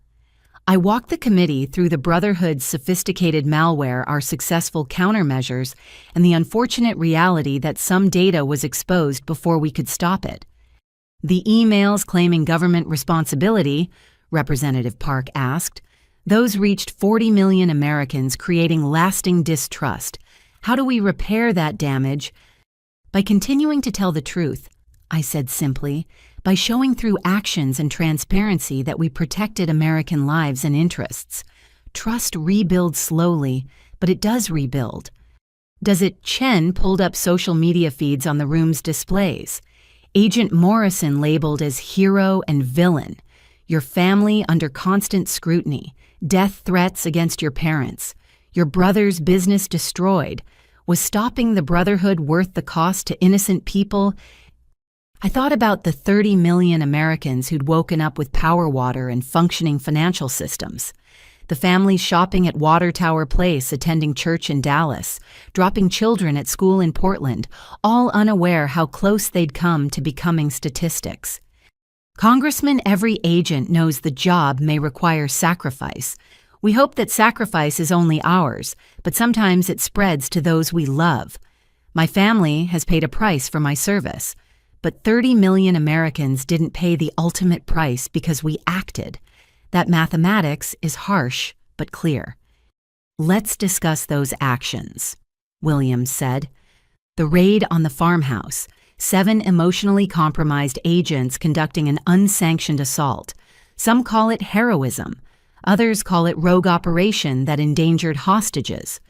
Speaker 1: I walked the committee through the Brotherhood's sophisticated malware, our successful countermeasures, and the unfortunate reality that some data was exposed before we could stop it. The emails claiming government responsibility, Representative Park asked, those reached 40 million Americans, creating lasting distrust. How do we repair that damage? By continuing to tell the truth, I said simply, by showing through actions and transparency that we protected American lives and interests. Trust rebuilds slowly, but it does rebuild. Does it? Chen pulled up social media feeds on the room's displays. Agent Morrison labeled as hero and villain. Your family under constant scrutiny. Death threats against your parents. Your brother's business destroyed. Was stopping the Brotherhood worth the cost to innocent people? I thought about the 30 million Americans who'd woken up with power water and functioning financial systems. The families shopping at Water Tower Place, attending church in Dallas, dropping children at school in Portland, all unaware how close they'd come to becoming statistics. Congressman, every agent knows the job may require sacrifice. We hope that sacrifice is only ours, but sometimes it spreads to those we love. My family has paid a price for my service. But 30 million Americans didn't pay the ultimate price because we acted. That mathematics is harsh but clear. Let's discuss those actions, Williams said. The raid on the farmhouse, 7 emotionally compromised agents conducting an unsanctioned assault. Some call it heroism. Others call it rogue operation that endangered hostages.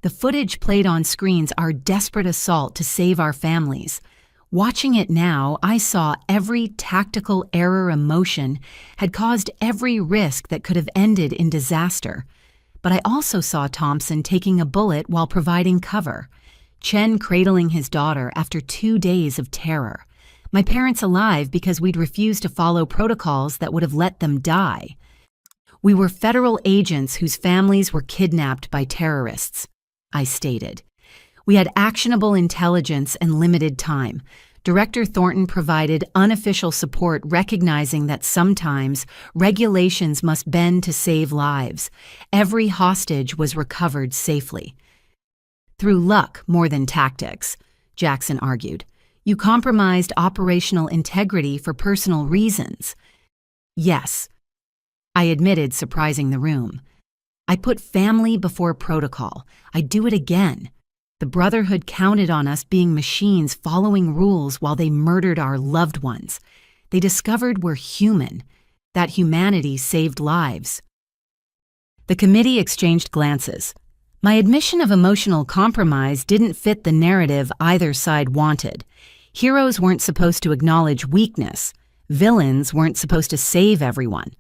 Speaker 1: The footage played on screens our desperate assault to save our families. Watching it now, I saw every tactical error emotion had caused every risk that could have ended in disaster. But I also saw Thompson taking a bullet while providing cover, Chen cradling his daughter after 2 days of terror, my parents alive because we'd refused to follow protocols that would have let them die. We were federal agents whose families were kidnapped by terrorists, I stated. We had actionable intelligence and limited time. Director Thornton provided unofficial support, recognizing that sometimes regulations must bend to save lives. Every hostage was recovered safely. Through luck more than tactics, Jackson argued. You compromised operational integrity for personal reasons. Yes, I admitted, surprising the room. I put family before protocol. I'd do it again. The Brotherhood counted on us being machines following rules while they murdered our loved ones. They discovered we're human. That humanity saved lives. The committee exchanged glances. My admission of emotional compromise didn't fit the narrative either side wanted. Heroes weren't supposed to acknowledge weakness. Villains weren't supposed to save everyone.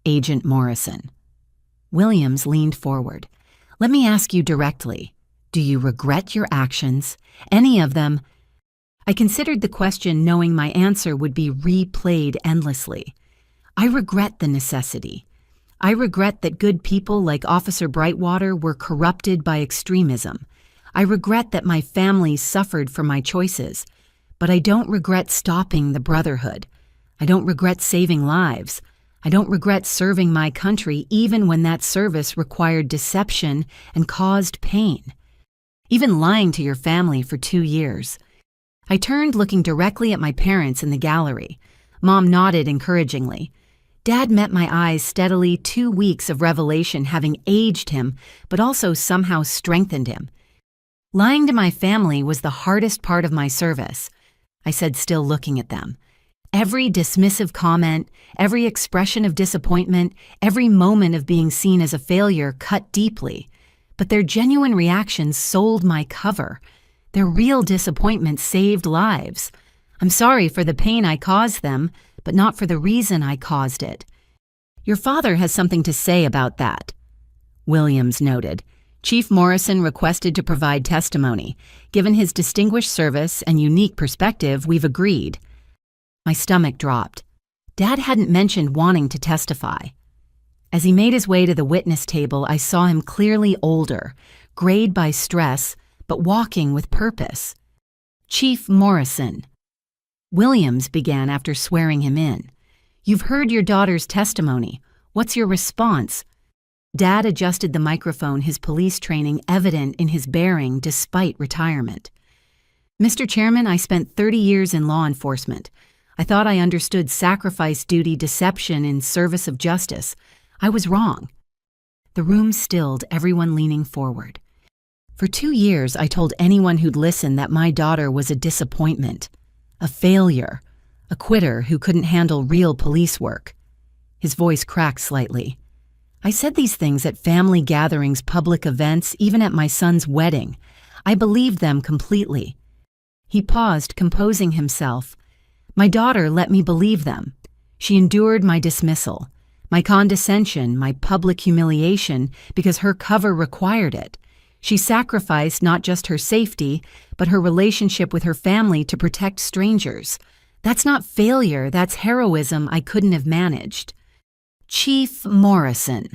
Speaker 1: Agent Morrison. Williams leaned forward. Let me ask you directly. Do you regret your actions? Any of them? I considered the question knowing my answer would be replayed endlessly. I regret the necessity. I regret that good people like Officer Brightwater were corrupted by extremism. I regret that my family suffered for my choices. But I don't regret stopping the Brotherhood. I don't regret saving lives. I don't regret serving my country even when that service required deception and caused pain. Even lying to your family for 2 years. I turned, looking directly at my parents in the gallery. Mom nodded encouragingly. Dad met my eyes steadily, 2 weeks of revelation having aged him, but also somehow strengthened him. Lying to my family was the hardest part of my service, I said, still looking at them. Every dismissive comment, every expression of disappointment, every moment of being seen as a failure cut deeply. But their genuine reactions sold my cover. Their real disappointment saved lives. I'm sorry for the pain I caused them, but not for the reason I caused it. Your father has something to say about that, Williams noted. Chief Morrison requested to provide testimony. Given his distinguished service and unique perspective, we've agreed. My stomach dropped. Dad hadn't mentioned wanting to testify. As he made his way to the witness table, I saw him clearly older, grayed by stress, but walking with purpose. Chief Morrison. Williams began after swearing him in. You've heard your daughter's testimony. What's your response?" Dad adjusted the microphone, his police training evident in his bearing despite retirement. "Mr. Chairman, I spent 30 years in law enforcement. I thought I understood sacrifice, duty, deception in service of justice. I was wrong." The room stilled, everyone leaning forward. "For 2 years, I told anyone who'd listen that my daughter was a disappointment, a failure, a quitter who couldn't handle real police work." His voice cracked slightly. "I said these things at family gatherings, public events, even at my son's wedding. I believed them completely." He paused, composing himself. "My daughter let me believe them. She endured my dismissal, my condescension, my public humiliation because her cover required it. She sacrificed not just her safety, but her relationship with her family to protect strangers. That's not failure, that's heroism I couldn't have managed." "Chief Morrison,"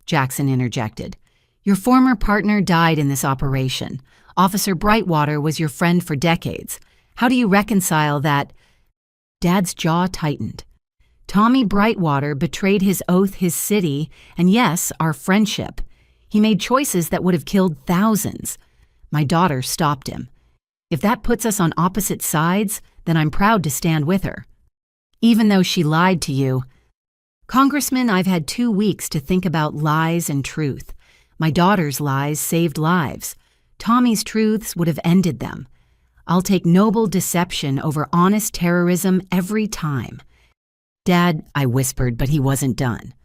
Speaker 1: Jackson interjected, "your former partner died in this operation. Officer Brightwater was your friend for decades. How do you reconcile that?" Dad's jaw tightened. "Tommy Brightwater betrayed his oath, his city, and yes, our friendship. He made choices that would have killed thousands. My daughter stopped him. If that puts us on opposite sides, then I'm proud to stand with her. Even though she lied to you." "Congressman, I've had 2 weeks to think about lies and truth. My daughter's lies saved lives. Tommy's truths would have ended them. I'll take noble deception over honest terrorism every time." "Dad," I whispered, but he wasn't done.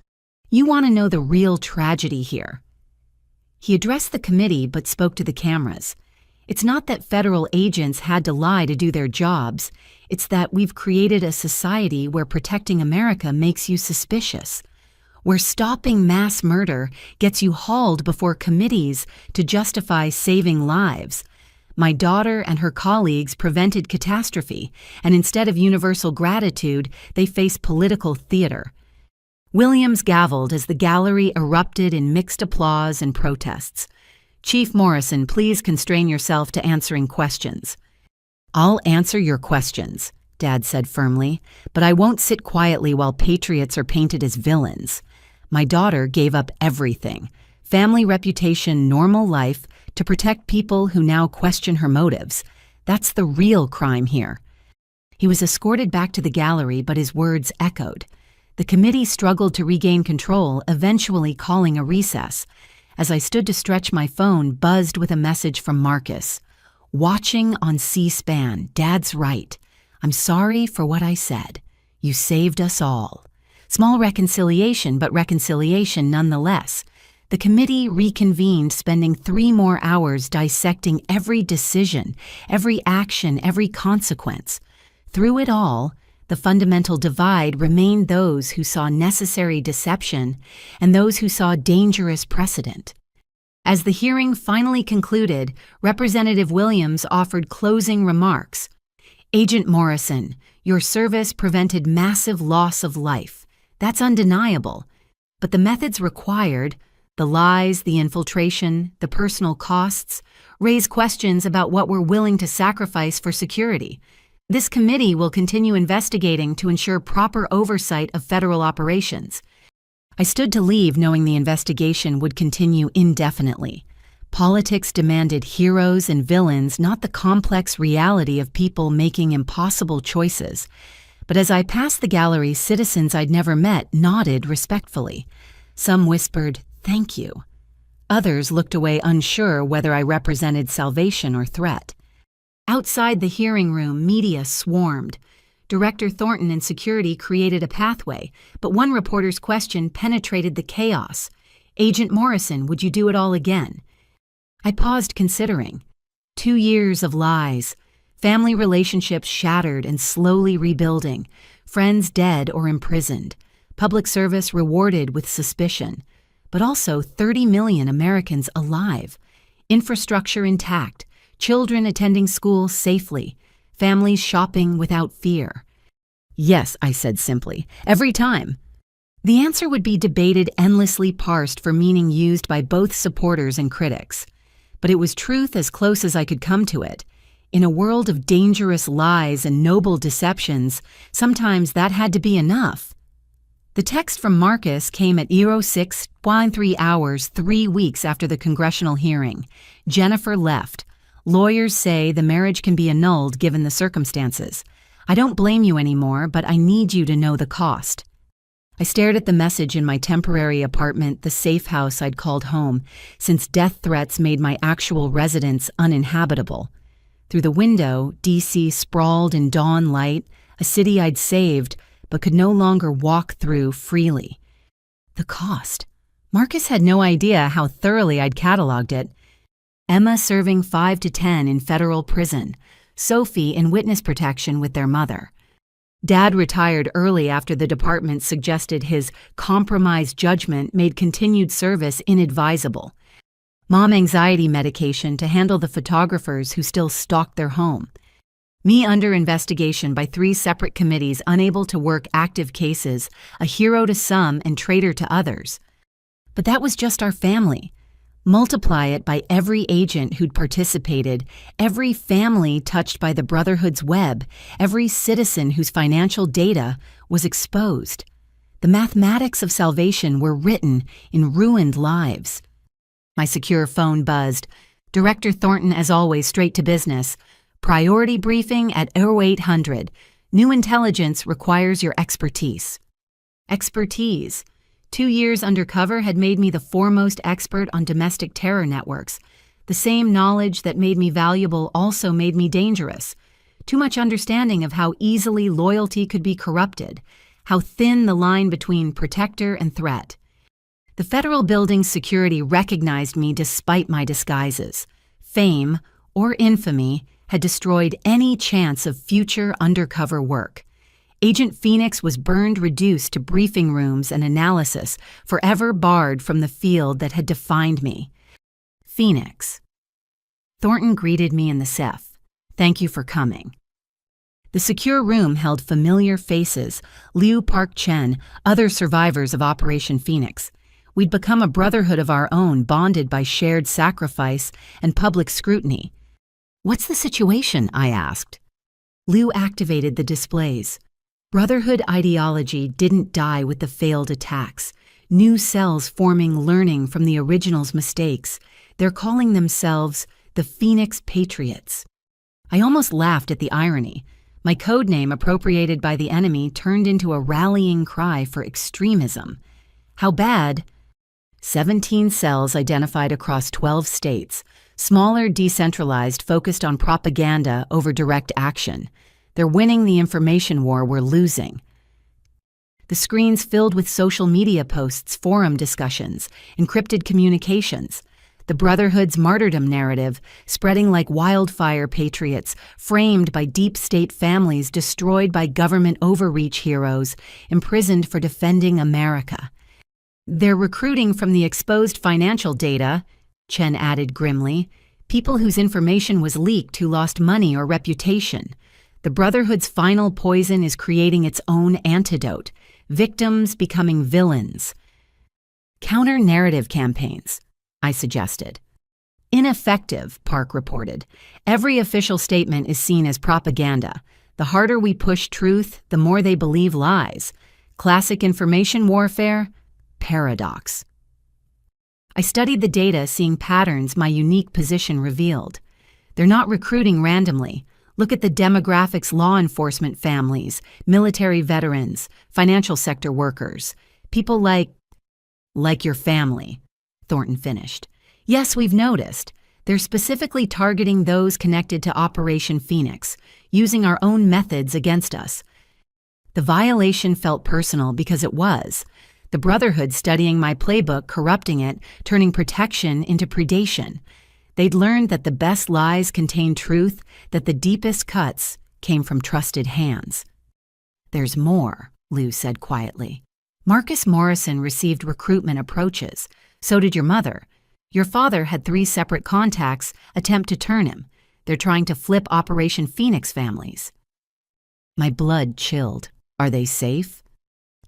Speaker 1: "You want to know the real tragedy here." He addressed the committee but spoke to the cameras. "It's not that federal agents had to lie to do their jobs. It's that we've created a society where protecting America makes you suspicious, where stopping mass murder gets you hauled before committees to justify saving lives. My daughter and her colleagues prevented catastrophe, and instead of universal gratitude, they face political theater." Williams gavelled as the gallery erupted in mixed applause and protests. "Chief Morrison, please constrain yourself to answering questions." "I'll answer your questions," Dad said firmly, "but I won't sit quietly while patriots are painted as villains. My daughter gave up everything, family reputation, normal life, to protect people who now question her motives. That's the real crime here." He was escorted back to the gallery, but his words echoed. The committee struggled to regain control, eventually calling a recess. As I stood to stretch, my phone buzzed with a message from Marcus. "Watching on C-SPAN, Dad's right. I'm sorry for what I said. You saved us all." Small reconciliation, but reconciliation nonetheless. The committee reconvened, spending 3 more hours dissecting every decision, every action, every consequence. Through it all, the fundamental divide remained those who saw necessary deception and those who saw dangerous precedent. As the hearing finally concluded, Representative Williams offered closing remarks. "Agent Morrison, your service prevented massive loss of life. That's undeniable. But the methods required, the lies, the infiltration, the personal costs, raise questions about what we're willing to sacrifice for security. This committee will continue investigating to ensure proper oversight of federal operations." I stood to leave knowing the investigation would continue indefinitely. Politics demanded heroes and villains, not the complex reality of people making impossible choices. But as I passed the gallery, citizens I'd never met nodded respectfully. Some whispered, "Thank you." Others looked away unsure whether I represented salvation or threat. Outside the hearing room, media swarmed. Director Thornton and security created a pathway, but one reporter's question penetrated the chaos. "Agent Morrison, would you do it all again?" I paused, considering. 2 years of lies, family relationships shattered and slowly rebuilding, friends dead or imprisoned, public service rewarded with suspicion, but also 30 million Americans alive, infrastructure intact, children attending school safely, families shopping without fear. "Yes," I said simply, "every time." The answer would be debated, endlessly parsed for meaning used by both supporters and critics. But it was truth as close as I could come to it. In a world of dangerous lies and noble deceptions, sometimes that had to be enough. The text from Marcus came at 06:13 hours 3 weeks after the congressional hearing. Jennifer left. Lawyers say the marriage can be annulled given the circumstances. I don't blame you anymore, but I need you to know the cost. I stared at the message in my temporary apartment, the safe house I'd called home, since death threats made my actual residence uninhabitable. Through the window, D.C. sprawled in dawn light, a city I'd saved, but could no longer walk through freely. The cost. Marcus had no idea how thoroughly I'd cataloged it. Emma serving 5 to 10 in federal prison, Sophie in witness protection with their mother. Dad retired early after the department suggested his compromised judgment made continued service inadvisable. Mom anxiety medication to handle the photographers who still stalked their home. Me under investigation by 3 separate committees unable to work active cases, a hero to some and traitor to others. But that was just our family. Multiply it by every agent who'd participated, every family touched by the Brotherhood's web, every citizen whose financial data was exposed. The mathematics of salvation were written in ruined lives. My secure phone buzzed. Director Thornton, as always, straight to business. Priority briefing at 0800. New intelligence requires your expertise. Expertise. 2 years undercover had made me the foremost expert on domestic terror networks. The same knowledge that made me valuable also made me dangerous. Too much understanding of how easily loyalty could be corrupted, how thin the line between protector and threat. The federal building's security recognized me despite my disguises. Fame, or infamy, had destroyed any chance of future undercover work. Agent Phoenix was reduced to briefing rooms and analysis, forever barred from the field that had defined me. Phoenix. Thornton greeted me in the safe. Thank you for coming. The secure room held familiar faces, Liu Park Chen, other survivors of Operation Phoenix. We'd become a brotherhood of our own, bonded by shared sacrifice and public scrutiny. What's the situation? I asked. Liu activated the displays. Brotherhood ideology didn't die with the failed attacks. New cells forming, learning from the original's mistakes. They're calling themselves the Phoenix Patriots. I almost laughed at the irony. My code name, appropriated by the enemy, turned into a rallying cry for extremism. How bad? 17 cells identified across 12 states. Smaller, decentralized, focused on propaganda over direct action. They're winning the information war we're losing. The screens filled with social media posts, forum discussions, encrypted communications. The Brotherhood's martyrdom narrative, spreading like wildfire patriots, framed by deep state families destroyed by government overreach heroes, imprisoned for defending America. They're recruiting from the exposed financial data, Chen added grimly, people whose information was leaked who lost money or reputation. The Brotherhood's final poison is creating its own antidote, victims becoming villains. Counter-narrative campaigns, I suggested. Ineffective, Park reported. Every official statement is seen as propaganda. The harder we push truth, the more they believe lies. Classic information warfare? Paradox. I studied the data, seeing patterns my unique position revealed. They're not recruiting randomly. Look at the demographics: law enforcement families, military veterans, financial sector workers, people like your family, Thornton finished. Yes, we've noticed. They're specifically targeting those connected to Operation Phoenix, using our own methods against us. The violation felt personal because it was. The Brotherhood studying my playbook, corrupting it, turning protection into predation. They'd learned that the best lies contain truth, that the deepest cuts came from trusted hands. There's more, Liu said quietly. Marcus Morrison received recruitment approaches. So did your mother. Your father had 3 separate contacts attempt to turn him. They're trying to flip Operation Phoenix families. My blood chilled. Are they safe?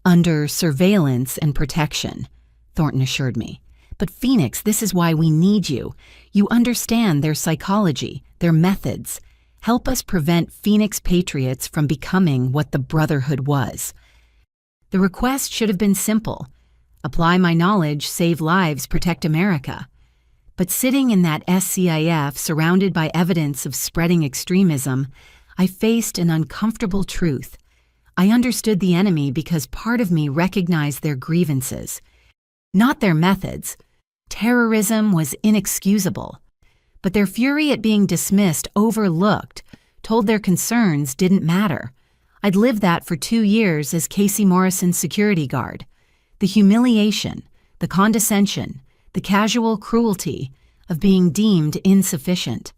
Speaker 1: Under surveillance and protection, Thornton assured me. But Phoenix, this is why we need you. You understand their psychology, their methods. Help us prevent Phoenix Patriots from becoming what the Brotherhood was. The request should have been simple: apply my knowledge, save lives, protect America. But sitting in that SCIF, surrounded by evidence of spreading extremism, I faced an uncomfortable truth. I understood the enemy because part of me recognized their grievances, not their methods. Terrorism was inexcusable, but their fury at being dismissed, overlooked, told their concerns didn't matter. I'd lived that for 2 years as Casey Morrison's security guard. The humiliation, the condescension, the casual cruelty of being deemed insufficient.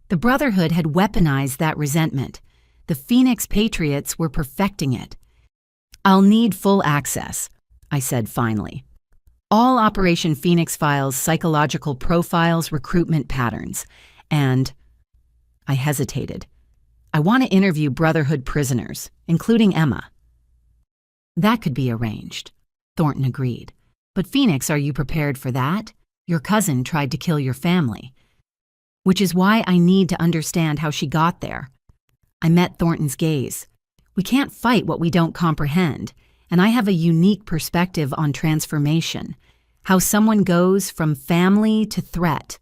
Speaker 1: The Brotherhood had weaponized that resentment. The Phoenix Patriots were perfecting it. "I'll need full access," I said finally. "All Operation Phoenix files, psychological profiles, recruitment patterns, and—" I hesitated. "I want to interview Brotherhood prisoners, including Emma." "That could be arranged," Thornton agreed. "But Phoenix, are you prepared for that? Your cousin tried to kill your family." "Which is why I need to understand how she got there." I met Thornton's gaze. "We can't fight what we don't comprehend, and I have a unique perspective on transformation, how someone goes from family to threat."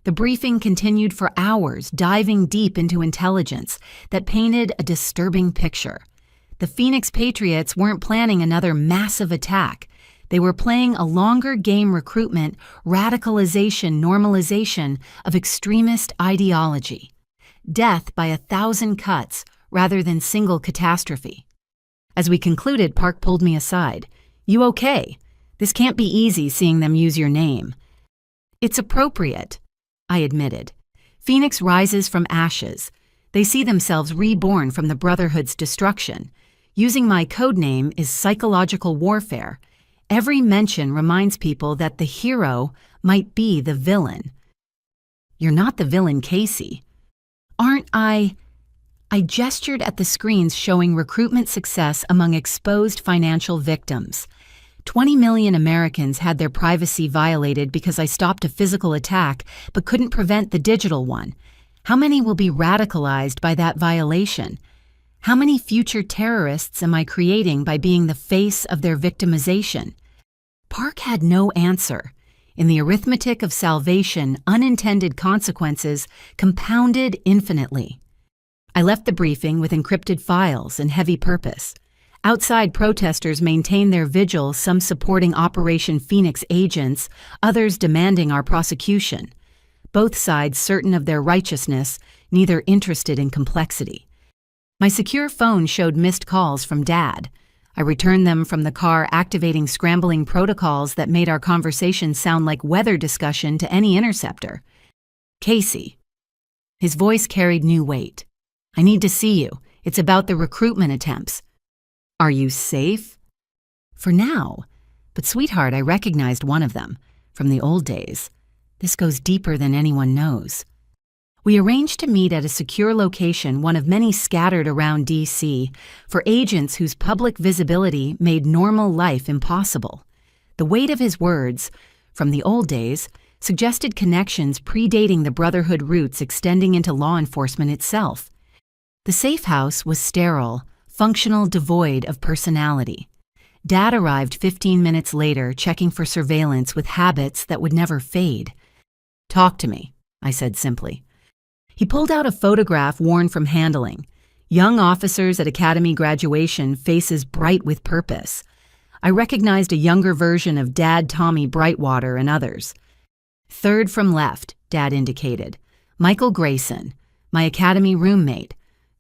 Speaker 1: The briefing continued for hours, diving deep into intelligence that painted a disturbing picture. The Phoenix Patriots weren't planning another massive attack. They were playing a longer game: recruitment, radicalization, normalization of extremist ideology. Death by 1,000 cuts rather than single catastrophe. As we concluded, Park pulled me aside. "You okay? This can't be easy seeing them use your name." "It's appropriate," I admitted. "Phoenix rises from ashes. They see themselves reborn from the Brotherhood's destruction. Using my code name is psychological warfare. Every mention reminds people that the hero might be the villain." "You're not the villain, Casey." "Aren't I?" I gestured at the screens showing recruitment success among exposed financial victims. 20 million Americans had their privacy violated because I stopped a physical attack but couldn't prevent the digital one. How many will be radicalized by that violation? How many future terrorists am I creating by being the face of their victimization? Park had no answer. In the arithmetic of salvation, unintended consequences compounded infinitely. I left the briefing with encrypted files and heavy purpose. Outside, protesters maintained their vigil, some supporting Operation Phoenix agents, others demanding our prosecution. Both sides certain of their righteousness, neither interested in complexity. My secure phone showed missed calls from Dad. I returned them from the car, activating scrambling protocols that made our conversation sound like weather discussion to any interceptor. "Casey." His voice carried new weight. "I need to see you. It's about the recruitment attempts." "Are you safe?" "For now. But sweetheart, I recognized one of them. From the old days. This goes deeper than anyone knows." We arranged to meet at a secure location, one of many scattered around D.C., for agents whose public visibility made normal life impossible. The weight of his words, "from the old days," suggested connections predating the Brotherhood roots extending into law enforcement itself. The safe house was sterile, functional, devoid of personality. Dad arrived 15 minutes later, checking for surveillance with habits that would never fade. "Talk to me," I said simply. He pulled out a photograph worn from handling. Young officers at academy graduation, faces bright with purpose. I recognized a younger version of Dad, Tommy Brightwater, and others. "Third from left," Dad indicated. "Michael Grayson, my academy roommate.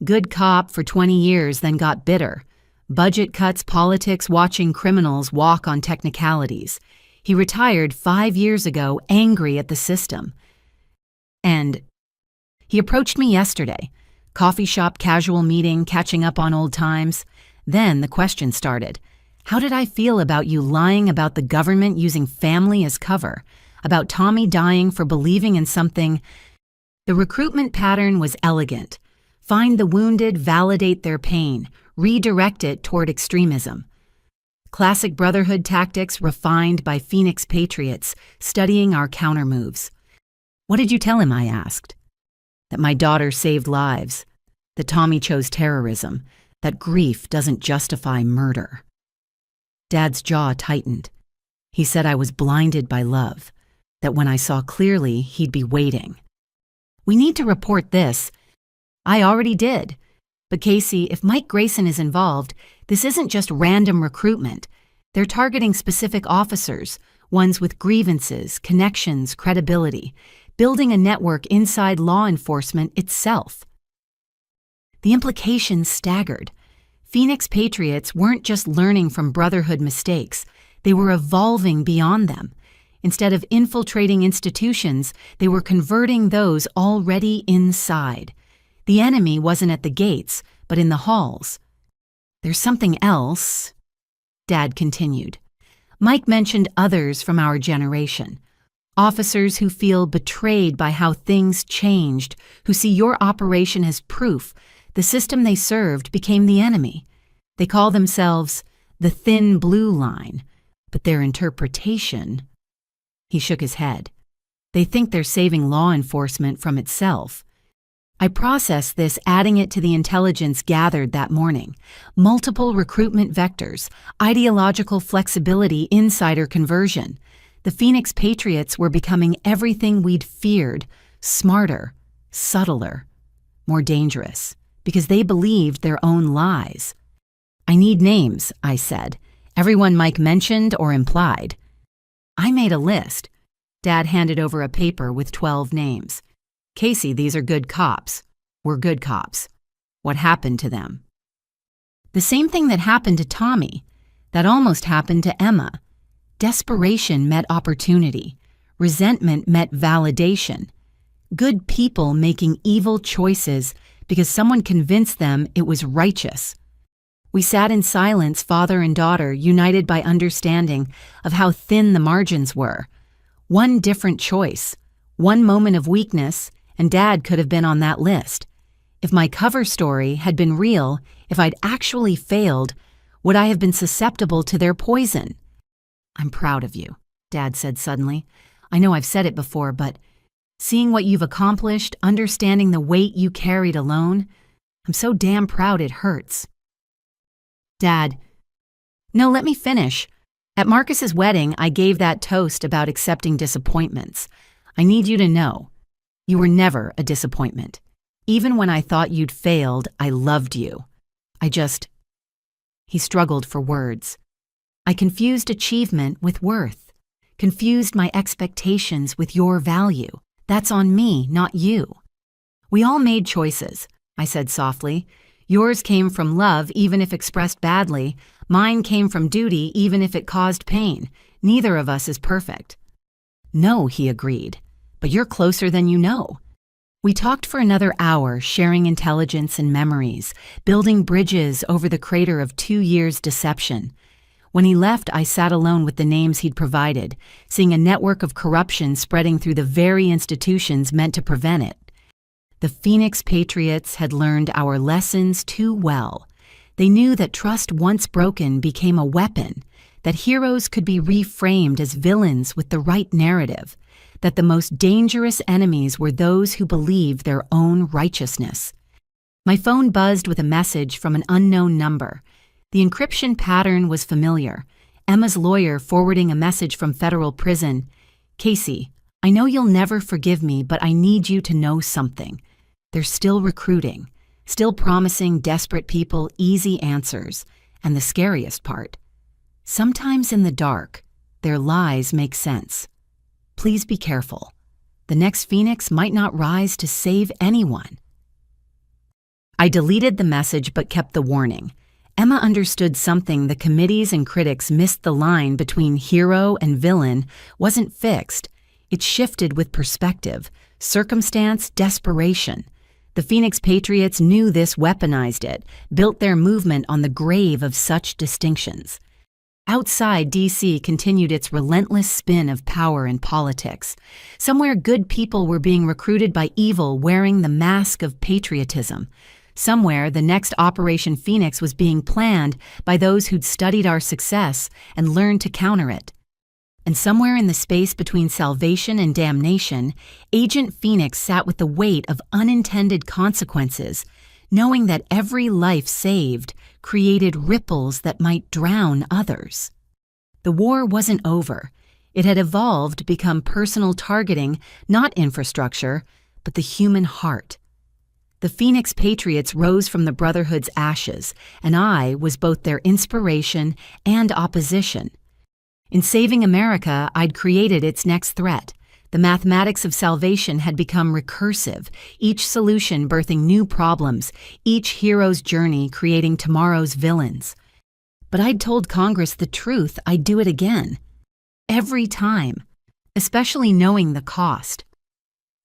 Speaker 1: Good cop for 20 years, then got bitter. Budget cuts, politics, watching criminals walk on technicalities. He retired 5 years ago, angry at the system. And he approached me yesterday. Coffee shop, casual meeting, catching up on old times. Then the question started. How did I feel about you lying about the government using family as cover? About Tommy dying for believing in something? The recruitment pattern was elegant. Find the wounded, validate their pain, redirect it toward extremism. Classic Brotherhood tactics refined by Phoenix Patriots, studying our countermoves. What did you tell him, I asked. That my daughter saved lives, that Tommy chose terrorism, that grief doesn't justify murder. Dad's jaw tightened. He said I was blinded by love, that when I saw clearly, he'd be waiting. We need to report this. I already did. But Casey, if Mike Grayson is involved, this isn't just random recruitment. They're targeting specific officers, ones with grievances, connections, credibility, building a network inside law enforcement itself. The implications staggered. Phoenix Patriots weren't just learning from Brotherhood mistakes, they were evolving beyond them. Instead of infiltrating institutions, they were converting those already inside. The enemy wasn't at the gates, but in the halls. There's something else, Dad continued. Mike mentioned others from our generation. Officers who feel betrayed by how things changed, who see your operation as proof the system they served became the enemy. They call themselves the thin blue line, but their interpretation... He shook his head. They think they're saving law enforcement from itself. I processed this, adding it to the intelligence gathered that morning. Multiple recruitment vectors, ideological flexibility, insider conversion. The Phoenix Patriots were becoming everything we'd feared, smarter, subtler, more dangerous, because they believed their own lies. I need names, I said. Everyone Mike mentioned or implied. I made a list. Dad handed over a paper with 12 names. Casey, these are good cops. We're good cops. What happened to them? The same thing that happened to Tommy, that almost happened to Emma. Desperation met opportunity. Resentment met validation. Good people making evil choices because someone convinced them it was righteous. We sat in silence, father and daughter, united by understanding of how thin the margins were. One different choice, one moment of weakness, and Dad could have been on that list. If my cover story had been real, if I'd actually failed, would I have been susceptible to their poison? I'm proud of you, Dad said suddenly. I know I've said it before, but seeing what you've accomplished, understanding the weight you carried alone, I'm so damn proud it hurts. Dad, no, let me finish. At Marcus's wedding, I gave that toast about accepting disappointments. I need you to know, you were never a disappointment. Even when I thought you'd failed, I loved you. He struggled for words. I confused achievement with worth, confused my expectations with your value. That's on me, not you. We all made choices, I said softly. Yours came from love, even if expressed badly. Mine came from duty, even if it caused pain. Neither of us is perfect. No, he agreed, but you're closer than you know. We talked for another hour, sharing intelligence and memories, building bridges over the crater of 2 years' deception. When he left, I sat alone with the names he'd provided, seeing a network of corruption spreading through the very institutions meant to prevent it. The Phoenix Patriots had learned our lessons too well. They knew that trust once broken became a weapon, that heroes could be reframed as villains with the right narrative, that the most dangerous enemies were those who believed their own righteousness. My phone buzzed with a message from an unknown number. The encryption pattern was familiar. Emma's lawyer forwarding a message from federal prison. Casey, I know you'll never forgive me, but I need you to know something. They're still recruiting, still promising desperate people easy answers. And the scariest part, sometimes in the dark, their lies make sense. Please be careful. The next Phoenix might not rise to save anyone. I deleted the message but kept the warning. Emma understood something the committees and critics missed. The line between hero and villain wasn't fixed. It shifted with perspective, circumstance, desperation. The Phoenix Patriots knew this, weaponized it, built their movement on the grave of such distinctions. Outside, D.C. continued its relentless spin of power and politics. Somewhere good people were being recruited by evil wearing the mask of patriotism. Somewhere, the next Operation Phoenix was being planned by those who'd studied our success and learned to counter it. And somewhere in the space between salvation and damnation, Agent Phoenix sat with the weight of unintended consequences, knowing that every life saved created ripples that might drown others. The war wasn't over. It had evolved to become personal targeting, not infrastructure, but the human heart. The Phoenix Patriots rose from the Brotherhood's ashes, and I was both their inspiration and opposition. In saving America, I'd created its next threat. The mathematics of salvation had become recursive, each solution birthing new problems, each hero's journey creating tomorrow's villains. But I'd told Congress the truth, I'd do it again. Every time, especially knowing the cost.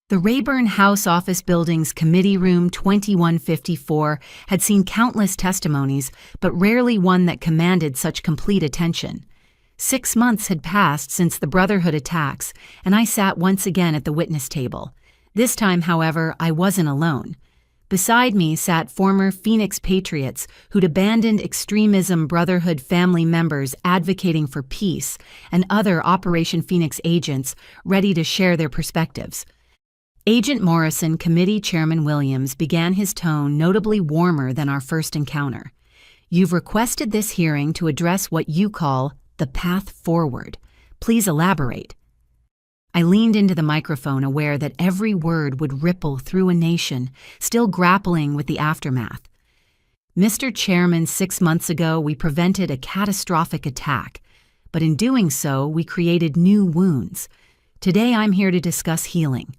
Speaker 1: The Rayburn House Office Building's Committee Room 2154 had seen countless testimonies, but rarely one that commanded such complete attention. 6 months had passed since the Brotherhood attacks, and I sat once again at the witness table. This time, however, I wasn't alone. Beside me sat former Phoenix Patriots who'd abandoned extremism Brotherhood family members advocating for peace, and other Operation Phoenix agents ready to share their perspectives. Agent Morrison, Committee Chairman Williams, began his tone notably warmer than our first encounter. "You've requested this hearing to address what you call the path forward. Please elaborate." I leaned into the microphone, aware that every word would ripple through a nation, still grappling with the aftermath. "Mr. Chairman, 6 months ago we prevented a catastrophic attack, but in doing so we created new wounds. Today I'm here to discuss healing."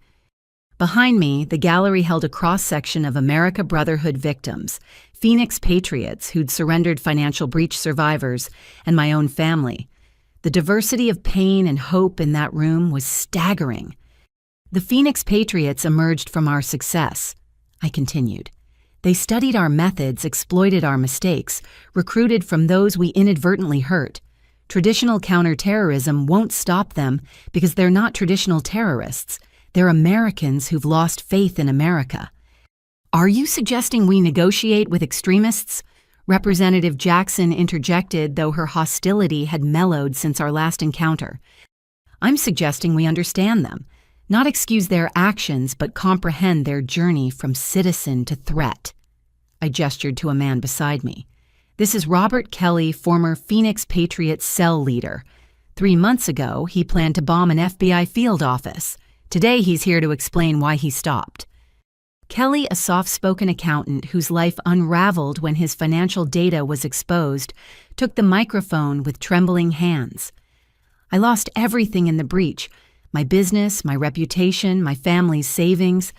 Speaker 1: Behind me, the gallery held a cross-section of America Brotherhood victims, Phoenix Patriots who'd surrendered financial breach survivors, and my own family. The diversity of pain and hope in that room was staggering. "The Phoenix Patriots emerged from our success," I continued. "They studied our methods, exploited our mistakes, recruited from those we inadvertently hurt. Traditional counterterrorism won't stop them because they're not traditional terrorists. They're Americans who've lost faith in America." "Are you suggesting we negotiate with extremists?" Representative Jackson interjected, though her hostility had mellowed since our last encounter. "I'm suggesting we understand them, not excuse their actions, but comprehend their journey from citizen to threat." I gestured to a man beside me. "This is Robert Kelly, former Phoenix Patriots cell leader. 3 months ago, he planned to bomb an FBI field office. Today, he's here to explain why he stopped." Kelly, a soft-spoken accountant whose life unraveled when his financial data was exposed, took the microphone with trembling hands. "I lost everything in the breach. My business, my reputation, my family's savings.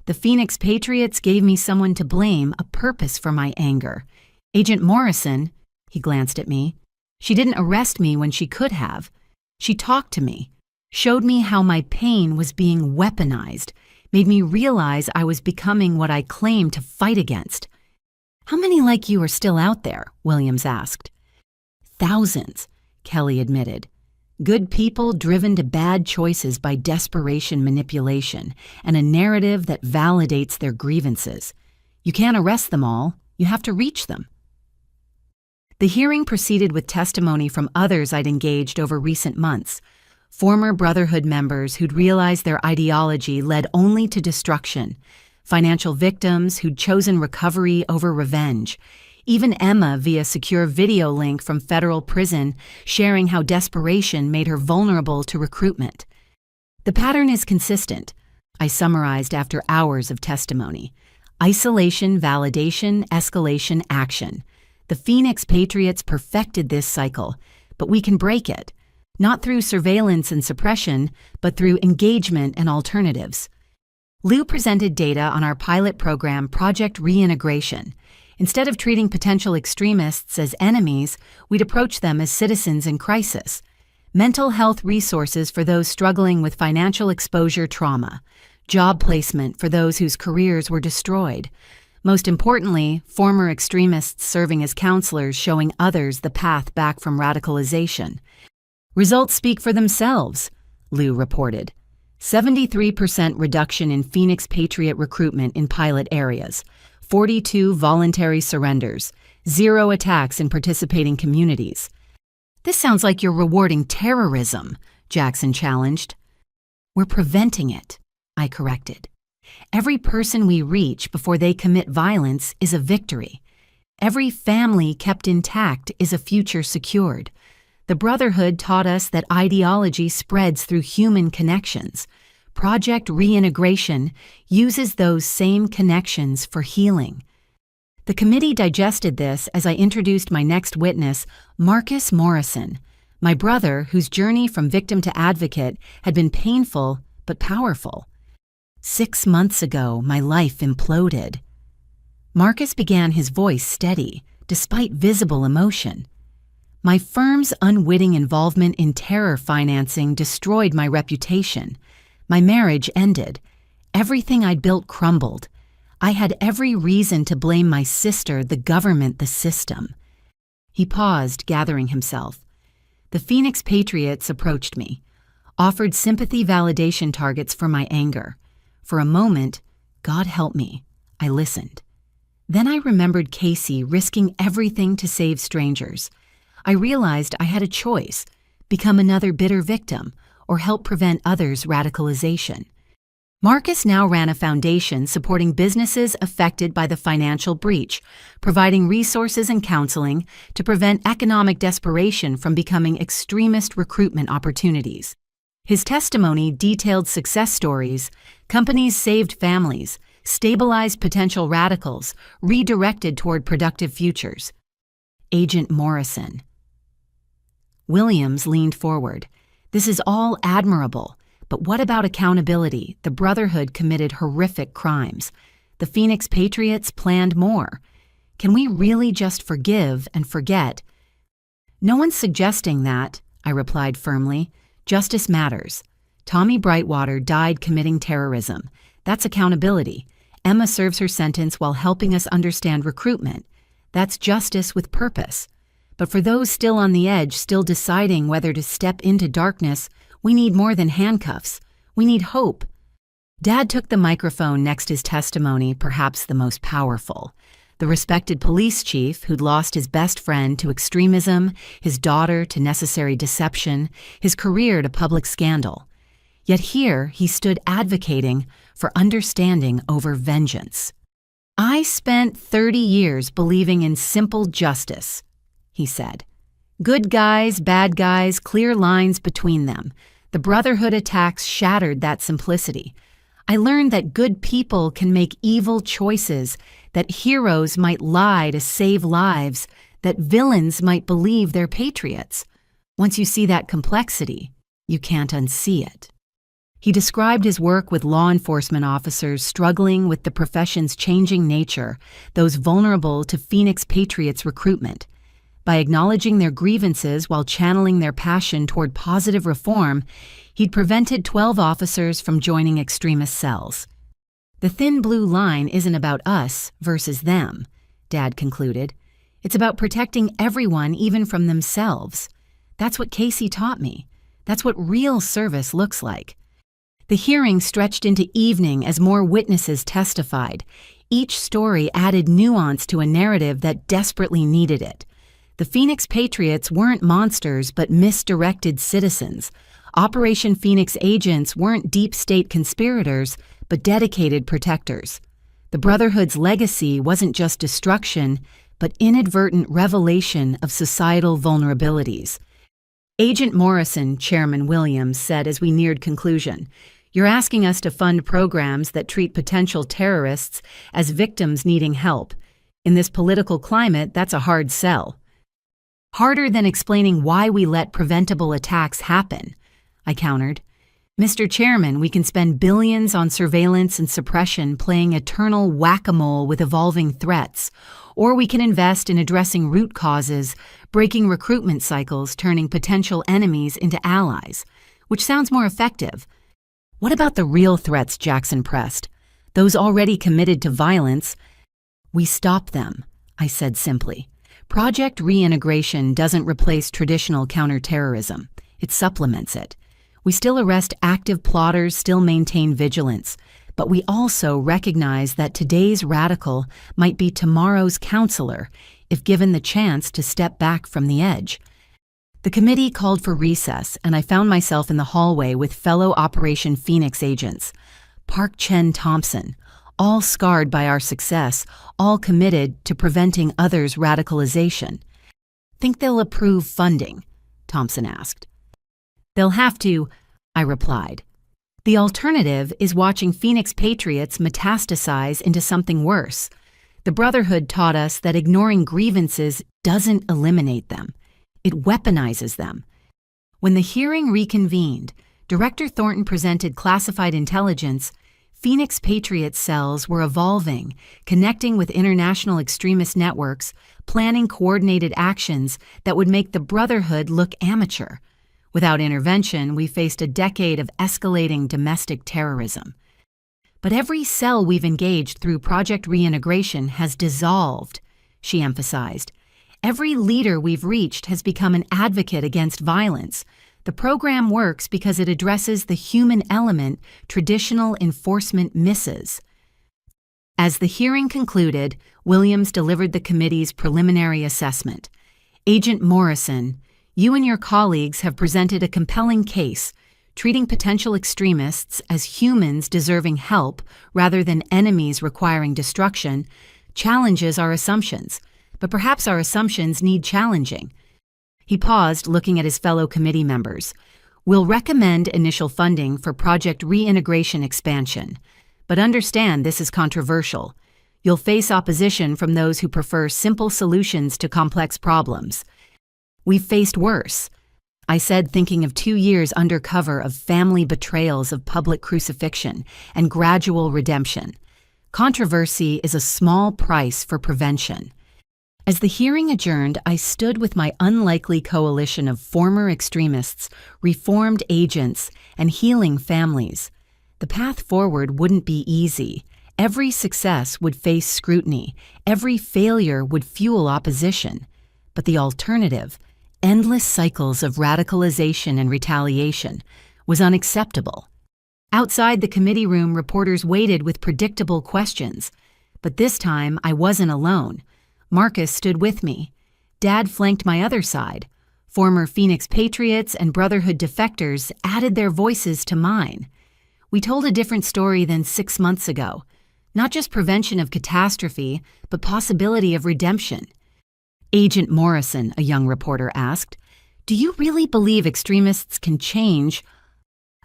Speaker 1: The Phoenix Patriots gave me someone to blame, a purpose for my anger. Agent Morrison," he glanced at me, "she didn't arrest me when she could have. She talked to me, showed me how my pain was being weaponized, made me realize I was becoming what I claimed to fight against." "How many like you are still out there?" Williams asked. "Thousands," Kelly admitted. "Good people driven to bad choices by desperation manipulation and a narrative that validates their grievances. You can't arrest them all, you have to reach them." The hearing proceeded with testimony from others I'd engaged over recent months. Former Brotherhood members who'd realized their ideology led only to destruction, financial victims who'd chosen recovery over revenge, even Emma via secure video link from federal prison sharing how desperation made her vulnerable to recruitment. "The pattern is consistent," I summarized after hours of testimony. "Isolation, validation, escalation, action. The Phoenix Patriots perfected this cycle, but we can break it. Not through surveillance and suppression, but through engagement and alternatives." Lou presented data on our pilot program, Project Reintegration. Instead of treating potential extremists as enemies, we'd approach them as citizens in crisis. Mental health resources for those struggling with financial exposure trauma. Job placement for those whose careers were destroyed. Most importantly, former extremists serving as counselors showing others the path back from radicalization. "Results speak for themselves," Lou reported. 73% reduction in Phoenix Patriot recruitment in pilot areas, 42 voluntary surrenders, 0 attacks in participating communities. "This sounds like you're rewarding terrorism," Jackson challenged. "We're preventing it," I corrected. "Every person we reach before they commit violence is a victory. Every family kept intact is a future secured. The Brotherhood taught us that ideology spreads through human connections. Project Reintegration uses those same connections for healing. The committee digested this as I introduced my next witness, Marcus Morrison, my brother whose journey from victim to advocate had been painful but powerful. 6 months ago, my life imploded. Marcus began, his voice steady, despite visible emotion. My firm's unwitting involvement in terror financing destroyed my reputation. My marriage ended. Everything I'd built crumbled. I had every reason to blame my sister, the government, the system. He paused, gathering himself. The Phoenix Patriots approached me, offered sympathy validation targets for my anger. For a moment, God help me, I listened. Then I remembered Casey risking everything to save strangers. I realized I had a choice: become another bitter victim or help prevent others' radicalization. Marcus now ran a foundation supporting businesses affected by the financial breach, providing resources and counseling to prevent economic desperation from becoming extremist recruitment opportunities. His testimony detailed success stories: companies saved families, stabilized potential radicals, redirected toward productive futures. Agent Morrison. Williams leaned forward. This is all admirable. But what about accountability? The Brotherhood committed horrific crimes. The Phoenix Patriots planned more. Can we really just forgive and forget? No one's suggesting that, I replied firmly. Justice matters. Tommy Brightwater died committing terrorism. That's accountability. Emma serves her sentence while helping us understand recruitment. That's justice with purpose. But for those still on the edge, still deciding whether to step into darkness, we need more than handcuffs. We need hope. Dad took the microphone next his testimony, perhaps the most powerful. The respected police chief who'd lost his best friend to extremism, his daughter to necessary deception, his career to public scandal. Yet here he stood advocating for understanding over vengeance. I spent 30 years believing in simple justice, he said. Good guys, bad guys, clear lines between them. The Brotherhood attacks shattered that simplicity. I learned that good people can make evil choices, that heroes might lie to save lives, that villains might believe they're patriots. Once you see that complexity, you can't unsee it. He described his work with law enforcement officers struggling with the profession's changing nature, those vulnerable to Phoenix Patriots recruitment. By acknowledging their grievances while channeling their passion toward positive reform, he'd prevented 12 officers from joining extremist cells. The thin blue line isn't about us versus them, Dad concluded. It's about protecting everyone, even from themselves. That's what Casey taught me. That's what real service looks like. The hearing stretched into evening as more witnesses testified. Each story added nuance to a narrative that desperately needed it. The Phoenix Patriots weren't monsters but misdirected citizens. Operation Phoenix agents weren't deep state conspirators but dedicated protectors. The Brotherhood's legacy wasn't just destruction but inadvertent revelation of societal vulnerabilities. Agent Morrison, Chairman Williams, said as we neared conclusion, "You're asking us to fund programs that treat potential terrorists as victims needing help. In this political climate, that's a hard sell." Harder than explaining why we let preventable attacks happen, I countered. Mr. Chairman, we can spend billions on surveillance and suppression playing eternal whack-a-mole with evolving threats, or we can invest in addressing root causes, breaking recruitment cycles, turning potential enemies into allies, which sounds more effective. What about the real threats, Jackson pressed? Those already committed to violence? We stop them, I said simply. Project Reintegration doesn't replace traditional counterterrorism. It supplements it. We still arrest active plotters, still maintain vigilance, but we also recognize that today's radical might be tomorrow's counselor if given the chance to step back from the edge. The committee called for recess, and I found myself in the hallway with fellow Operation Phoenix agents. Park Chen Thompson, all scarred by our success, all committed to preventing others' radicalization. "Think they'll approve funding?" Thompson asked. They'll have to, I replied. The alternative is watching Phoenix Patriots metastasize into something worse. The Brotherhood taught us that ignoring grievances doesn't eliminate them. It weaponizes them. When the hearing reconvened, Director Thornton presented classified intelligence. Phoenix Patriot cells were evolving, connecting with international extremist networks, planning coordinated actions that would make the Brotherhood look amateur. Without intervention, we faced a decade of escalating domestic terrorism. But every cell we've engaged through Project Reintegration has dissolved, she emphasized. Every leader we've reached has become an advocate against violence. The program works because it addresses the human element traditional enforcement misses. As the hearing concluded, Williams delivered the committee's preliminary assessment. Agent Morrison, you and your colleagues have presented a compelling case, treating potential extremists as humans deserving help rather than enemies requiring destruction, challenges our assumptions. But perhaps our assumptions need challenging. He paused, looking at his fellow committee members. We'll recommend initial funding for Project Reintegration expansion, but understand this is controversial. You'll face opposition from those who prefer simple solutions to complex problems. We've faced worse, I said, thinking of 2 years undercover of family betrayals of public crucifixion and gradual redemption. Controversy is a small price for prevention. As the hearing adjourned, I stood with my unlikely coalition of former extremists, reformed agents, and healing families. The path forward wouldn't be easy. Every success would face scrutiny. Every failure would fuel opposition. But the alternative, endless cycles of radicalization and retaliation, was unacceptable. Outside the committee room, reporters waited with predictable questions. But this time, I wasn't alone. Marcus stood with me. Dad flanked my other side. Former Phoenix Patriots and Brotherhood defectors added their voices to mine. We told a different story than 6 months ago. Not just prevention of catastrophe, but possibility of redemption. Agent Morrison, a young reporter asked, do you really believe extremists can change?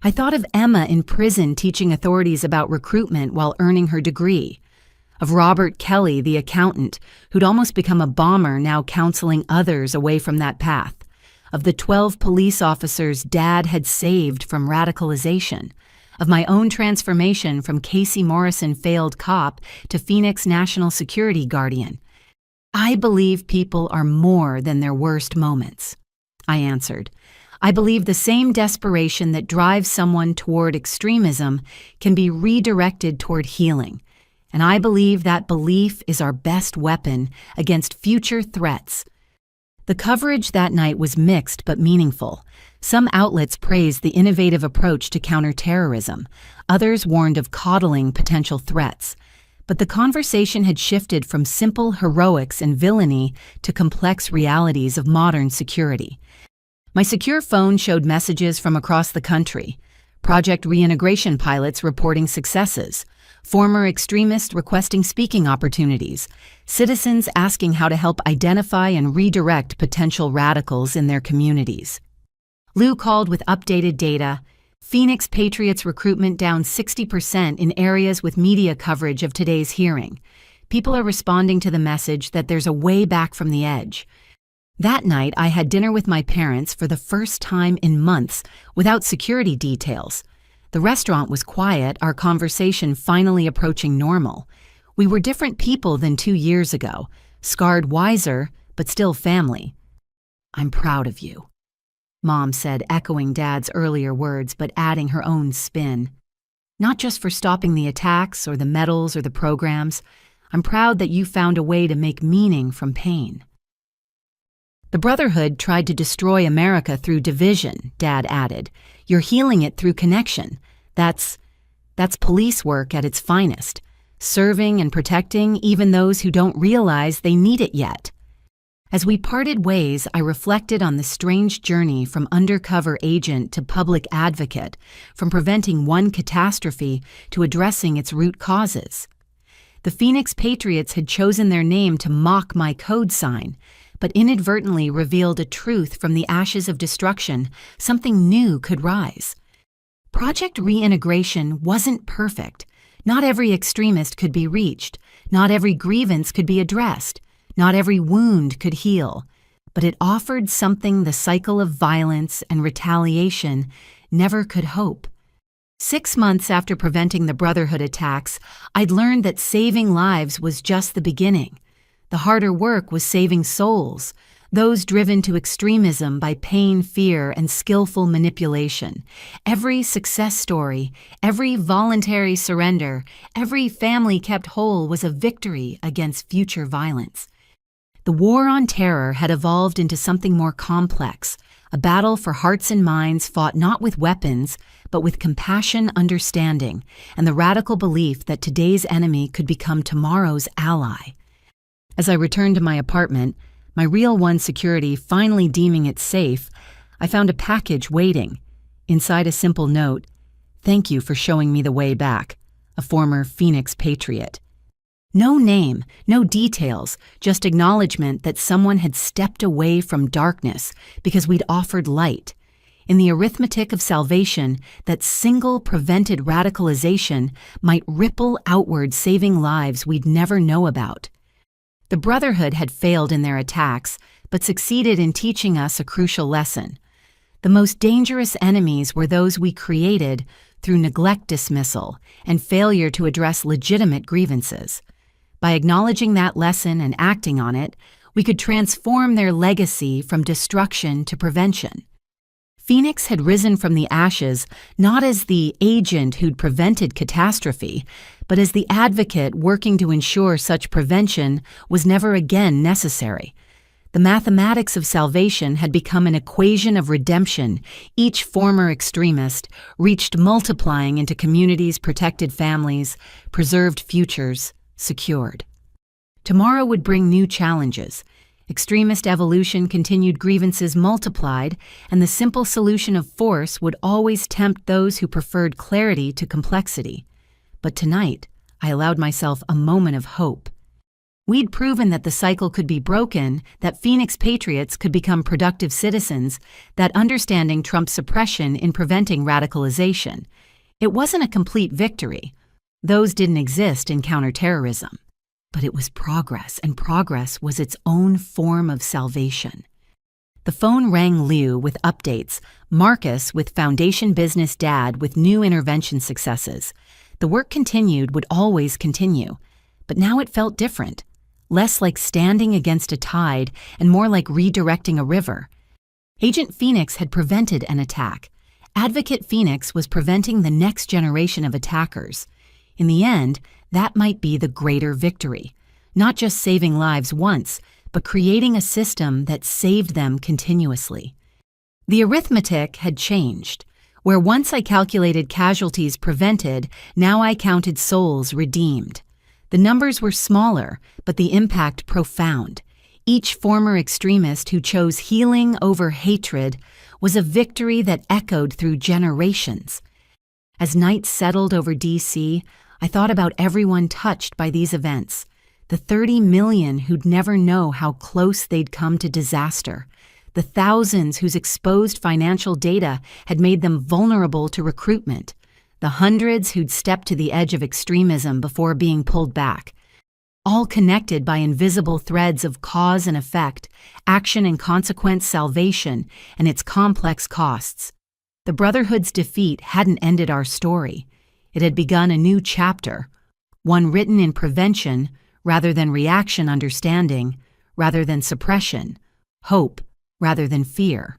Speaker 1: I thought of Emma in prison teaching authorities about recruitment while earning her degree. Of Robert Kelly, the accountant, who'd almost become a bomber, now counseling others away from that path. Of the 12 police officers Dad had saved from radicalization. Of my own transformation from Casey Morrison failed cop to Phoenix National Security Guardian. I believe people are more than their worst moments, I answered. I believe the same desperation that drives someone toward extremism can be redirected toward healing. And I believe that belief is our best weapon against future threats. The coverage that night was mixed but meaningful. Some outlets praised the innovative approach to counterterrorism. Others warned of coddling potential threats. But the conversation had shifted from simple heroics and villainy to complex realities of modern security. My secure phone showed messages from across the country. Project Reintegration pilots reporting successes. Former extremists requesting speaking opportunities, citizens asking how to help identify and redirect potential radicals in their communities. Lou called with updated data. Phoenix Patriots recruitment down 60% in areas with media coverage of today's hearing. People are responding to the message that there's a way back from the edge. That night, I had dinner with my parents for the first time in months without security details. The restaurant was quiet, our conversation finally approaching normal. We were different people than 2 years ago, scarred wiser, but still family. I'm proud of you, Mom said, echoing Dad's earlier words, but adding her own spin. Not just for stopping the attacks or the medals or the programs. I'm proud that you found a way to make meaning from pain. The Brotherhood tried to destroy America through division, Dad added. You're healing it through connection. That's police work at its finest, serving and protecting even those who don't realize they need it yet. As we parted ways, I reflected on the strange journey from undercover agent to public advocate, from preventing one catastrophe to addressing its root causes. The Phoenix Patriots had chosen their name to mock my code sign, but inadvertently revealed a truth from the ashes of destruction. Something new could rise. Project Reintegration wasn't perfect. Not every extremist could be reached. Not every grievance could be addressed. Not every wound could heal. But it offered something the cycle of violence and retaliation never could hope. 6 months after preventing the Brotherhood attacks, I'd learned that saving lives was just the beginning. The harder work was saving souls, those driven to extremism by pain, fear, and skillful manipulation. Every success story, every voluntary surrender, every family kept whole was a victory against future violence. The war on terror had evolved into something more complex, a battle for hearts and minds fought not with weapons, but with compassion, understanding, and the radical belief that today's enemy could become tomorrow's ally. As I returned to my apartment, my Real One security finally deeming it safe, I found a package waiting. Inside a simple note, "Thank you for showing me the way back," a former Phoenix patriot. No name, no details, just acknowledgement that someone had stepped away from darkness because we'd offered light. In the arithmetic of salvation, that single prevented radicalization might ripple outward, saving lives we'd never know about. The Brotherhood had failed in their attacks, but succeeded in teaching us a crucial lesson. The most dangerous enemies were those we created through neglect, dismissal, and failure to address legitimate grievances. By acknowledging that lesson and acting on it, we could transform their legacy from destruction to prevention. Phoenix had risen from the ashes not as the agent who'd prevented catastrophe, but as the advocate working to ensure such prevention was never again necessary. The mathematics of salvation had become an equation of redemption. Each former extremist reached multiplying into communities, protected families, preserved futures, secured. Tomorrow would bring new challenges. Extremist evolution continued, grievances multiplied, and the simple solution of force would always tempt those who preferred clarity to complexity. But tonight, I allowed myself a moment of hope. We'd proven that the cycle could be broken, that Phoenix patriots could become productive citizens, that understanding trumped suppression in preventing radicalization. It wasn't a complete victory. Those didn't exist in counterterrorism. But it was progress, and progress was its own form of salvation. The phone rang Liu with updates, Marcus with Foundation Business Dad with new intervention successes. The work continued, would always continue. But now it felt different. Less like standing against a tide and more like redirecting a river. Agent Phoenix had prevented an attack. Advocate Phoenix was preventing the next generation of attackers. In the end, that might be the greater victory. Not just saving lives once, but creating a system that saved them continuously. The arithmetic had changed. Where once I calculated casualties prevented, now I counted souls redeemed. The numbers were smaller, but the impact profound. Each former extremist who chose healing over hatred was a victory that echoed through generations. As night settled over D.C., I thought about everyone touched by these events, the 30 million who'd never know how close they'd come to disaster, the thousands whose exposed financial data had made them vulnerable to recruitment, the hundreds who'd stepped to the edge of extremism before being pulled back, all connected by invisible threads of cause and effect, action and consequence, salvation, and its complex costs. The Brotherhood's defeat hadn't ended our story. It had begun a new chapter, one written in prevention rather than reaction, understanding rather than suppression, hope rather than fear.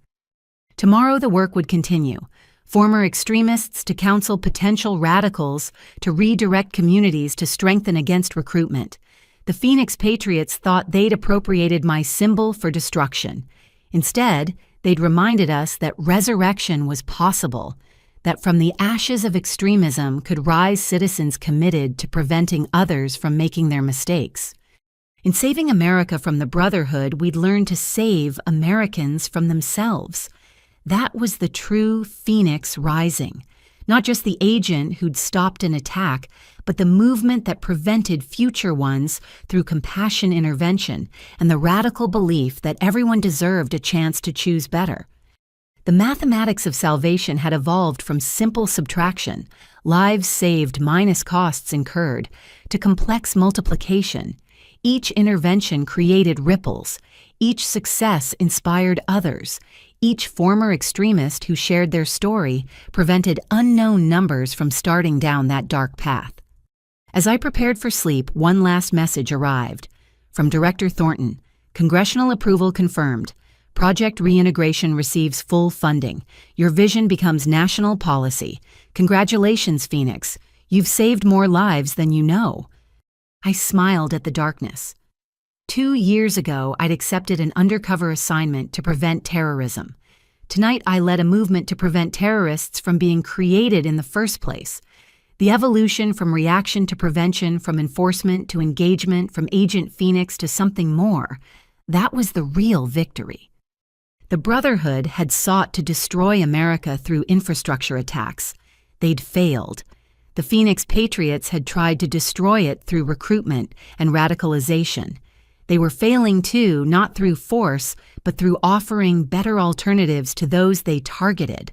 Speaker 1: Tomorrow the work would continue, former extremists to counsel potential radicals, to redirect communities, to strengthen against recruitment. The Phoenix Patriots thought they'd appropriated my symbol for destruction. Instead, they'd reminded us that resurrection was possible, that from the ashes of extremism could rise citizens committed to preventing others from making their mistakes. In saving America from the Brotherhood, we'd learned to save Americans from themselves. That was the true Phoenix rising, Not just the agent who'd stopped an attack, but the movement that prevented future ones through compassion intervention and the radical belief that everyone deserved a chance to choose better. The mathematics of salvation had evolved from simple subtraction, lives saved minus costs incurred, to complex multiplication. Each intervention created ripples. Each success inspired others. Each former extremist who shared their story prevented unknown numbers from starting down that dark path. As I prepared for sleep, one last message arrived. From Director Thornton, congressional approval confirmed. Project Reintegration receives full funding. Your vision becomes national policy. Congratulations, Phoenix. You've saved more lives than you know. I smiled at the darkness. 2 years ago, I'd accepted an undercover assignment to prevent terrorism. Tonight, I led a movement to prevent terrorists from being created in the first place. The evolution from reaction to prevention, from enforcement to engagement, from Agent Phoenix to something more, that was the real victory. The Brotherhood had sought to destroy America through infrastructure attacks. They'd failed. The Phoenix Patriots had tried to destroy it through recruitment and radicalization. They were failing too, not through force, but through offering better alternatives to those they targeted.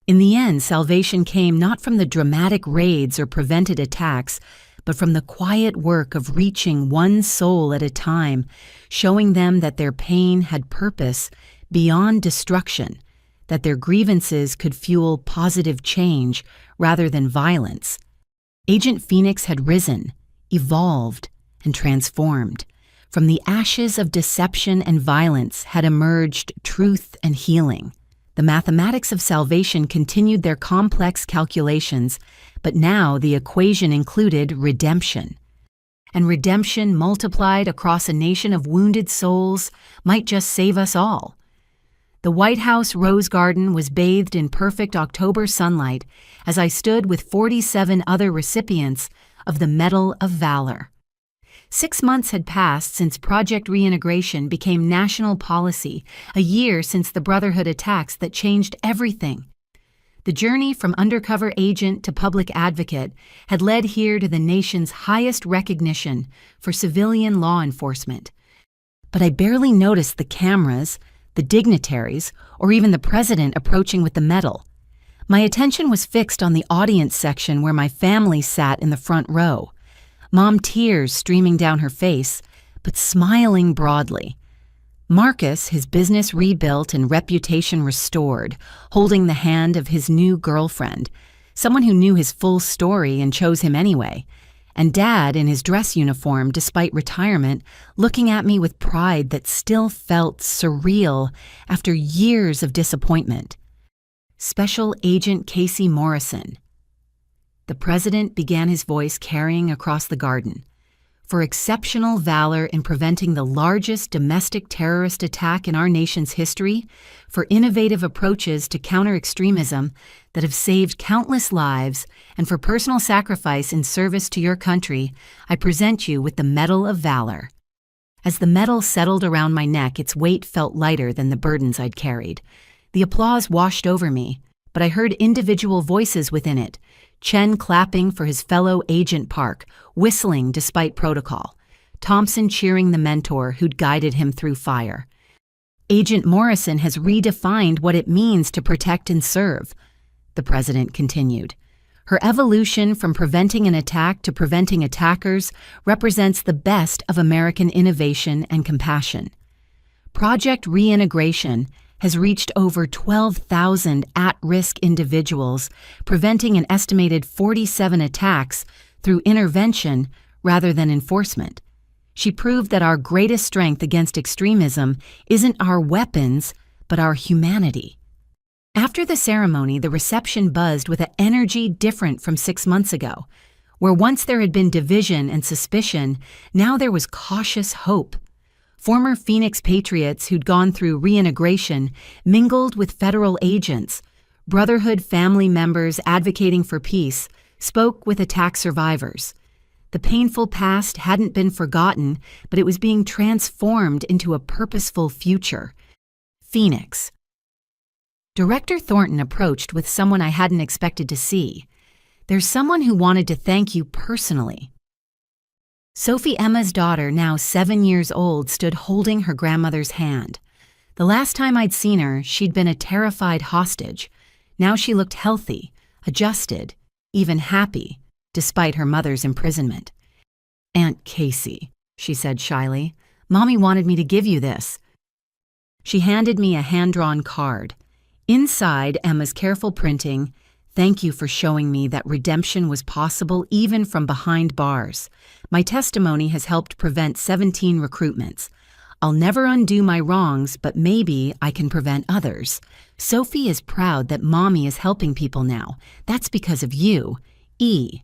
Speaker 1: In the end, salvation came not from the dramatic raids or prevented attacks, but from the quiet work of reaching one soul at a time, showing them that their pain had purpose beyond destruction, that their grievances could fuel positive change rather than violence. Agent Phoenix had risen, evolved, and transformed. From the ashes of deception and violence had emerged truth and healing. The mathematics of salvation continued their complex calculations, but now the equation included redemption. And redemption multiplied across a nation of wounded souls might just save us all. The White House Rose Garden was bathed in perfect October sunlight as I stood with 47 other recipients of the Medal of Valor. 6 months had passed since Project Reintegration became national policy, a year since the Brotherhood attacks that changed everything. The journey from undercover agent to public advocate had led here to the nation's highest recognition for civilian law enforcement. But I barely noticed the cameras, the dignitaries, or even the president approaching with the medal. My attention was fixed on the audience section where my family sat in the front row. Mom, tears streaming down her face, but smiling broadly. Marcus, his business rebuilt and reputation restored, holding the hand of his new girlfriend, someone who knew his full story and chose him anyway. And Dad, in his dress uniform despite retirement, looking at me with pride that still felt surreal after years of disappointment. Special Agent Casey Morrison. The president began his voice carrying across the garden. For exceptional valor in preventing the largest domestic terrorist attack in our nation's history, for innovative approaches to counter-extremism that have saved countless lives, and for personal sacrifice in service to your country, I present you with the Medal of Valor. As the medal settled around my neck, its weight felt lighter than the burdens I'd carried. The applause washed over me, but I heard individual voices within it. Chen clapping for his fellow Agent Park, whistling despite protocol. Thompson cheering the mentor who'd guided him through fire. Agent Morrison has redefined what it means to protect and serve, the president continued. Her evolution from preventing an attack to preventing attackers represents the best of American innovation and compassion. Project Reintegration has reached over 12,000 at-risk individuals, preventing an estimated 47 attacks through intervention rather than enforcement. She proved that our greatest strength against extremism isn't our weapons, but our humanity. After the ceremony, the reception buzzed with an energy different from 6 months ago. Where once there had been division and suspicion, now there was cautious hope. Former Phoenix Patriots who'd gone through reintegration mingled with federal agents. Brotherhood family members advocating for peace spoke with attack survivors. The painful past hadn't been forgotten, but it was being transformed into a purposeful future. Phoenix, Director Thornton approached with someone I hadn't expected to see. There's someone who wanted to thank you personally. Sophie Emma's daughter, now 7 years old, stood holding her grandmother's hand. The last time I'd seen her, she'd been a terrified hostage. Now she looked healthy, adjusted, even happy, despite her mother's imprisonment. "Aunt Casey," she said shyly, "Mommy wanted me to give you this." She handed me a hand-drawn card. Inside, Emma's careful printing, "Thank you for showing me that redemption was possible even from behind bars. My testimony has helped prevent 17 recruitments. I'll never undo my wrongs, but maybe I can prevent others. Sophie is proud that Mommy is helping people now. That's because of you. E."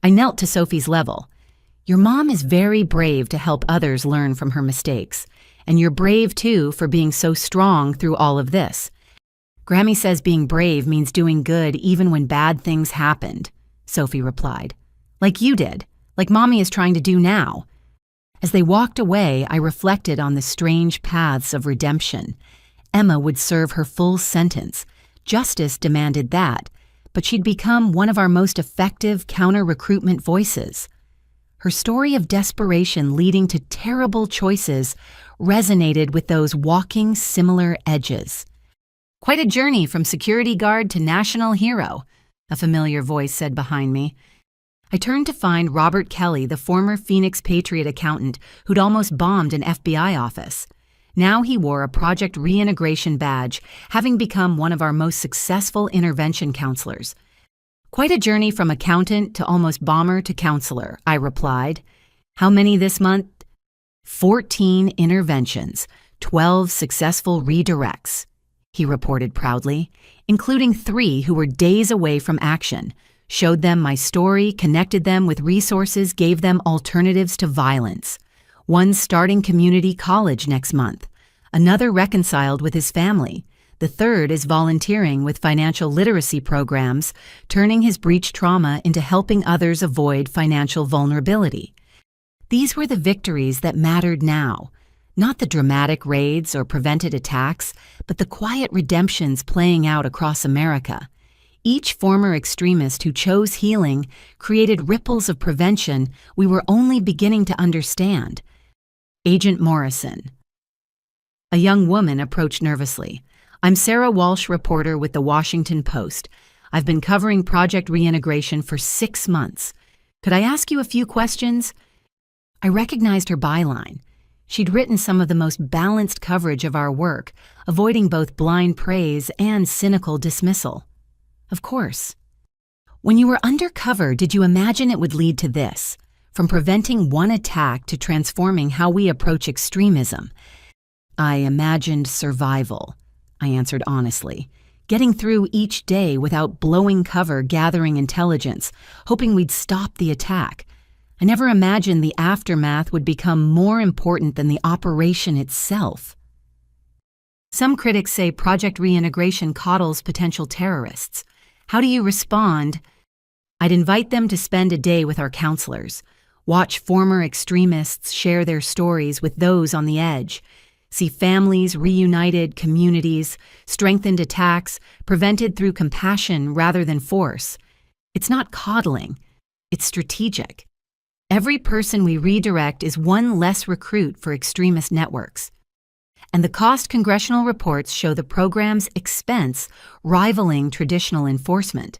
Speaker 1: I knelt to Sophie's level. "Your mom is very brave to help others learn from her mistakes. And you're brave, too, for being so strong through all of this. Grammy says being brave means doing good even when bad things happened," Sophie replied. "Like you did, like Mommy is trying to do now." As they walked away, I reflected on the strange paths of redemption. Emma would serve her full sentence. Justice demanded that, but she'd become one of our most effective counter-recruitment voices. Her story of desperation leading to terrible choices resonated with those walking similar edges. "Quite a journey from security guard to national hero," a familiar voice said behind me. I turned to find Robert Kelly, the former Phoenix Patriot accountant who'd almost bombed an FBI office. Now he wore a Project Reintegration badge, having become one of our most successful intervention counselors. "Quite a journey from accountant to almost bomber to counselor," I replied. "How many this month?" 14 interventions, 12 successful redirects, he reported proudly, including 3 who were days away from action. Showed them my story, connected them with resources, gave them alternatives to violence. One starting community college next month. Another reconciled with his family. The third is volunteering with financial literacy programs, turning his breach trauma into helping others avoid financial vulnerability. These were the victories that mattered now. Not the dramatic raids or prevented attacks, but the quiet redemptions playing out across America. Each former extremist who chose healing created ripples of prevention we were only beginning to understand. Agent Morrison. A young woman approached nervously. "I'm Sarah Walsh, reporter with the Washington Post. I've been covering Project Reintegration for 6 months. Could I ask you a few questions?" I recognized her byline. She'd written some of the most balanced coverage of our work, avoiding both blind praise and cynical dismissal. "Of course." "When you were undercover, did you imagine it would lead to this? From preventing one attack to transforming how we approach extremism?" "I imagined survival," I answered honestly. "Getting through each day without blowing cover, gathering intelligence, hoping we'd stop the attack. I never imagined the aftermath would become more important than the operation itself." Some critics say Project Reintegration coddles potential terrorists. How do you respond? I'd invite them to spend a day with our counselors, watch former extremists share their stories with those on the edge, see families reunited, communities, strengthened attacks, prevented through compassion rather than force. It's not coddling, it's strategic. Every person we redirect is one less recruit for extremist networks. And the cost congressional reports show the program's expense rivaling traditional enforcement.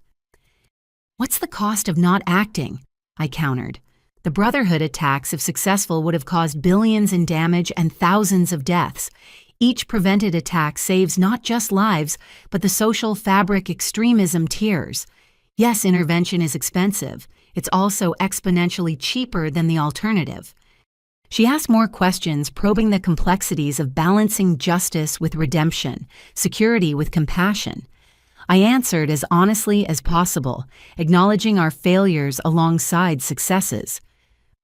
Speaker 1: "What's the cost of not acting?" I countered. "The Brotherhood attacks, if successful, would have caused billions in damage and thousands of deaths. Each prevented attack saves not just lives, but the social fabric extremism tears. Yes, intervention is expensive. It's also exponentially cheaper than the alternative." She asked more questions, probing the complexities of balancing justice with redemption, security with compassion. I answered as honestly as possible, acknowledging our failures alongside successes.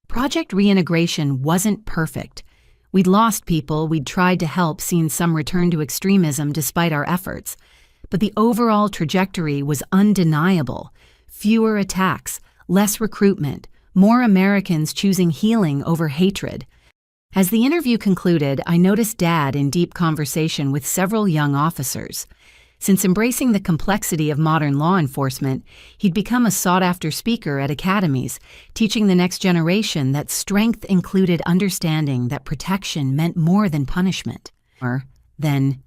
Speaker 1: Project Reintegration wasn't perfect. We'd lost people we'd tried to help, seen some return to extremism despite our efforts. But the overall trajectory was undeniable. Fewer attacks, less recruitment, more Americans choosing healing over hatred. As the interview concluded, I noticed Dad in deep conversation with several young officers. Since embracing the complexity of modern law enforcement, he'd become a sought-after speaker at academies, teaching the next generation that strength included understanding that protection meant more than punishment. Then,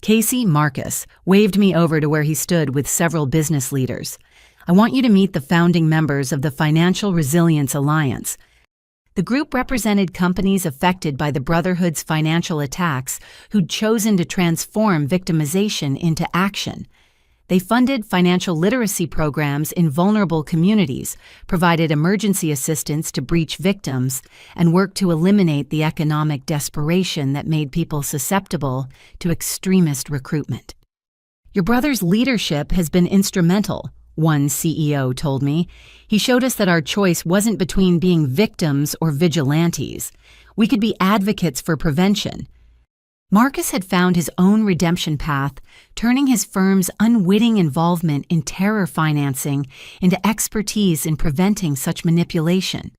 Speaker 1: Casey Marcus waved me over to where he stood with several business leaders. "I want you to meet the founding members of the Financial Resilience Alliance." The group represented companies affected by the Brotherhood's financial attacks who'd chosen to transform victimization into action. They funded financial literacy programs in vulnerable communities, provided emergency assistance to breach victims, and worked to eliminate the economic desperation that made people susceptible to extremist recruitment. "Your brother's leadership has been instrumental," one CEO told me. "He showed us that our choice wasn't between being victims or vigilantes. We could be advocates for prevention." Marcus had found his own redemption path, turning his firm's unwitting involvement in terror financing into expertise in preventing such manipulation.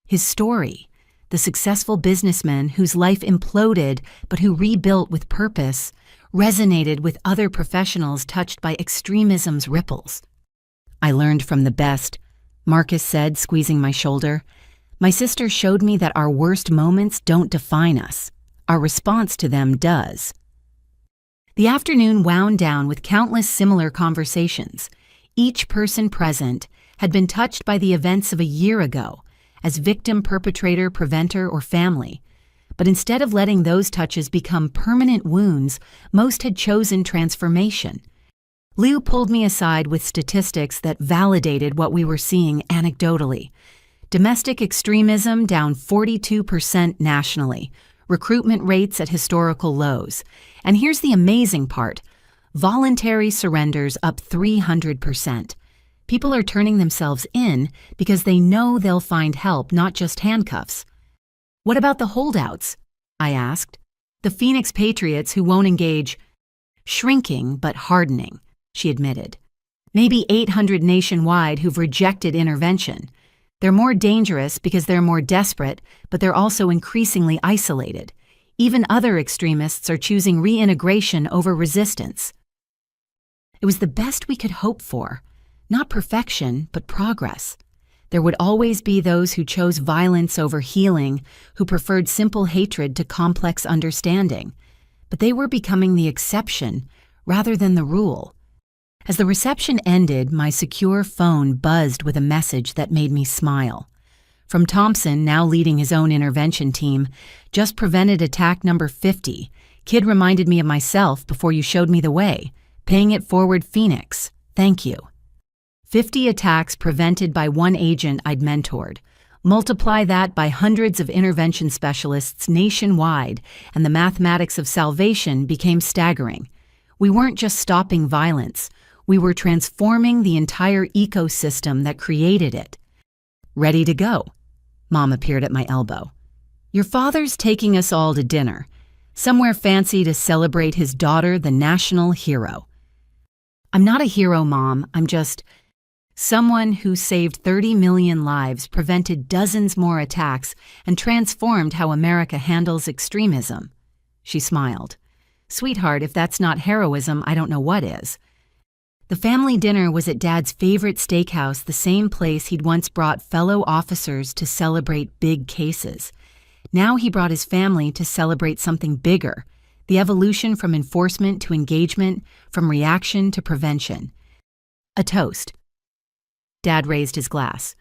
Speaker 1: His story, the successful businessman whose life imploded but who rebuilt with purpose, resonated with other professionals touched by extremism's ripples. "I learned from the best," Marcus said, squeezing my shoulder. "My sister showed me that our worst moments don't define us. Our response to them does." The afternoon wound down with countless similar conversations. Each person present had been touched by the events of a year ago, as victim, perpetrator, preventer, or family. But instead of letting those touches become permanent wounds, most had chosen transformation. Lou pulled me aside with statistics that validated what we were seeing anecdotally. Domestic extremism down 42% nationally, recruitment rates at historical lows. And here's the amazing part: voluntary surrenders up 300%. People are turning themselves in because they know they'll find help, not just handcuffs. "What about the holdouts?" I asked. "The Phoenix Patriots who won't engage?" "Shrinking but hardening," she admitted. "Maybe 800 nationwide who've rejected intervention. They're more dangerous because they're more desperate, but they're also increasingly isolated. Even other extremists are choosing reintegration over resistance." It was the best we could hope for. Not perfection, but progress. There would always be those who chose violence over healing, who preferred simple hatred to complex understanding. But they were becoming the exception rather than the rule. As the reception ended, my secure phone buzzed with a message that made me smile. From Thompson, now leading his own intervention team. "Just prevented attack number 50. Kid reminded me of myself before you showed me the way. Paying it forward, Phoenix. Thank you." 50 attacks prevented by one agent I'd mentored. Multiply that by hundreds of intervention specialists nationwide, and the mathematics of salvation became staggering. We weren't just stopping violence. We were transforming the entire ecosystem that created it. "Ready to go?" Mom appeared at my elbow. "Your father's taking us all to dinner. Somewhere fancy to celebrate his daughter, the national hero." "I'm not a hero, Mom. I'm just someone who saved 30 million lives, prevented dozens more attacks, and transformed how America handles extremism." She smiled. "Sweetheart, if that's not heroism, I don't know what is." The family dinner was at Dad's favorite steakhouse, the same place he'd once brought fellow officers to celebrate big cases. Now he brought his family to celebrate something bigger, the evolution from enforcement to engagement, from reaction to prevention. A toast. Dad raised his glass.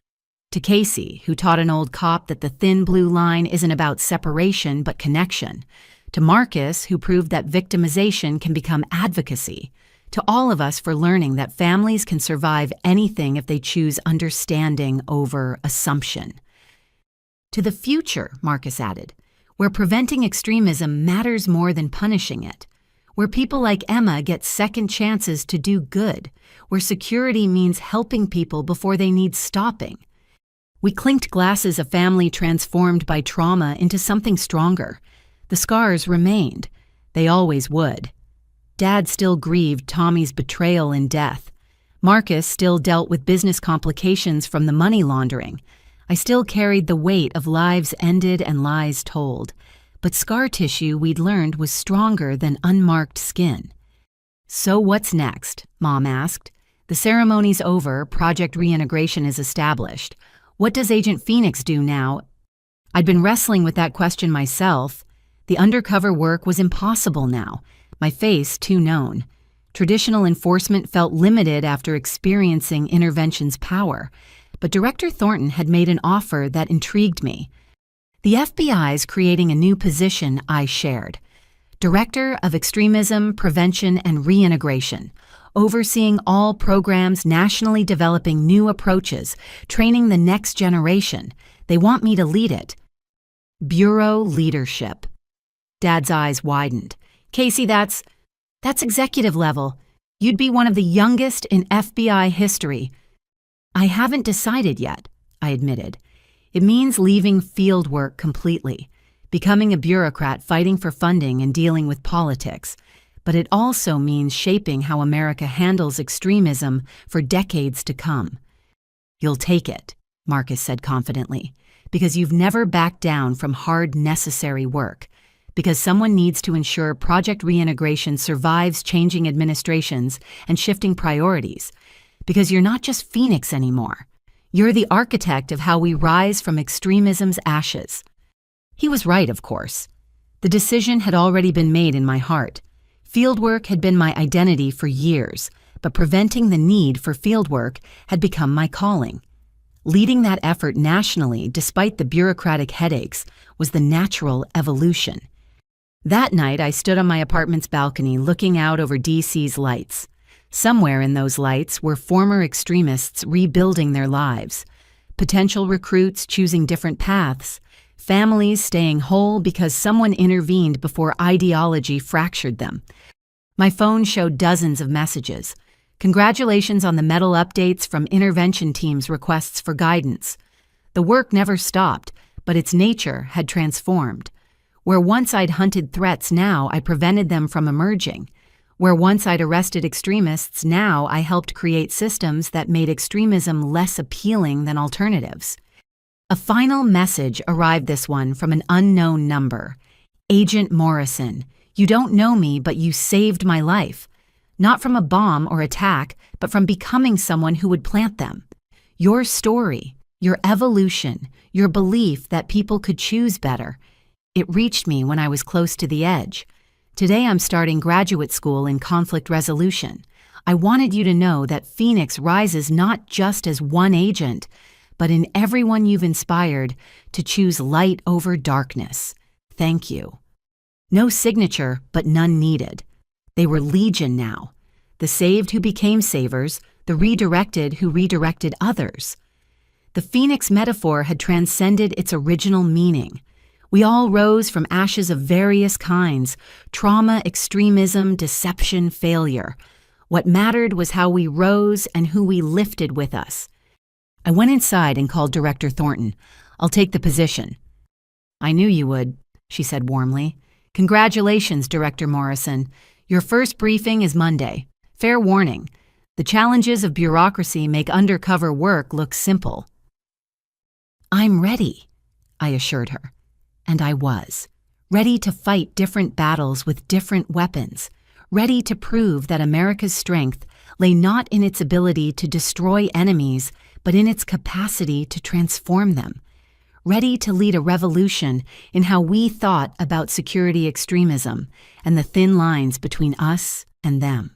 Speaker 1: To Casey, who taught an old cop that the thin blue line isn't about separation but connection. To Marcus, who proved that victimization can become advocacy. To all of us for learning that families can survive anything if they choose understanding over assumption. To the future, Marcus added, where preventing extremism matters more than punishing it, where people like Emma get second chances to do good, where security means helping people before they need stopping. We clinked glasses, a family transformed by trauma into something stronger. The scars remained. They always would. Dad still grieved Tommy's betrayal and death. Marcus still dealt with business complications from the money laundering. I still carried the weight of lives ended and lies told. But scar tissue we'd learned was stronger than unmarked skin. "So what's next?" Mom asked. "The ceremony's over, Project Reintegration is established. What does Agent Phoenix do now?" I'd been wrestling with that question myself. The undercover work was impossible now, my face too known. Traditional enforcement felt limited after experiencing intervention's power, but Director Thornton had made an offer that intrigued me. The FBI's creating a new position I shared. Director of Extremism, Prevention, and Reintegration, overseeing all programs nationally developing new approaches, training the next generation. They want me to lead it. Bureau leadership. Dad's eyes widened. "Casey, that's executive level. You'd be one of the youngest in FBI history." "I haven't decided yet," I admitted. "It means leaving field work completely, becoming a bureaucrat fighting for funding and dealing with politics. But it also means shaping how America handles extremism for decades to come." "You'll take it," Marcus said confidently, "because you've never backed down from hard, necessary work. Because someone needs to ensure Project Reintegration survives changing administrations and shifting priorities. Because you're not just Phoenix anymore. You're the architect of how we rise from extremism's ashes." He was right, of course. The decision had already been made in my heart. Fieldwork had been my identity for years, but preventing the need for fieldwork had become my calling. Leading that effort nationally, despite the bureaucratic headaches, was the natural evolution. That night, I stood on my apartment's balcony looking out over DC's lights. Somewhere in those lights were former extremists rebuilding their lives, potential recruits choosing different paths, families staying whole because someone intervened before ideology fractured them. My phone showed dozens of messages. Congratulations on the medal updates from intervention teams' requests for guidance. The work never stopped, but its nature had transformed. Where once I'd hunted threats, now I prevented them from emerging. Where once I'd arrested extremists, now I helped create systems that made extremism less appealing than alternatives. A final message arrived, this one from an unknown number. "Agent Morrison, you don't know me, but you saved my life. Not from a bomb or attack, but from becoming someone who would plant them. Your story, your evolution, your belief that people could choose better. It reached me when I was close to the edge. Today I'm starting graduate school in conflict resolution. I wanted you to know that Phoenix rises not just as one agent, but in everyone you've inspired to choose light over darkness. Thank you." No signature, but none needed. They were legion now. The saved who became savers, the redirected who redirected others. The Phoenix metaphor had transcended its original meaning. We all rose from ashes of various kinds: trauma, extremism, deception, failure. What mattered was how we rose and who we lifted with us. I went inside and called Director Thornton. "I'll take the position." "I knew you would," she said warmly. "Congratulations, Director Morrison. Your first briefing is Monday. Fair warning. The challenges of bureaucracy make undercover work look simple." "I'm ready," I assured her. And I was. Ready to fight different battles with different weapons. Ready to prove that America's strength lay not in its ability to destroy enemies, but in its capacity to transform them. Ready to lead a revolution in how we thought about security extremism and the thin lines between us and them.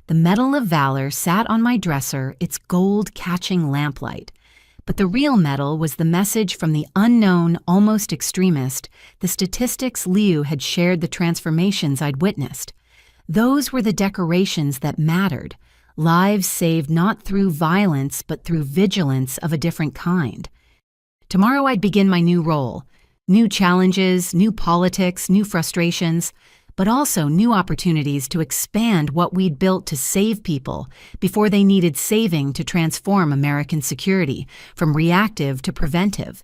Speaker 1: The Medal of Valor sat on my dresser, its gold-catching lamplight. But the real medal was the message from the unknown, almost extremist, the statistics Liu had shared, the transformations I'd witnessed. Those were the decorations that mattered, lives saved not through violence but through vigilance of a different kind. Tomorrow I'd begin my new role. New challenges, new politics, new frustrations, but also new opportunities to expand what we'd built to save people before they needed saving to transform American security from reactive to preventive.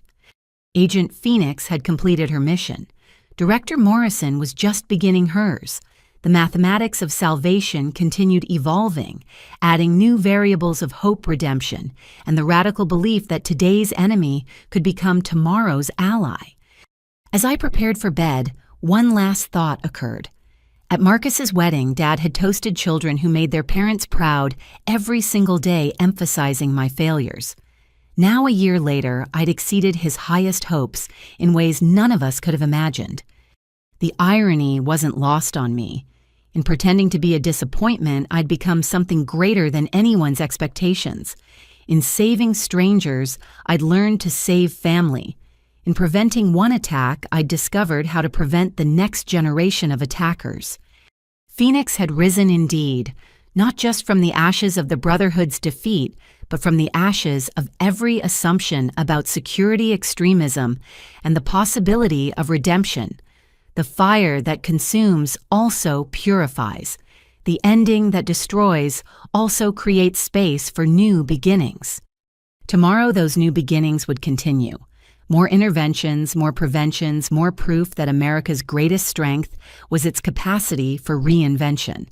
Speaker 1: Agent Phoenix had completed her mission. Director Morrison was just beginning hers. The mathematics of salvation continued evolving, adding new variables of hope redemption and the radical belief that today's enemy could become tomorrow's ally. As I prepared for bed, one last thought occurred. At Marcus's wedding, Dad had toasted children who made their parents proud every single day, emphasizing my failures. Now, a year later, I'd exceeded his highest hopes in ways none of us could have imagined. The irony wasn't lost on me. In pretending to be a disappointment, I'd become something greater than anyone's expectations. In saving strangers, I'd learned to save family. In preventing one attack, I'd discovered how to prevent the next generation of attackers. Phoenix had risen indeed, not just from the ashes of the Brotherhood's defeat, but from the ashes of every assumption about security extremism and the possibility of redemption. The fire that consumes also purifies. The ending that destroys also creates space for new beginnings. Tomorrow, those new beginnings would continue. More interventions, more preventions, more proof that America's greatest strength was its capacity for reinvention.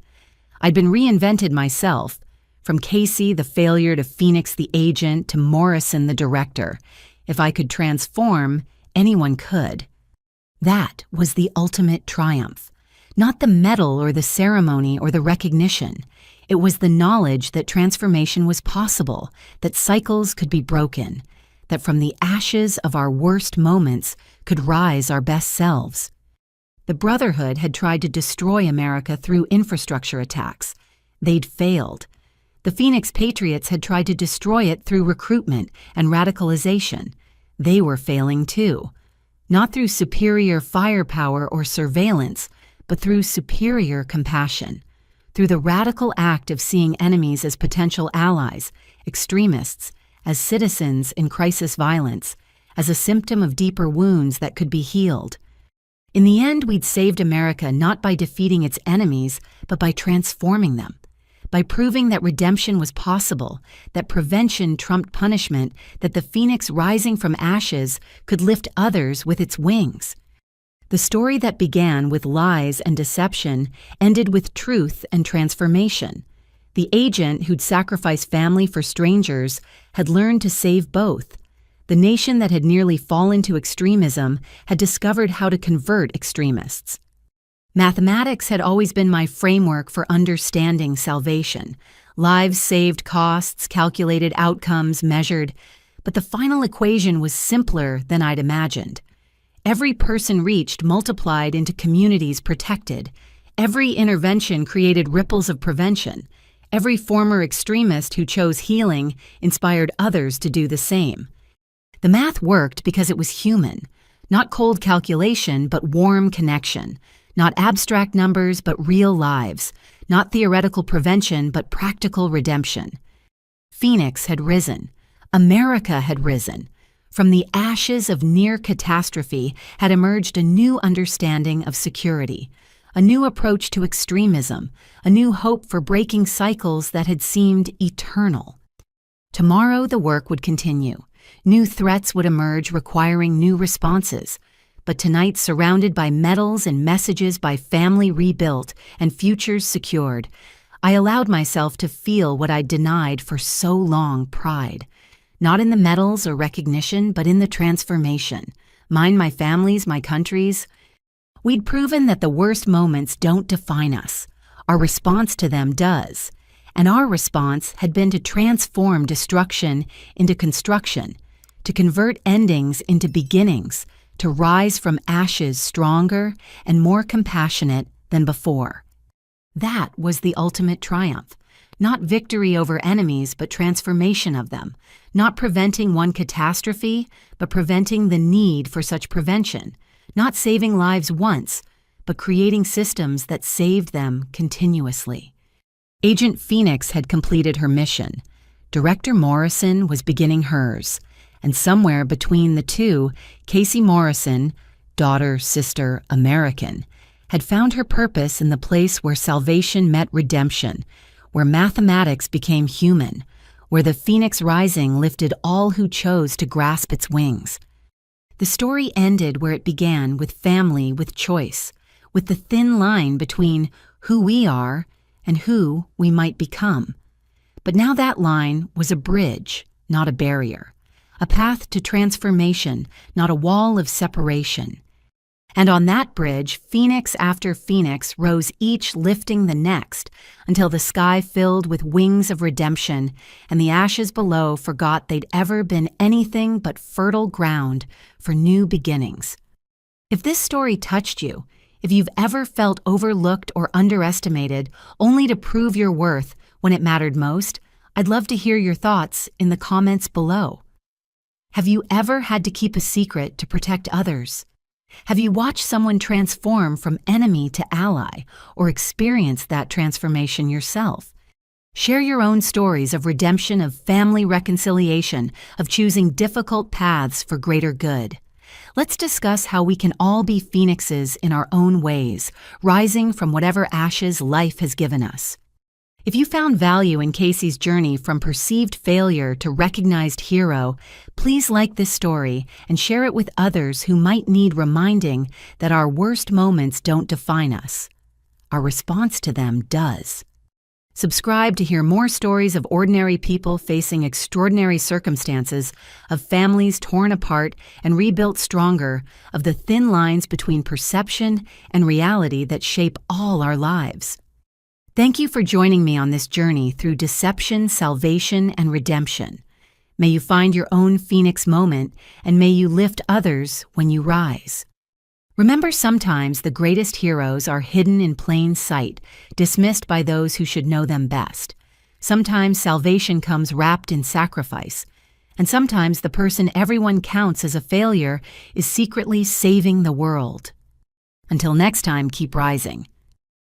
Speaker 1: I'd been reinvented myself, from Casey the failure to Phoenix the agent to Morrison the director. If I could transform, anyone could. That was the ultimate triumph. Not the medal or the ceremony or the recognition. It was the knowledge that transformation was possible, that cycles could be broken, that from the ashes of our worst moments could rise our best selves. The Brotherhood had tried to destroy America through infrastructure attacks. They'd failed. The Phoenix Patriots had tried to destroy it through recruitment and radicalization. They were failing too. Not through superior firepower or surveillance, but through superior compassion, through the radical act of seeing enemies as potential allies, extremists, as citizens in crisis violence, as a symptom of deeper wounds that could be healed. In the end, we'd saved America not by defeating its enemies, but by transforming them, by proving that redemption was possible, that prevention trumped punishment, that the phoenix rising from ashes could lift others with its wings. The story that began with lies and deception ended with truth and transformation. The agent who'd sacrificed family for strangers had learned to save both. The nation that had nearly fallen to extremism had discovered how to convert extremists. Mathematics had always been my framework for understanding salvation. Lives saved, costs, calculated outcomes, measured. But the final equation was simpler than I'd imagined. Every person reached multiplied into communities protected. Every intervention created ripples of prevention. Every former extremist who chose healing inspired others to do the same. The math worked because it was human. Not cold calculation, but warm connection. Not abstract numbers, but real lives. Not theoretical prevention, but practical redemption. Phoenix had risen. America had risen. From the ashes of near catastrophe had emerged a new understanding of security, a new approach to extremism, a new hope for breaking cycles that had seemed eternal. Tomorrow the work would continue. New threats would emerge requiring new responses. But tonight, surrounded by medals and messages by family rebuilt and futures secured, I allowed myself to feel what I'd denied for so long: pride. Not in the medals or recognition, but in the transformation. Mine, my family's, my country's. We'd proven that the worst moments don't define us. Our response to them does. And our response had been to transform destruction into construction, to convert endings into beginnings, to rise from ashes stronger and more compassionate than before. That was the ultimate triumph. Not victory over enemies, but transformation of them. Not preventing one catastrophe, but preventing the need for such prevention. Not saving lives once, but creating systems that saved them continuously. Agent Phoenix had completed her mission. Director Morrison was beginning hers. And somewhere between the two, Casey Morrison, daughter, sister, American, had found her purpose in the place where salvation met redemption, where mathematics became human, where the phoenix rising lifted all who chose to grasp its wings. The story ended where it began, with family, with choice, with the thin line between who we are and who we might become. But now that line was a bridge, not a barrier, a path to transformation, not a wall of separation. And on that bridge, phoenix after phoenix rose, each lifting the next, until the sky filled with wings of redemption, and the ashes below forgot they'd ever been anything but fertile ground for new beginnings. If this story touched you, if you've ever felt overlooked or underestimated only to prove your worth when it mattered most, I'd love to hear your thoughts in the comments below. Have you ever had to keep a secret to protect others? Have you watched someone transform from enemy to ally, or experienced that transformation yourself? Share your own stories of redemption, of family reconciliation, of choosing difficult paths for greater good. Let's discuss how we can all be phoenixes in our own ways, rising from whatever ashes life has given us. If you found value in Casey's journey from perceived failure to recognized hero, please like this story and share it with others who might need reminding that our worst moments don't define us. Our response to them does. Subscribe to hear more stories of ordinary people facing extraordinary circumstances, of families torn apart and rebuilt stronger, of the thin lines between perception and reality that shape all our lives. Thank you for joining me on this journey through deception, salvation, and redemption. May you find your own phoenix moment, and may you lift others when you rise. Remember, sometimes the greatest heroes are hidden in plain sight, dismissed by those who should know them best. Sometimes salvation comes wrapped in sacrifice, and sometimes the person everyone counts as a failure is secretly saving the world. Until next time, keep rising.